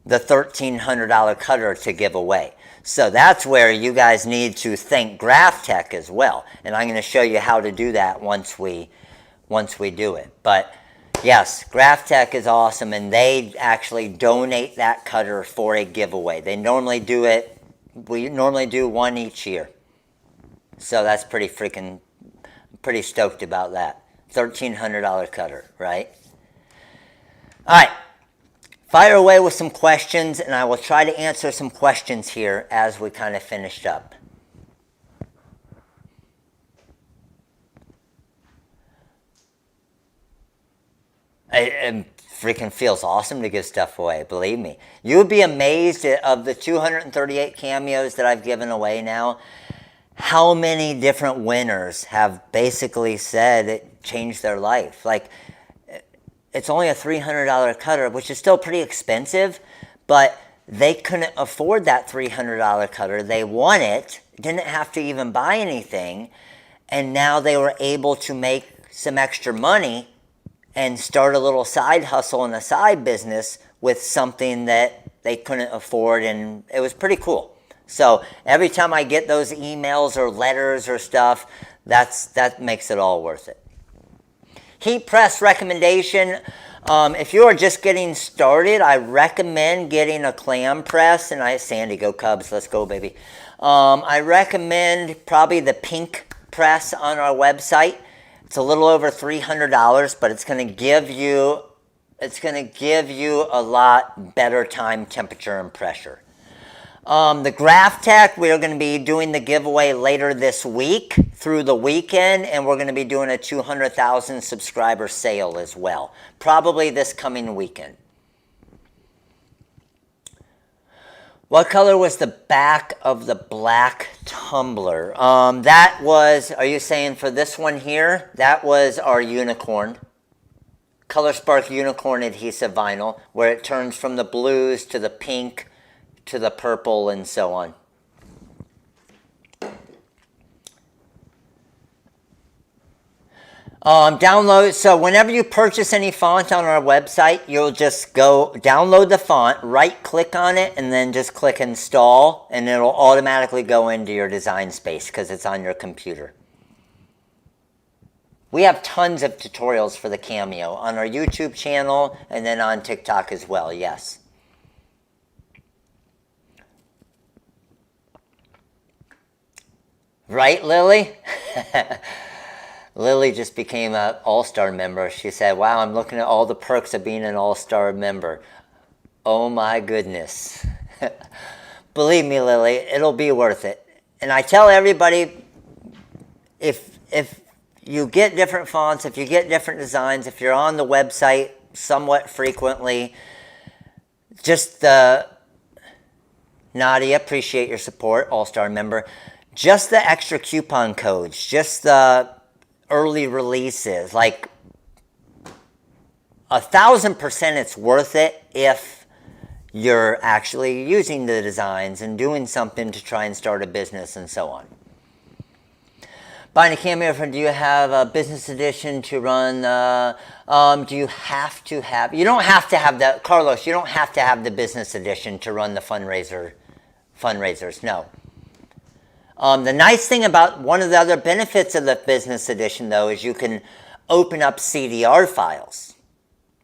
the $1,300 cutter to give away. So that's where you guys need to thank GraphTech as well. And I'm going to show you how to do that once we do it. But yes, GraphTech is awesome, and they actually donate that cutter for a giveaway. They normally do it, we normally do one each year. So that's pretty stoked about that. $1,300 cutter, right? All right. Fire away with some questions, and I will try to answer some questions here as we kind of finished up. It freaking feels awesome to give stuff away, believe me. You would be amazed of the 238 Cameos that I've given away now, how many different winners have basically said it changed their life. Like, it's only a $300 cutter, which is still pretty expensive, but they couldn't afford that $300 cutter. They won it, didn't have to even buy anything, and now they were able to make some extra money and start a little side hustle and a side business with something that they couldn't afford, and it was pretty cool. So every time I get those emails or letters or stuff, that makes it all worth it. Heat press recommendation. If you are just getting started, I recommend getting a clam press. And Sandy, go Cubs, let's go, baby. I recommend probably the pink press on our website. It's a little over $300, but it's going to give you a lot better time, temperature, and pressure. The GraphTech, we're going to be doing the giveaway later this week through the weekend, and we're going to be doing a 200,000 subscriber sale as well, probably this coming weekend. What color was the back of the black tumbler? That was, are you saying for this one here? That was our unicorn. Color Spark unicorn adhesive vinyl, where it turns from the blues to the pink to the purple and so on. Download, so whenever you purchase any font on our website, you'll just go download the font, right click on it, and then just click install, and it'll automatically go into your design space because it's on your computer. We have tons of tutorials for the Cameo on our YouTube channel and then on TikTok as well, yes. Right, Lily? Lily just became an All-Star member. She said, wow, I'm looking at all the perks of being an All-Star member. Oh my goodness. Believe me, Lily, it'll be worth it. And I tell everybody, if you get different fonts, if you get different designs, if you're on the website somewhat frequently, just Nadia, appreciate your support, All-Star member. Just the extra coupon codes, just the early releases, like 1,000% it's worth it if you're actually using the designs and doing something to try and start a business and so on. Buying a Cameo, do you have a business edition to run? Do you have to have, you don't have to have the, Carlos, you don't have to have the business edition to run the fundraisers, no. The nice thing about one of the other benefits of the business edition, though, is you can open up CDR files.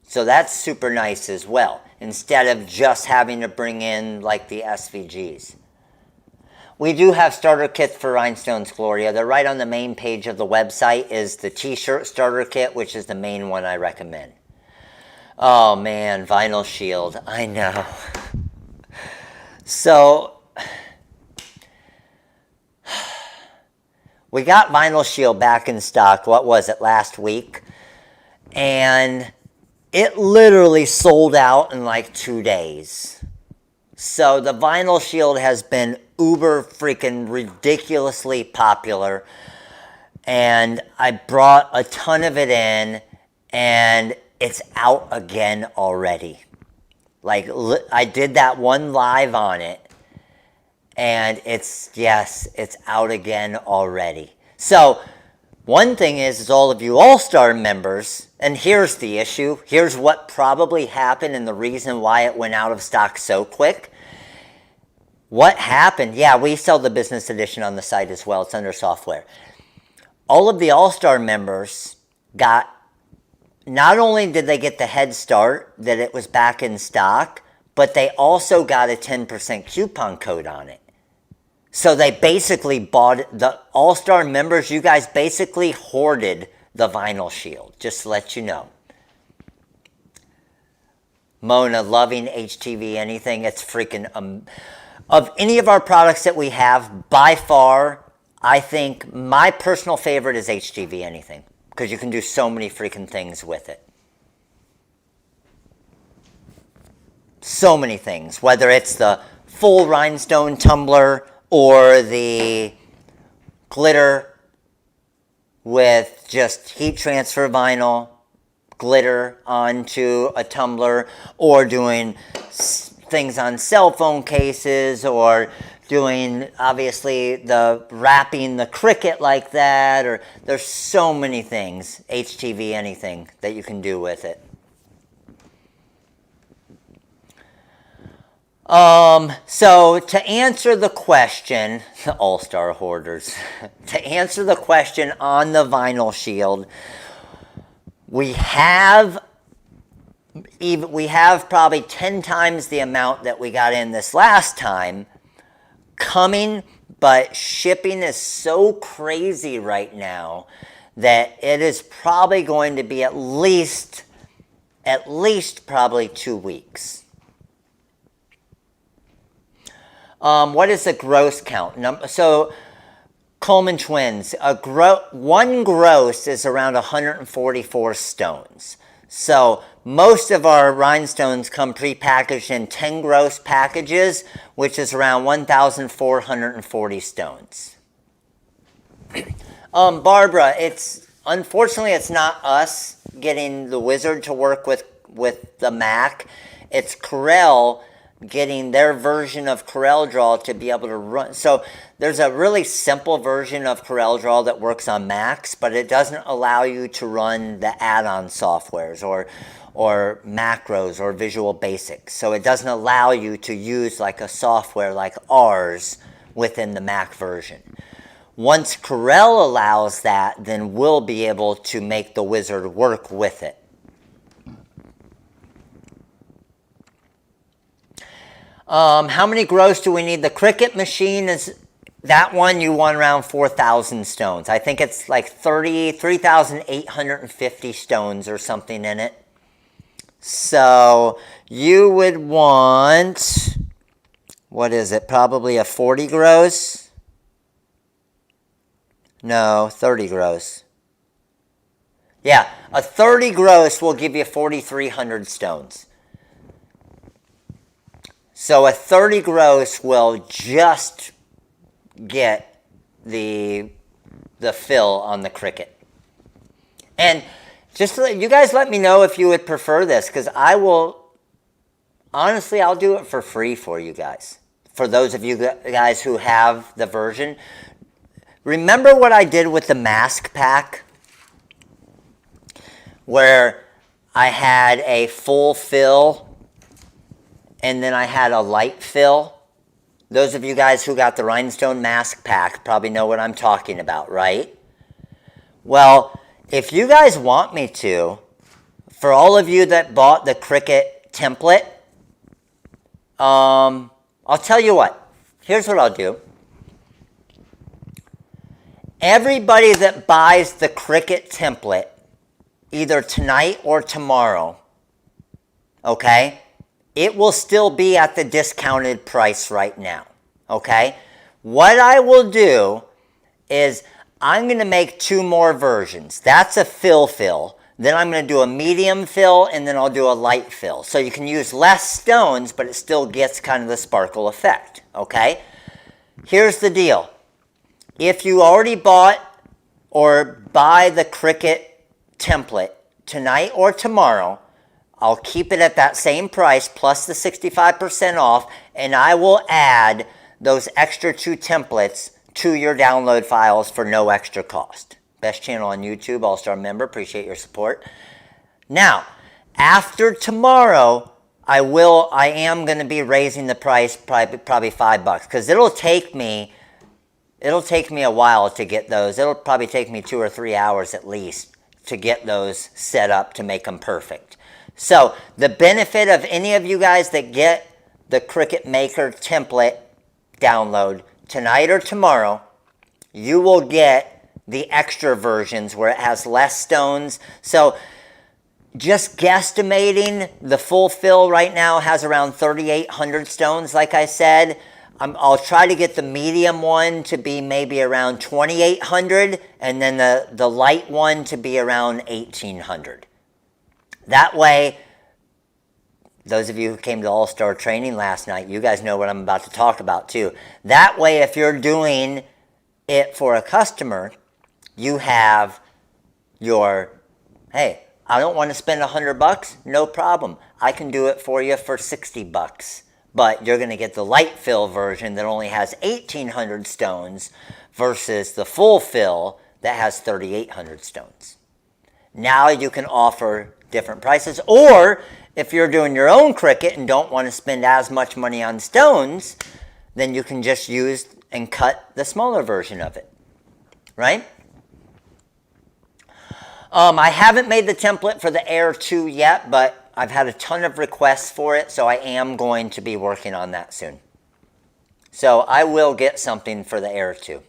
So that's super nice as well, instead of just having to bring in like the SVGs. We do have starter kits for Rhinestones, Gloria. They're right on the main page of the website is the t-shirt starter kit, which is the main one I recommend. Oh man, Vinyl Shield, I know. So, we got Vinyl Shield back in stock, what was it, last week? And it literally sold out in like 2 days. So the Vinyl Shield has been uber freaking ridiculously popular. And I brought a ton of it in and it's out again already. Like I did that one live on it. And it's out again already. So one thing is all of you All-Star members, and here's the issue. Here's what probably happened and the reason why it went out of stock so quick. What happened? Yeah, we sell the business edition on the site as well. It's under software. All of the All-Star members got, not only did they get the head start that it was back in stock, but they also got a 10% coupon code on it. So they basically bought it. The All-Star members, you guys basically hoarded the Vinyl Shield, just to let you know. Mona, loving HTV anything. It's freaking, of any of our products that we have, by far, I think my personal favorite is HTV anything. Because you can do so many freaking things with it. So many things. Whether it's the full rhinestone tumbler or the glitter with just heat transfer vinyl, glitter onto a tumbler, or doing things on cell phone cases, or doing, obviously, the wrapping the Cricut like that, or there's so many things, HTV anything, that you can do with it. So to answer the question, the All-Star Hoarders, to answer the question on the Vinyl Shield, we have probably 10 times the amount that we got in this last time coming, but shipping is so crazy right now that it is probably going to be at least probably 2 weeks. What is the gross count? So, Coleman Twins, one gross is around 144 stones. So, most of our rhinestones come pre-packaged in 10 gross packages, which is around 1,440 stones. Barbara, unfortunately it's not us getting the Wizard to work with the Mac. It's Corel getting their version of CorelDRAW to be able to run. So there's a really simple version of CorelDRAW that works on Macs, but it doesn't allow you to run the add-on softwares or macros or Visual Basic. So it doesn't allow you to use like a software like ours within the Mac version. Once Corel allows that, then we'll be able to make the Wizard work with it. How many gross do we need? The Cricut machine is, that one you want around 4,000 stones. I think it's like 3,850 stones or something in it. So you would want, what is it, probably a 40 gross? No, 30 gross. Yeah, a 30 gross will give you 4,300 stones. So a 30 gross will just get the fill on the Cricut. And Just you guys let me know if you would prefer this, because I will, honestly, I'll do it for free for you guys. For those of you guys who have the version. Remember what I did with the mask pack? Where I had a full fill and then I had a light fill? Those of you guys who got the Rhinestone mask pack probably know what I'm talking about, right? Well, if you guys want me to, for all of you that bought the Cricut template, I'll tell you what. Here's what I'll do. Everybody that buys the Cricut template, either tonight or tomorrow, okay, it will still be at the discounted price right now, okay? What I will do is I'm going to make 2 more versions. That's a fill. Then I'm going to do a medium fill, and then I'll do a light fill. So you can use less stones, but it still gets kind of the sparkle effect, okay? Here's the deal. If you already bought or buy the Cricut template tonight or tomorrow, I'll keep it at that same price plus the 65% off, and I will add those extra 2 templates to your download files for no extra cost. Best channel on YouTube, All-Star member, appreciate your support. Now, after tomorrow, I am going to be raising the price probably $5, because it'll take me a while to get those. It'll probably take me 2 or 3 hours at least to get those set up to make them perfect. So the benefit of any of you guys that get the Cricut Maker template download tonight or tomorrow, you will get the extra versions where it has less stones. So just guesstimating, the full fill right now has around 3,800 stones, like I said. I'll try to get the medium one to be maybe around 2,800, and then the light one to be around 1,800. That way, those of you who came to All-Star training last night, you guys know what I'm about to talk about too. That way, if you're doing it for a customer, you have your, hey, I don't want to spend $100, no problem. I can do it for you for $60. But you're going to get the light fill version that only has 1,800 stones versus the full fill that has 3,800 stones. Now you can offer different prices. Or if you're doing your own Cricut and don't want to spend as much money on stones, then you can just use and cut the smaller version of it, right? I haven't made the template for the Air 2 yet, but I've had a ton of requests for it, so I am going to be working on that soon. So I will get something for the Air 2.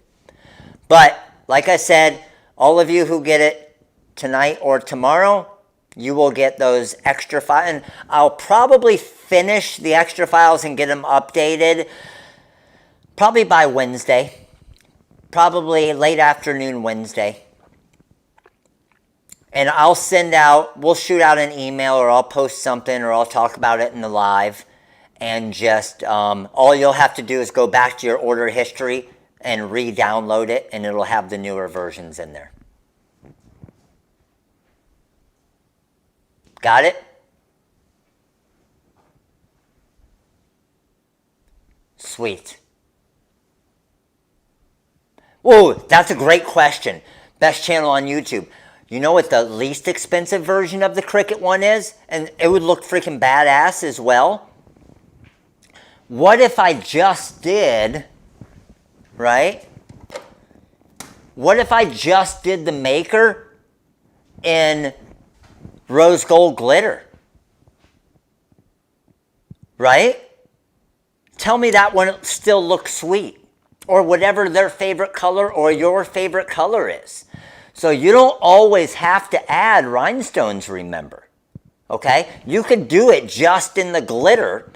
But, like I said, all of you who get it tonight or tomorrow, you will get those extra files. And I'll probably finish the extra files and get them updated probably by Wednesday. Probably late afternoon Wednesday. And we'll shoot out an email, or I'll post something, or I'll talk about it in the live. And just, all you'll have to do is go back to your order history and re-download it, and it'll have the newer versions in there. Got it? Sweet. Whoa, that's a great question. Best channel on YouTube. You know what the least expensive version of the Cricut one is? And it would look freaking badass as well. What if I just did, right? What if I just did the Maker in rose gold glitter? Right? Tell me that one still looks sweet. Or whatever their favorite color or your favorite color is. So you don't always have to add rhinestones, remember. Okay? You could do it just in the glitter,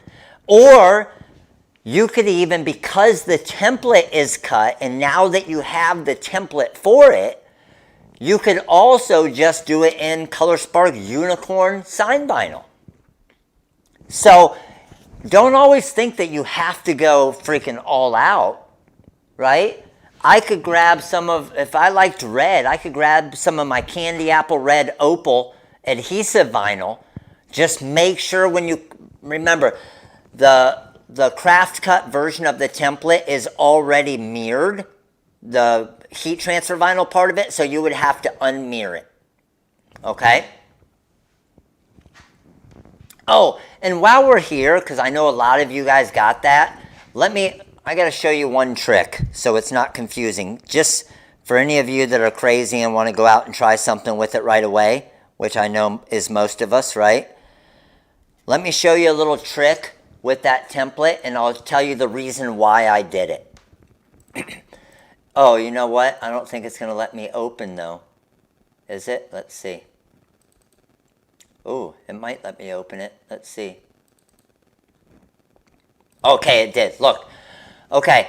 or you could even, because the template is cut, and now that you have the template for it, you could also just do it in Color Spark Unicorn sign vinyl. So don't always think that you have to go freaking all out, right? I could grab some of, if I liked red, I could grab some of my Candy Apple Red Opal adhesive vinyl. Just make sure when you, remember, the craft cut version of the template is already mirrored, the heat transfer vinyl part of it, so you would have to unmirror it. Okay? Oh, and while we're here, because I know a lot of you guys got that, I got to show you one trick so it's not confusing. Just for any of you that are crazy and want to go out and try something with it right away, which I know is most of us, right? Let me show you a little trick with that template, and I'll tell you the reason why I did it. Oh, you know what? I don't think it's going to let me open, though. Is it? Let's see. Oh, it might let me open it. Let's see. Okay, it did. Look. Okay,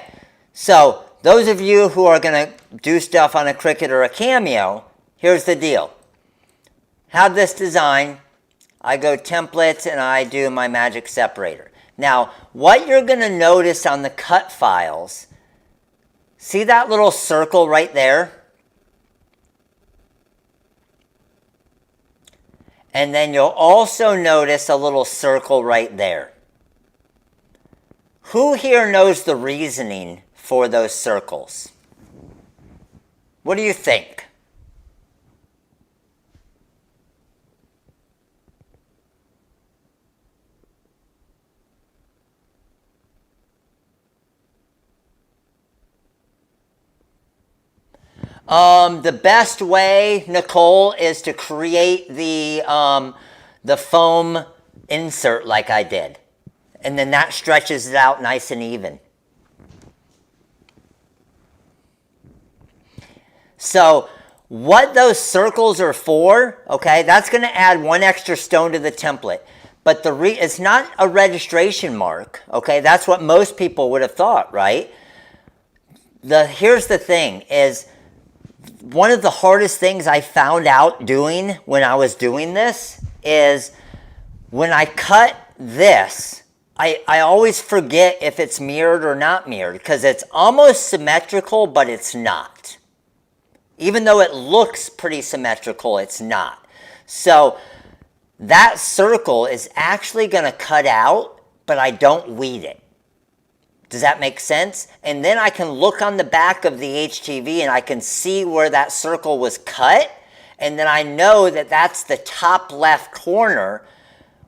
so those of you who are going to do stuff on a Cricut or a Cameo, here's the deal. Have this design. I go templates and I do my magic separator. Now, what you're going to notice on the cut files, see that little circle right there? And then you'll also notice a little circle right there. Who here knows the reasoning for those circles? What do you think? The best way, Nicole, is to create the foam insert like I did. And then that stretches it out nice and even. So what those circles are for, okay, that's going to add one extra stone to the template. But it's not a registration mark, okay? That's what most people would have thought, right? Here's the thing, is one of the hardest things I found out doing when I was doing this is when I cut this, I always forget if it's mirrored or not mirrored because it's almost symmetrical, but it's not. Even though it looks pretty symmetrical, it's not. So that circle is actually going to cut out, but I don't weed it. Does that make sense? And then I can look on the back of the HTV and I can see where that circle was cut. And then I know that that's the top left corner,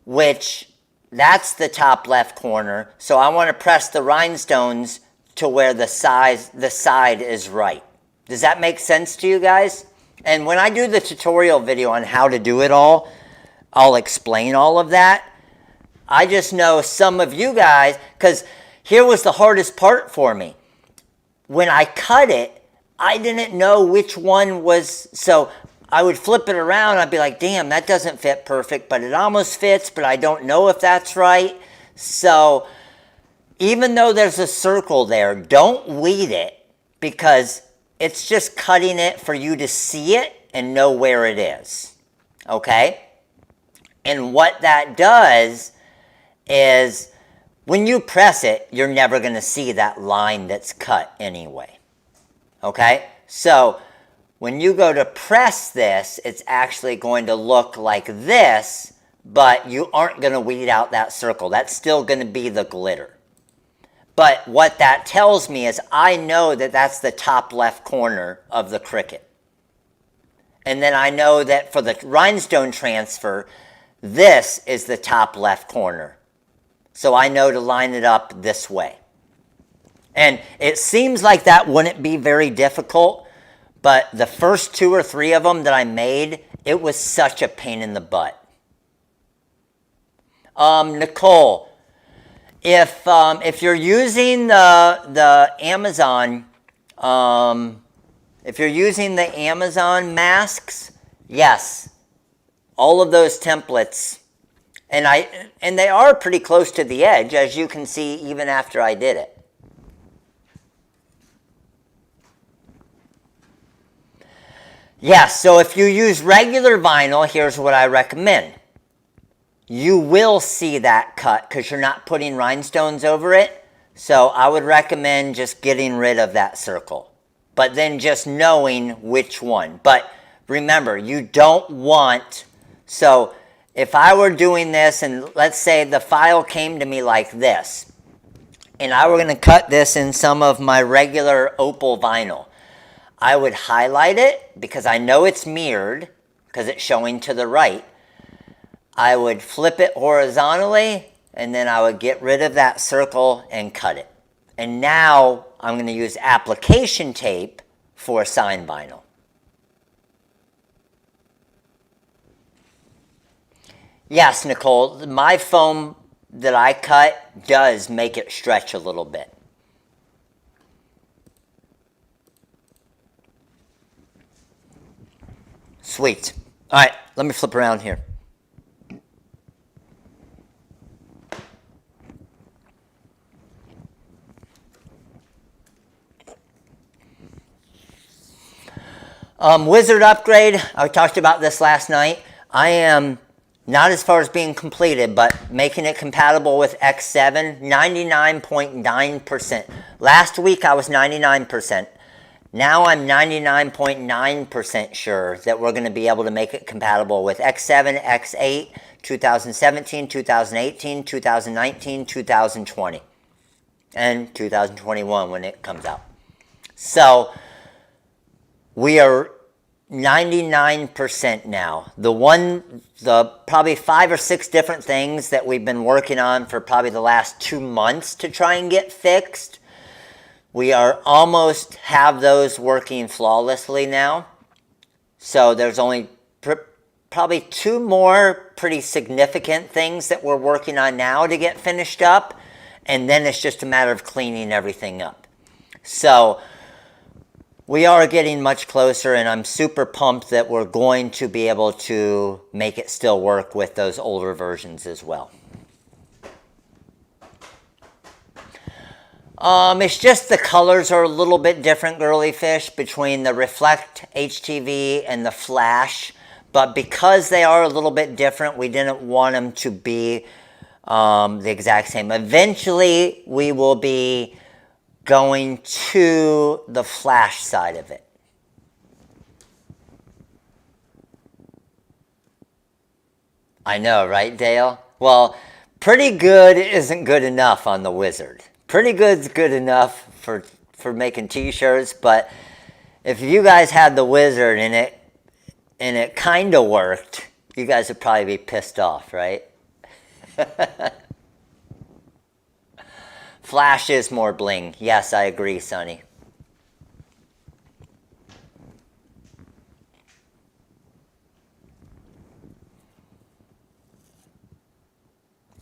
which that's the top left corner. So I want to press the rhinestones to where the side is right. Does that make sense to you guys? And when I do the tutorial video on how to do it all, I'll explain all of that. I just know some of you guys, because here was the hardest part for me. When I cut it, I didn't know which one was, so I would flip it around, I'd be like, damn, that doesn't fit perfect, but it almost fits, but I don't know if that's right. So even though there's a circle there, don't weed it because it's just cutting it for you to see it and know where it is, okay? And what that does is when you press it, you're never going to see that line that's cut anyway, okay? So when you go to press this, it's actually going to look like this, but you aren't going to weed out that circle. That's still going to be the glitter. But what that tells me is I know that that's the top left corner of the Cricut. And then I know that for the rhinestone transfer, this is the top left corner. So I know to line it up this way. And it seems like that wouldn't be very difficult, but the first 2 or 3 of them that I made, it was such a pain in the butt. Nicole, if you're using the Amazon, if you're using the Amazon masks, yes, all of those templates, and they are pretty close to the edge, as you can see even after I did it. Yes, so if you use regular vinyl, here's what I recommend. You will see that cut because you're not putting rhinestones over it. So I would recommend just getting rid of that circle. but then just knowing which one. But remember, you don't want, so if I were doing this and let's say the file came to me like this, and I were going to cut this in some of my regular opal vinyl, I would highlight it because I know it's mirrored because it's showing to the right. I would flip it horizontally and then I would get rid of that circle and cut it. And now I'm going to use application tape for sign vinyl. Yes, Nicole, my foam that I cut does make it stretch a little bit. Sweet. All right, let me flip around here. Wizard upgrade, I talked about this last night. I am not as far as being completed, but making it compatible with X7, 99.9%. Last week I was 99%. Now I'm 99.9% sure that we're going to be able to make it compatible with X7, X8, 2017, 2018, 2019, 2020, and 2021 when it comes out. So we are 99% now. The probably 5 or 6 different things that we've been working on for probably the last 2 months to try and get fixed, we are almost have those working flawlessly now. So there's only probably 2 more pretty significant things that we're working on now to get finished up. And then it's just a matter of cleaning everything up. So we are getting much closer, and I'm super pumped that we're going to be able to make it still work with those older versions as well. It's just the colors are a little bit different, girly fish, between the Reflect HTV and the Flash. But because they are a little bit different, we didn't want them to be the exact same. Eventually, we will be going to the Flash side of it. I know, right, Dale? Well, pretty good isn't good enough on the Wizard. Pretty good's good enough for making t-shirts, but if you guys had the Wizard and it kind of worked, you guys would probably be pissed off, right? Flash is more bling. Yes, I agree, Sonny.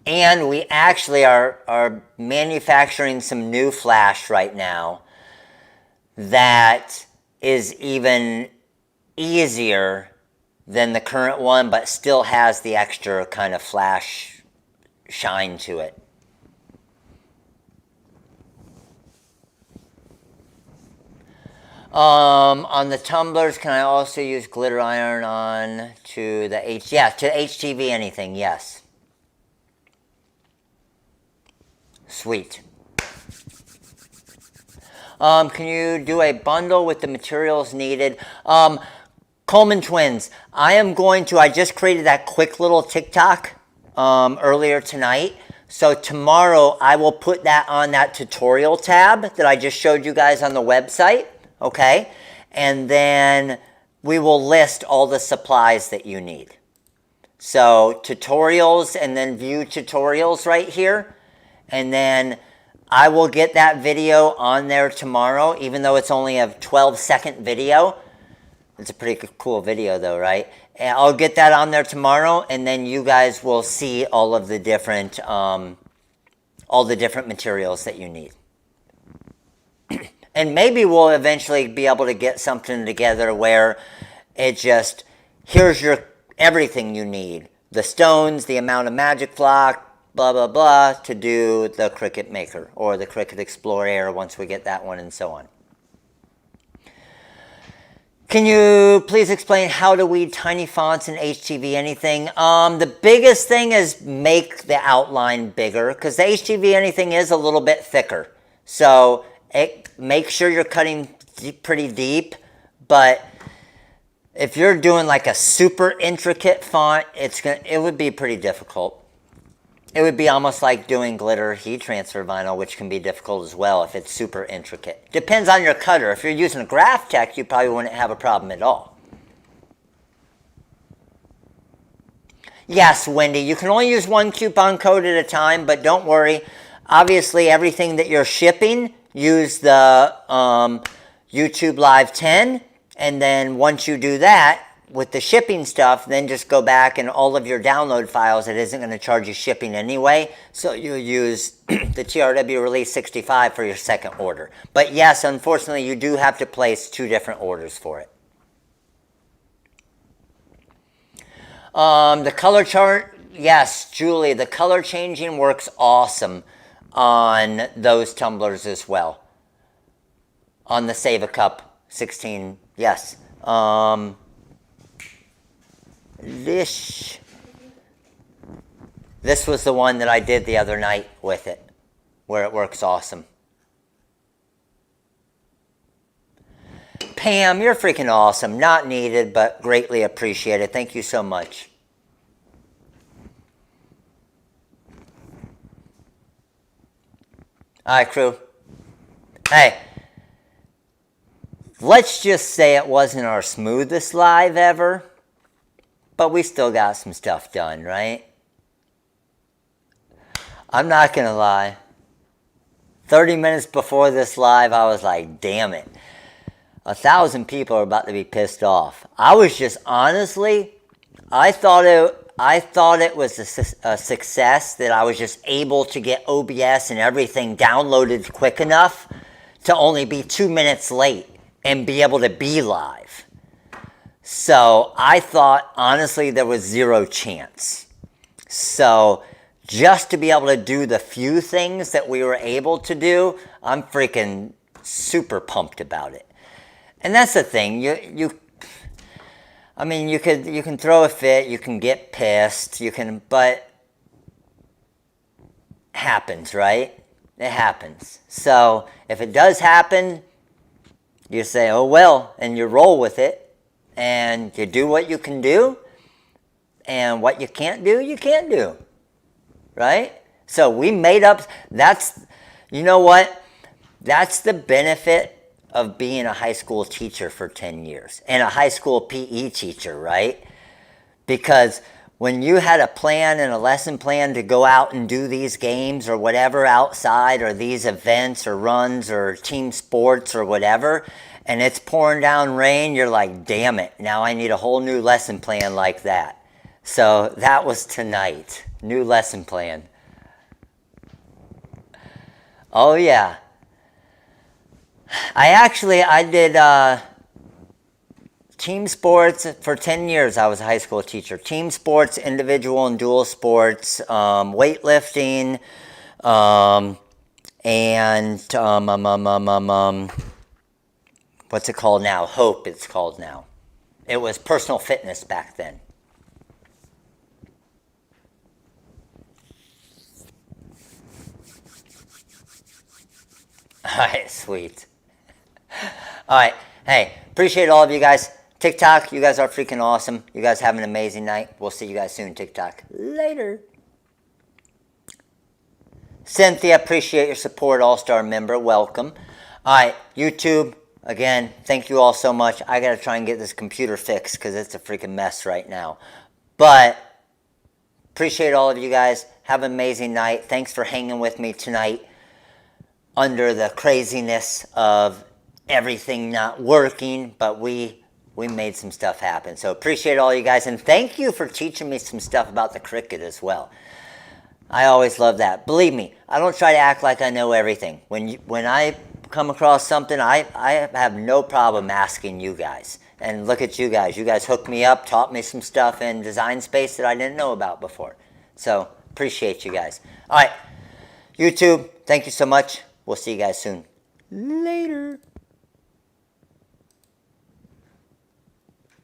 And we actually are manufacturing some new Flash right now that is even easier than the current one, but still has the extra kind of Flash shine to it. On the tumblers, can I also use glitter iron on to the to HTV anything, yes. Sweet. Can you do a bundle with the materials needed? Coleman Twins, I just created that quick little TikTok earlier tonight. So tomorrow I will put that on that tutorial tab that I just showed you guys on the website. Okay, and then we will list all the supplies that you need. So tutorials and then view tutorials right here. And then I will get that video on there tomorrow, even though it's only a 12-second video. It's a pretty cool video though, right? And I'll get that on there tomorrow, and then you guys will see all of the different, materials that you need. And maybe we'll eventually be able to get something together where it just, here's everything you need. The stones, the amount of magic flock, blah, blah, blah, to do the Cricut Maker or the Cricut Explorer once we get that one and so on. Can you please explain how to weed tiny fonts in HTV anything? The biggest thing is make the outline bigger because the HTV anything is a little bit thicker. So make sure you're cutting pretty deep, but if you're doing like a super intricate font, it would be pretty difficult. It would be almost like doing glitter heat transfer vinyl, which can be difficult as well if it's super intricate. Depends on your cutter. If you're using a Graph Tech, you probably wouldn't have a problem at all. Yes, Wendy, you can only use one coupon code at a time, but don't worry. Obviously, everything that you're shipping, use the YouTube Live 10, and then once you do that, with the shipping stuff, then just go back and all of your download files, it isn't going to charge you shipping anyway, so you'll use the TRW Release 65 for your second order. But yes, unfortunately, you do have to place 2 different orders for it. The color chart, yes, Julie, the color changing works awesome on those tumblers as well. On the Save a Cup 16, yes. This was the one that I did the other night with it, where it works awesome. Pam, you're freaking awesome. Not needed, but greatly appreciated. Thank you so much. All right, crew. Hey, let's just say it wasn't our smoothest live ever, but we still got some stuff done, right? I'm not going to lie. 30 minutes before this live, I was like, damn it. 1,000 people are about to be pissed off. I was just, honestly, I thought it was a success that I was just able to get OBS and everything downloaded quick enough to only be 2 minutes late and be able to be live. So I thought, honestly, there was 0 chance. So just to be able to do the few things that we were able to do, I'm freaking super pumped about it. And that's the thing, you can throw a fit, you can get pissed, but happens, right? It happens. So if it does happen, you say, oh well, and you roll with it, and you do what you can do, and what you can't do, you can't do, right? So we made up, you know what? That's the benefit of being a high school teacher for 10 years and a high school PE teacher, right? Because when you had a plan and a lesson plan to go out and do these games or whatever outside, or these events or runs or team sports or whatever, and it's pouring down rain, you're like, damn it, now I need a whole new lesson plan like that. So that was tonight, new lesson plan. Oh yeah. I did team sports for 10 years. I was a high school teacher. Team sports, individual and dual sports, weightlifting, and what's it called now? Hope it's called now. It was personal fitness back then. All right, sweet. All right. Hey, appreciate all of you guys. TikTok, you guys are freaking awesome. You guys have an amazing night. We'll see you guys soon, TikTok. Later. Cynthia, appreciate your support, All-Star member. Welcome. All right, YouTube, again, thank you all so much. I got to try and get this computer fixed because it's a freaking mess right now. But appreciate all of you guys. Have an amazing night. Thanks for hanging with me tonight under the craziness of everything not working, but we made some stuff happen. So appreciate all you guys, and thank you for teaching me some stuff about the Cricut as well. I always love that. Believe me, I don't try to act like I know everything. When I come across something, I have no problem asking you guys. And look at you guys. You guys hooked me up, taught me some stuff in Design Space that I didn't know about before. So appreciate you guys. All right, YouTube, thank you so much. We'll see you guys soon. Later.